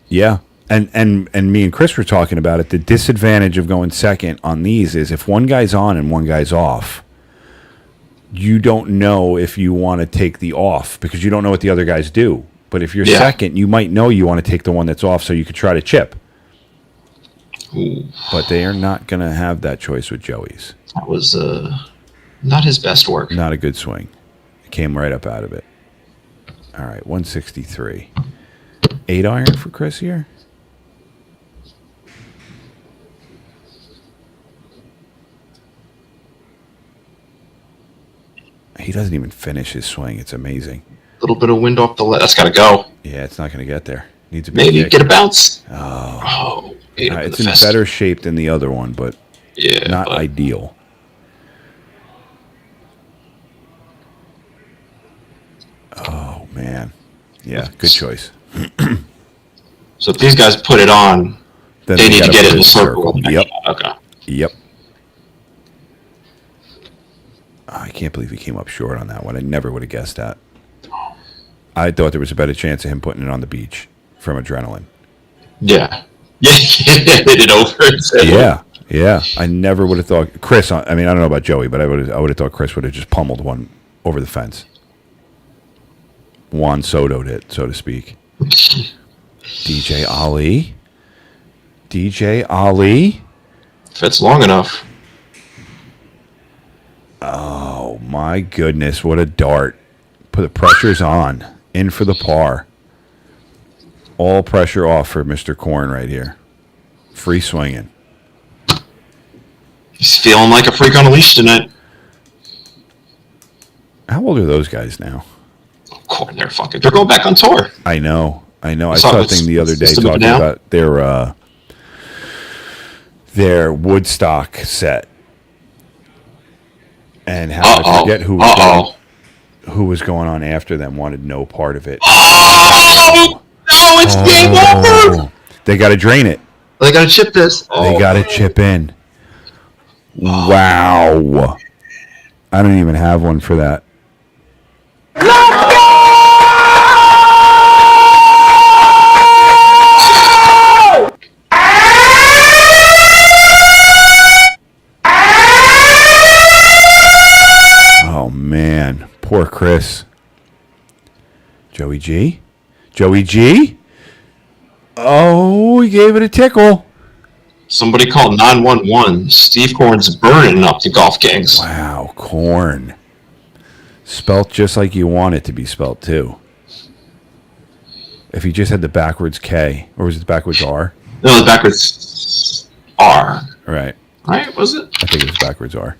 Yeah. And me and Chris were talking about it. The disadvantage of going second on these is if one guy's on and one guy's off, you don't know if you want to take the off because you don't know what the other guys do. But if you're second, you might know you want to take the one that's off so you could try to chip. Ooh. But they are not going to have that choice with Joey's. That was not his best work. Not a good swing. It came right up out of it. All right, 163. 8 iron for Chris here. He doesn't even finish his swing. It's amazing. A little bit of wind off the left. That's got to go. Yeah, it's not going to get there. Needs a big Maybe kick. get a bounce. Oh. It's It's in better shape than the other one, but not but ideal. Oh, man. Yeah, good choice. So if these guys put it on, Then they need to gotta get put it in the circle. Yep. Okay. Yep. I can't believe he came up short on that one. I never would have guessed that. I thought there was a better chance of him putting it on the beach from adrenaline. Yeah. Yeah, hit it over. Yeah. I never would have thought Chris. I mean, I don't know about Joey, but I would have thought Chris would have just pummeled one over the fence. Juan Soto'd it, so to speak. DJ Ali. If it's long enough. Oh my goodness! What a dart! Put the pressure's on. In for the par. All pressure off for Mr. Korn right here. Free swinging. He's feeling like a freak on a leash tonight. How old are those guys now? Korn, they're going back on tour. I know. I saw a thing the other day talking about their Woodstock set and how I forget who was going on after them wanted no part of it. Oh no! It's game over. They got to drain it. They got to chip this. They got to chip in. Wow! I don't even have one for that. Oh man, poor Chris. Joey G? Oh, he gave it a tickle. Somebody called 911. Steve Korn's burning up the Golf Kings. Wow, Korn. Spelt just like you want it to be spelt, too. If he just had the backwards K, or was it the backwards R? No, the backwards R. Right. Right, was it? I think it was backwards R.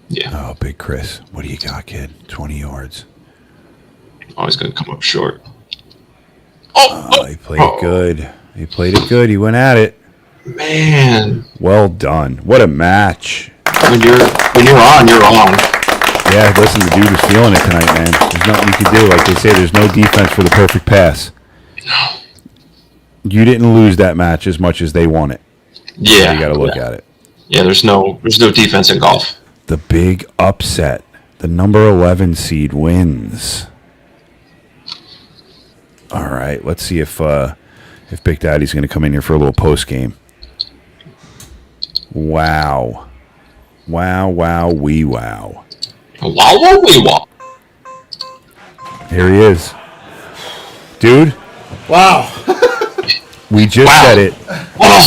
Yeah. Oh, big Chris. What do you got, kid? 20 yards. Oh, he's going to come up short. He played it good. He played it good. He went at it. Man. Well done. What a match. When you're on, you're on. Yeah, listen, the dude was feeling it tonight, man. There's nothing you can do. Like they say, there's no defense for the perfect pass. No. You didn't lose that match as much as they won it. Yeah. So you got to look at it. Yeah, there's no defense in golf. The big upset. The number 11 seed wins. All right, let's see if Big Daddy's going to come in here for a little post game. Wow. Wow, wee wow. Wow, wee wow. Here he is. Dude. Wow. We just said it. What a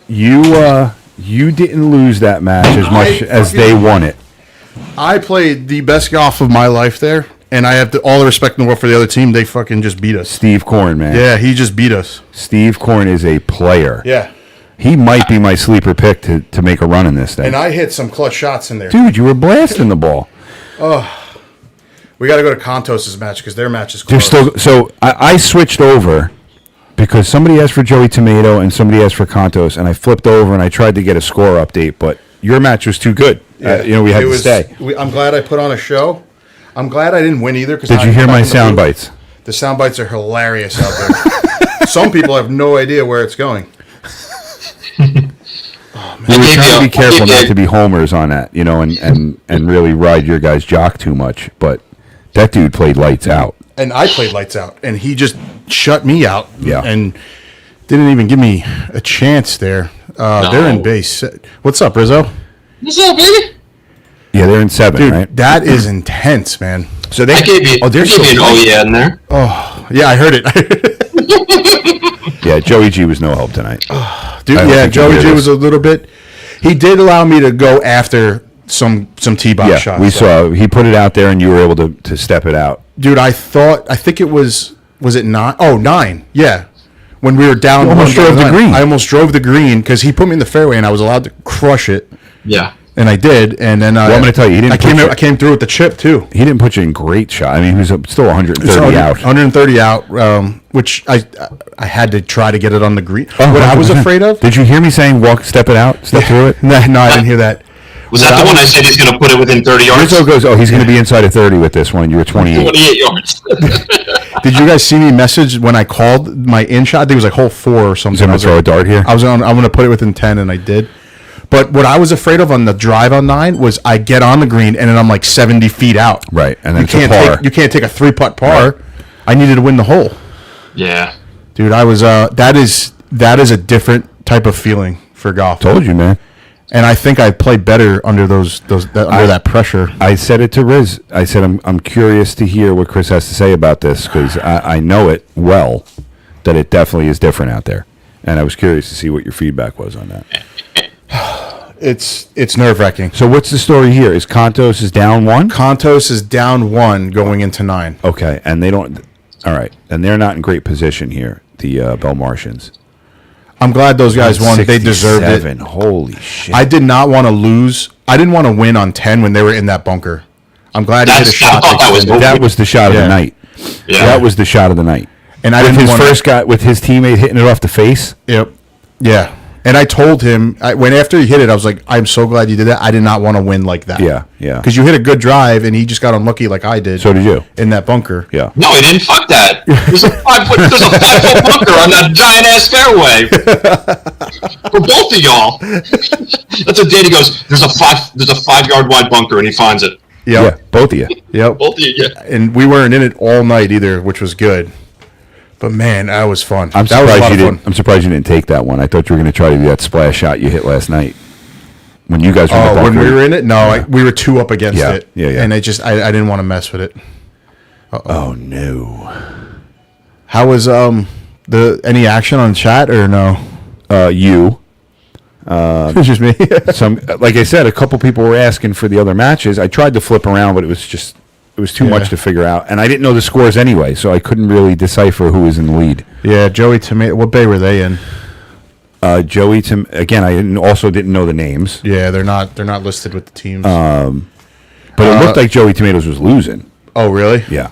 hole. You didn't lose that match as much as they won it. I played the best golf of my life there, and I have all the respect in the world for the other team. They fucking just beat us. Steve Korn, man. Yeah, he just beat us. Steve Korn is a player. Yeah. He might be my sleeper pick to make a run in this thing. And I hit some clutch shots in there. Dude, you were blasting the ball. We got to go to Contos' match because their match is They're close. so I switched over because somebody asked for Joey Tomato and somebody asked for Contos, and I flipped over and I tried to get a score update, but your match was too good. Yeah. We had to stay. I'm glad I put on a show. I'm glad I didn't win either. Did you hear my sound bites? The sound bites are hilarious out there. Some people have no idea where it's going. Oh, We were gave trying you- to be I careful gave you- not to be homers on that, and really ride your guys' jock too much. But that dude played lights out. And I played lights out, and he just shut me out. Yeah. And didn't even give me a chance there. They're in base. What's up, Rizzo? What's up, baby? Yeah, they're in 7, Dude, right? that is intense, man. So they I gave you, Oh, I they're gave you an so oh yeah in there. Yeah, I heard it. yeah. Joey G was no help tonight. Dude, I don't yeah, think Joey he G did was a little bit. He did allow me to go after some T-box Yeah, shots. we though. saw he put it out there, and you were able to step it out. Dude, I think it was it 9? Oh, 9. Yeah. When we were down, You almost one drove the down, green. I almost drove the green because he put me in the fairway, and I was allowed to crush it, Yeah. and I did. And then I'm gonna tell you, he didn't push it. I came through with the chip too. He didn't put you in great shot. I mean, he was still 130 So out. 130 out, which I had to try to get it on the green. Oh, what I was 100%. afraid of? Did you hear me saying step it out, step through it? No, I didn't hear that. Was that the one I said he's going to put it within 30 yards? Rizzo goes, he's going to be inside of 30 with this one. You were 28. 28 yards. Did you guys see me message when I called my in shot? I think it was like hole 4 or something. He's going I to was throw like- a dart here. I'm going to put it within 10, and I did. But what I was afraid of on the drive on 9 was I get on the green and then I'm like 70 feet out. Right, and then you it's a can't par. you can't take a 3-putt par. Right. I needed to win the hole, Yeah. dude. I was that is a different type of feeling for golf. Told you, man. And I think I played better under that pressure. I said it to Riz. I said, I'm curious to hear what Chris has to say about this because I know it well that it definitely is different out there. And I was curious to see what your feedback was on that. It's nerve wracking. So what's the story here? Is Contos is down 1? Contos is down 1 going into 9. Okay, and they don't. All right, and they're not in great position here. The Belmartians. I'm glad those guys won. They deserved it. 67. Holy shit! I did not want to lose. I didn't want to win on 10 when they were in that bunker. I'm glad he hit a I shot. thought that was extended. That was the shot of Yeah. the night. Yeah. That was the shot of the night. And I With didn't his want first guy, with his teammate hitting it off the face. Yep. Yeah. And I told him when after he hit it, I was like, "I'm so glad you did that. I did not want to win like that." Yeah, yeah. Because you hit a good drive, and he just got unlucky like I did. So did you. In that bunker. Yeah. No, he didn't. Fuck that. There's a 5-foot bunker on that giant ass fairway for both of y'all. That's what Danny goes. There's a 5-yard wide bunker, and he finds it. Yeah, Yep. both of you. Yep. Both of you. Yeah. And we weren't in it all night either, which was good. But man, that was fun. I'm That was a surprised lot you of didn't. fun. I'm surprised you didn't take that one. I thought you were going to try to do that splash shot you hit last night when you guys were in the Oh, when bunker. we were in it? No, we were 2 up against Yeah, it. yeah. And I didn't want to mess with it. Oh no. How was any action on chat or no? You. It's just me. Some, like I said, a couple people were asking for the other matches. I tried to flip around, but it was too much to figure out, and I didn't know the scores anyway, so I couldn't really decipher who was in the lead. Yeah, Joey Tomato. What bay were they in? Joey, again, I didn't know the names, Yeah, they're not listed with the teams. but it looked like Joey Tomatoes was losing. Oh, really? Yeah.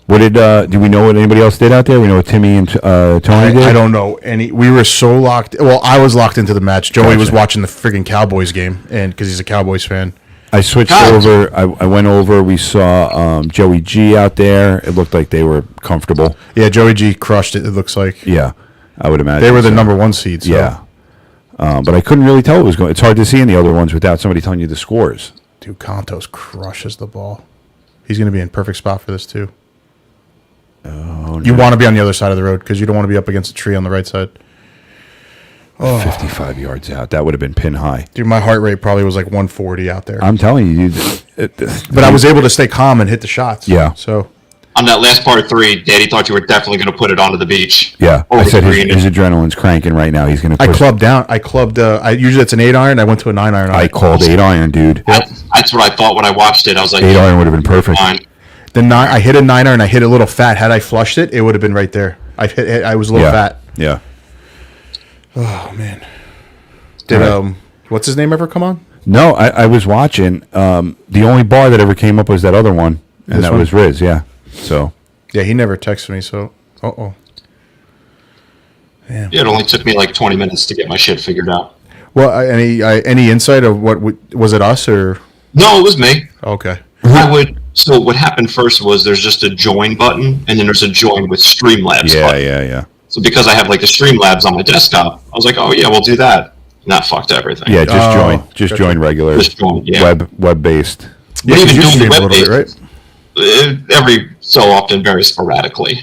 What do we know what anybody else did out there? We know what Timmy and Tony did. I don't know any. We were so locked. Well, I was locked into the match. Joey was Gotcha. watching the friggin' Cowboys game, and because he's a Cowboys fan. I switched God. over. I went over. We saw Joey G out there. It looked like they were comfortable. Yeah, Joey G crushed it. It looks like Yeah, I would imagine they were the so. number 1 seed. So. Yeah, but I couldn't really tell what was going. It's hard to see in the other ones without somebody telling you the scores. Dude, Contos crushes the ball. He's going to be in perfect spot for this too. Oh, You want to be on the other side of the road because you don't want to be up against a tree on the right side. 55 yards out. That would have been pin high. Dude, my heart rate probably was like 140 out there. I'm telling you, But I was able to stay calm and hit the shots. Yeah. So On that last part 3, Danny thought you were definitely going to put it onto the beach. Yeah, Over I said the his, green. his adrenaline's cranking right now. He's going to. I clubbed down. I clubbed. I usually it's an 8-iron. I went to a 9-iron. I called 8-iron, dude. That's what I thought when I watched it. I was like, 8-iron would have been perfect. fine. I hit a 9-iron. I hit it a little fat. Had I flushed it, it would have been right there. I was a little Yeah, fat. yeah. Oh man. Did Right. what's his name ever come on? No, I was watching. The only bar that ever came up was that other one, and This that one? was Riz. Yeah. So Yeah, he never texted me. So Yeah, it only took me like 20 minutes to get my shit figured out. well, any insight of what was it us or No, it was me. okay? So what happened first was there's just a join button, and then there's a join with Streamlabs yeah, button. yeah, yeah. So because I have like the Streamlabs on my desktop, I was like, oh yeah, we'll do that. that fucked everything. Yeah, just join. Just join regular. Just join, yeah. Web based. Yeah, you even do doing stream the a little bit, web-based, right? every so often, very sporadically.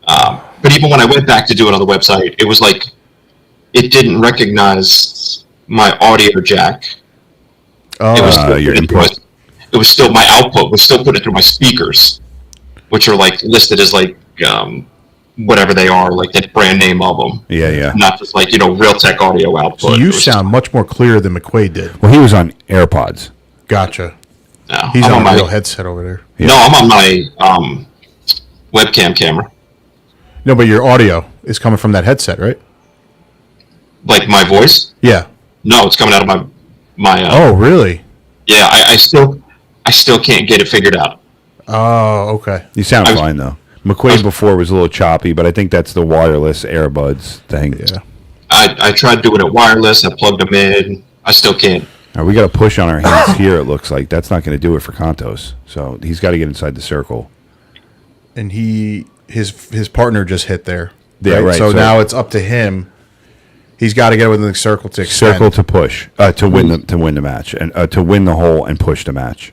But even when I went back to do it on the website, it was like it didn't recognize my audio jack. Oh, It was still your putting it through input. it was still my output was still putting it through my speakers, which are like listed as like whatever they are, like the brand name of them. Yeah. Not just like Realtek audio output. so you It was sound much more clear than McQuaid did. Well, he was on AirPods. Gotcha. no, He's I'm on a my real headset over there. Yeah. no, I'm on my webcam camera. No, but your audio is coming from that headset, right? Like my voice? Yeah. No, it's coming out of my. Oh, really? Yeah, I still can't get it figured out. Oh, okay. You sound I- fine though. McQuaid before was a little choppy, but I think that's the wireless earbuds thing. Yeah. I tried doing it wireless. I plugged them in. I still can't. All right, we got a push on our hands here. It looks like that's not going to do it for Contos. So he's got to get inside the circle. And his partner just hit there. Yeah, right, So so- now it's up to him. He's got to get within the circle to extend. Circle to push to win the match and to win the hole and push the match.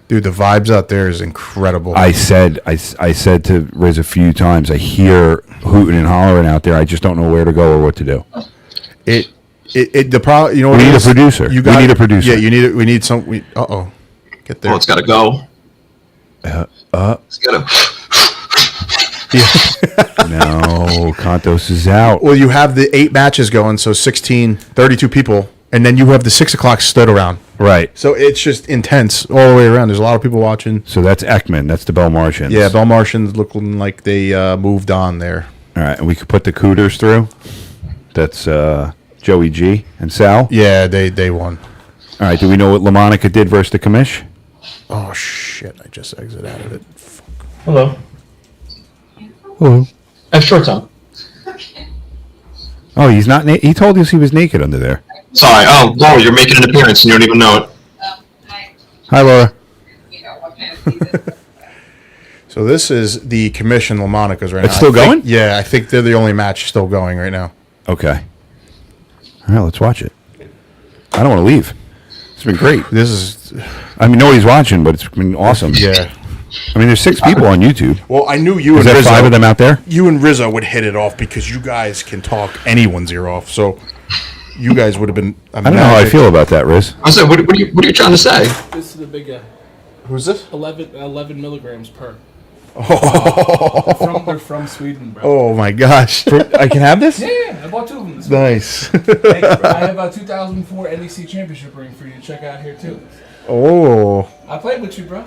Dude, the vibes out there is incredible. I said to Riz a few times. I hear hooting and hollering out there. I just don't know where to go or what to do. The problem, you know, what We it need a is? producer. You We need a producer. Yeah, you need it. We need some. Get there. Well, it's got to go. It's got to. No, Contos is out. Well, you have the 8 matches going, so 16, 32 people, and then you have the 6 o'clock stood around. Right. So it's just intense all the way around. There's a lot of people watching. So that's Ekman. That's the Bell Martians. Yeah, Bell Martians looking like they moved on there. All right, and we could put the Cooters through. That's Joey G and Sal. Yeah, they won. All right, do we know what LaMonica did versus the commish? Oh, shit. I just exited out of it. Fuck. Hello. Hello. I have shorts on. Oh, he's not. He told us he was naked under there. Sorry. Oh, Laura, you're making an appearance and you don't even know it. Hi, Laura. So this is the commission LaMonica's right now. It's still I think- going? Yeah, I think they're the only match still going right now. Okay. All right, let's watch it. I don't want to leave. It's been great. This is, I mean, nobody's watching, but it's been awesome. yeah. I mean, there's 6 people on YouTube. Well, I knew you Is and that Rizzo, 5 of them out there? you and Rizzo would hit it off because you guys can talk anyone's ear off. So you guys would have been. I don't know how I feel about that, Riz. I said, what are you trying to say? This is the big guy. Who's this? 11 milligrams per. Oh, They're from Sweden, bro. oh my gosh! I can have this? Yeah, I bought 2 of them. This week. Nice. Hey, I have a 2004 NEC championship ring for you to check out here too. Oh, I played with you, bro.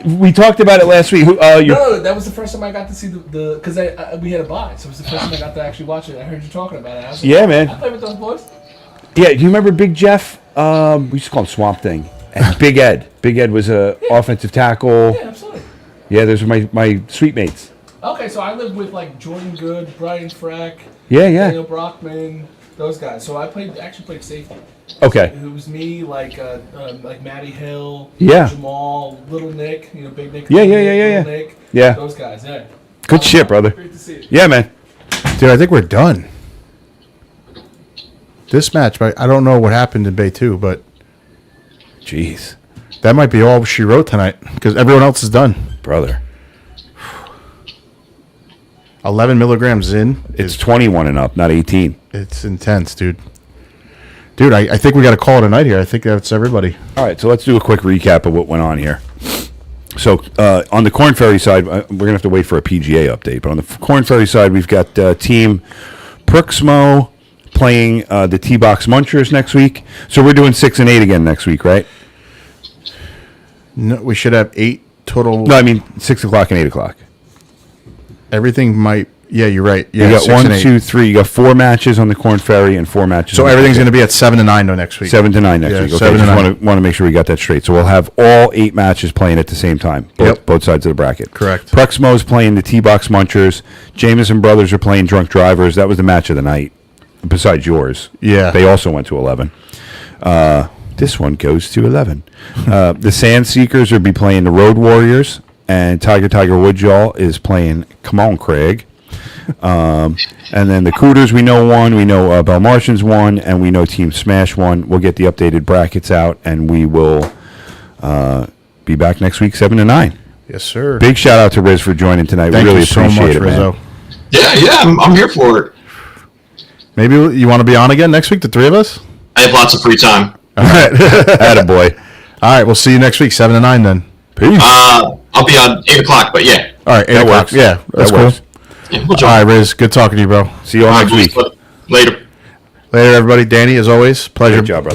We talked about it last week. No, that was the first time I got to see the because we had a buy, so it was the first time I got to actually watch it. I heard you talking about it. I was like, Yeah, man. I played with those boys. Yeah, do you remember Big Jeff? We used to call him Swamp Thing. And Big Ed. Big Ed was a offensive tackle. Yeah, absolutely. Yeah, those are my sweet mates. Okay, so I lived with like Jordan Good, Brian Frack, Yeah. Daniel Brockman, those guys. So I actually played safety. Okay. It was me, like Matty Hill, Yeah. Jamal, Little Nick, Big Nick. Yeah, Little yeah, Nick, yeah, Little yeah. Nick, Yeah. those guys. Yeah. Good shit, brother. Great to see you. Yeah, man. dude, I think we're done. This match, I don't know what happened in Bay 2, but Jeez, that might be all she wrote tonight because everyone else is done. brother. 11 milligrams in. It's 21 and up, not 18. It's intense, dude. Dude, I think we got to call it a night here. I think that's everybody. All right, so let's do a quick recap of what went on here. So on the Corn Ferry side, we're going to have to wait for a PGA update. But on the Corn Ferry side, we've got Team Prixmo playing the T-Box Munchers next week. So we're doing 6 and 8 again next week, right? No, we should have 8 total. No, I mean 6 o'clock and 8 o'clock. Everything might. Yeah, you're right. Yeah, You got 6 1, and 8. 2, 3. You got 4 matches on the Corn Ferry and 4 matches. So on the everything's Corn going to be at 7 to 9 though next week. 7 to 9 next Yeah, week. Okay, 7 to just 9. want to make sure we got that straight. So we'll have all 8 matches playing at the same time, Yep. both sides of the bracket. Correct. Prexmo's playing the T-Box Munchers. Jameson Brothers are playing Drunk Drivers. That was the match of the night, besides yours. Yeah. They also went to 11. This one goes to 11. The Sand Seekers will be playing the Road Warriors, and Tiger Woodjaw is playing Come On, Craig. And then the Cooters, we know won. We know Belmartians won, and we know Team Smash won. We'll get the updated brackets out, and we will be back next week, 7 to 9. Yes, sir. Big shout out to Riz for joining tonight. Thank we really you so appreciate much, it, man. Rizzo. Yeah, I'm here for it. Maybe you want to be on again next week, the three of us? I have lots of free time. All right. Attaboy. All right, we'll see you next week, 7 to 9 then. Peace. I'll be on 8 o'clock, but yeah. All right, 8 That o'clock. works. Yeah, that's That cool. works. Yeah, we'll All join. right, Riz, good talking to you, bro. See you all next week. Later. Later, everybody. Danny, as always, pleasure. Great job, brother.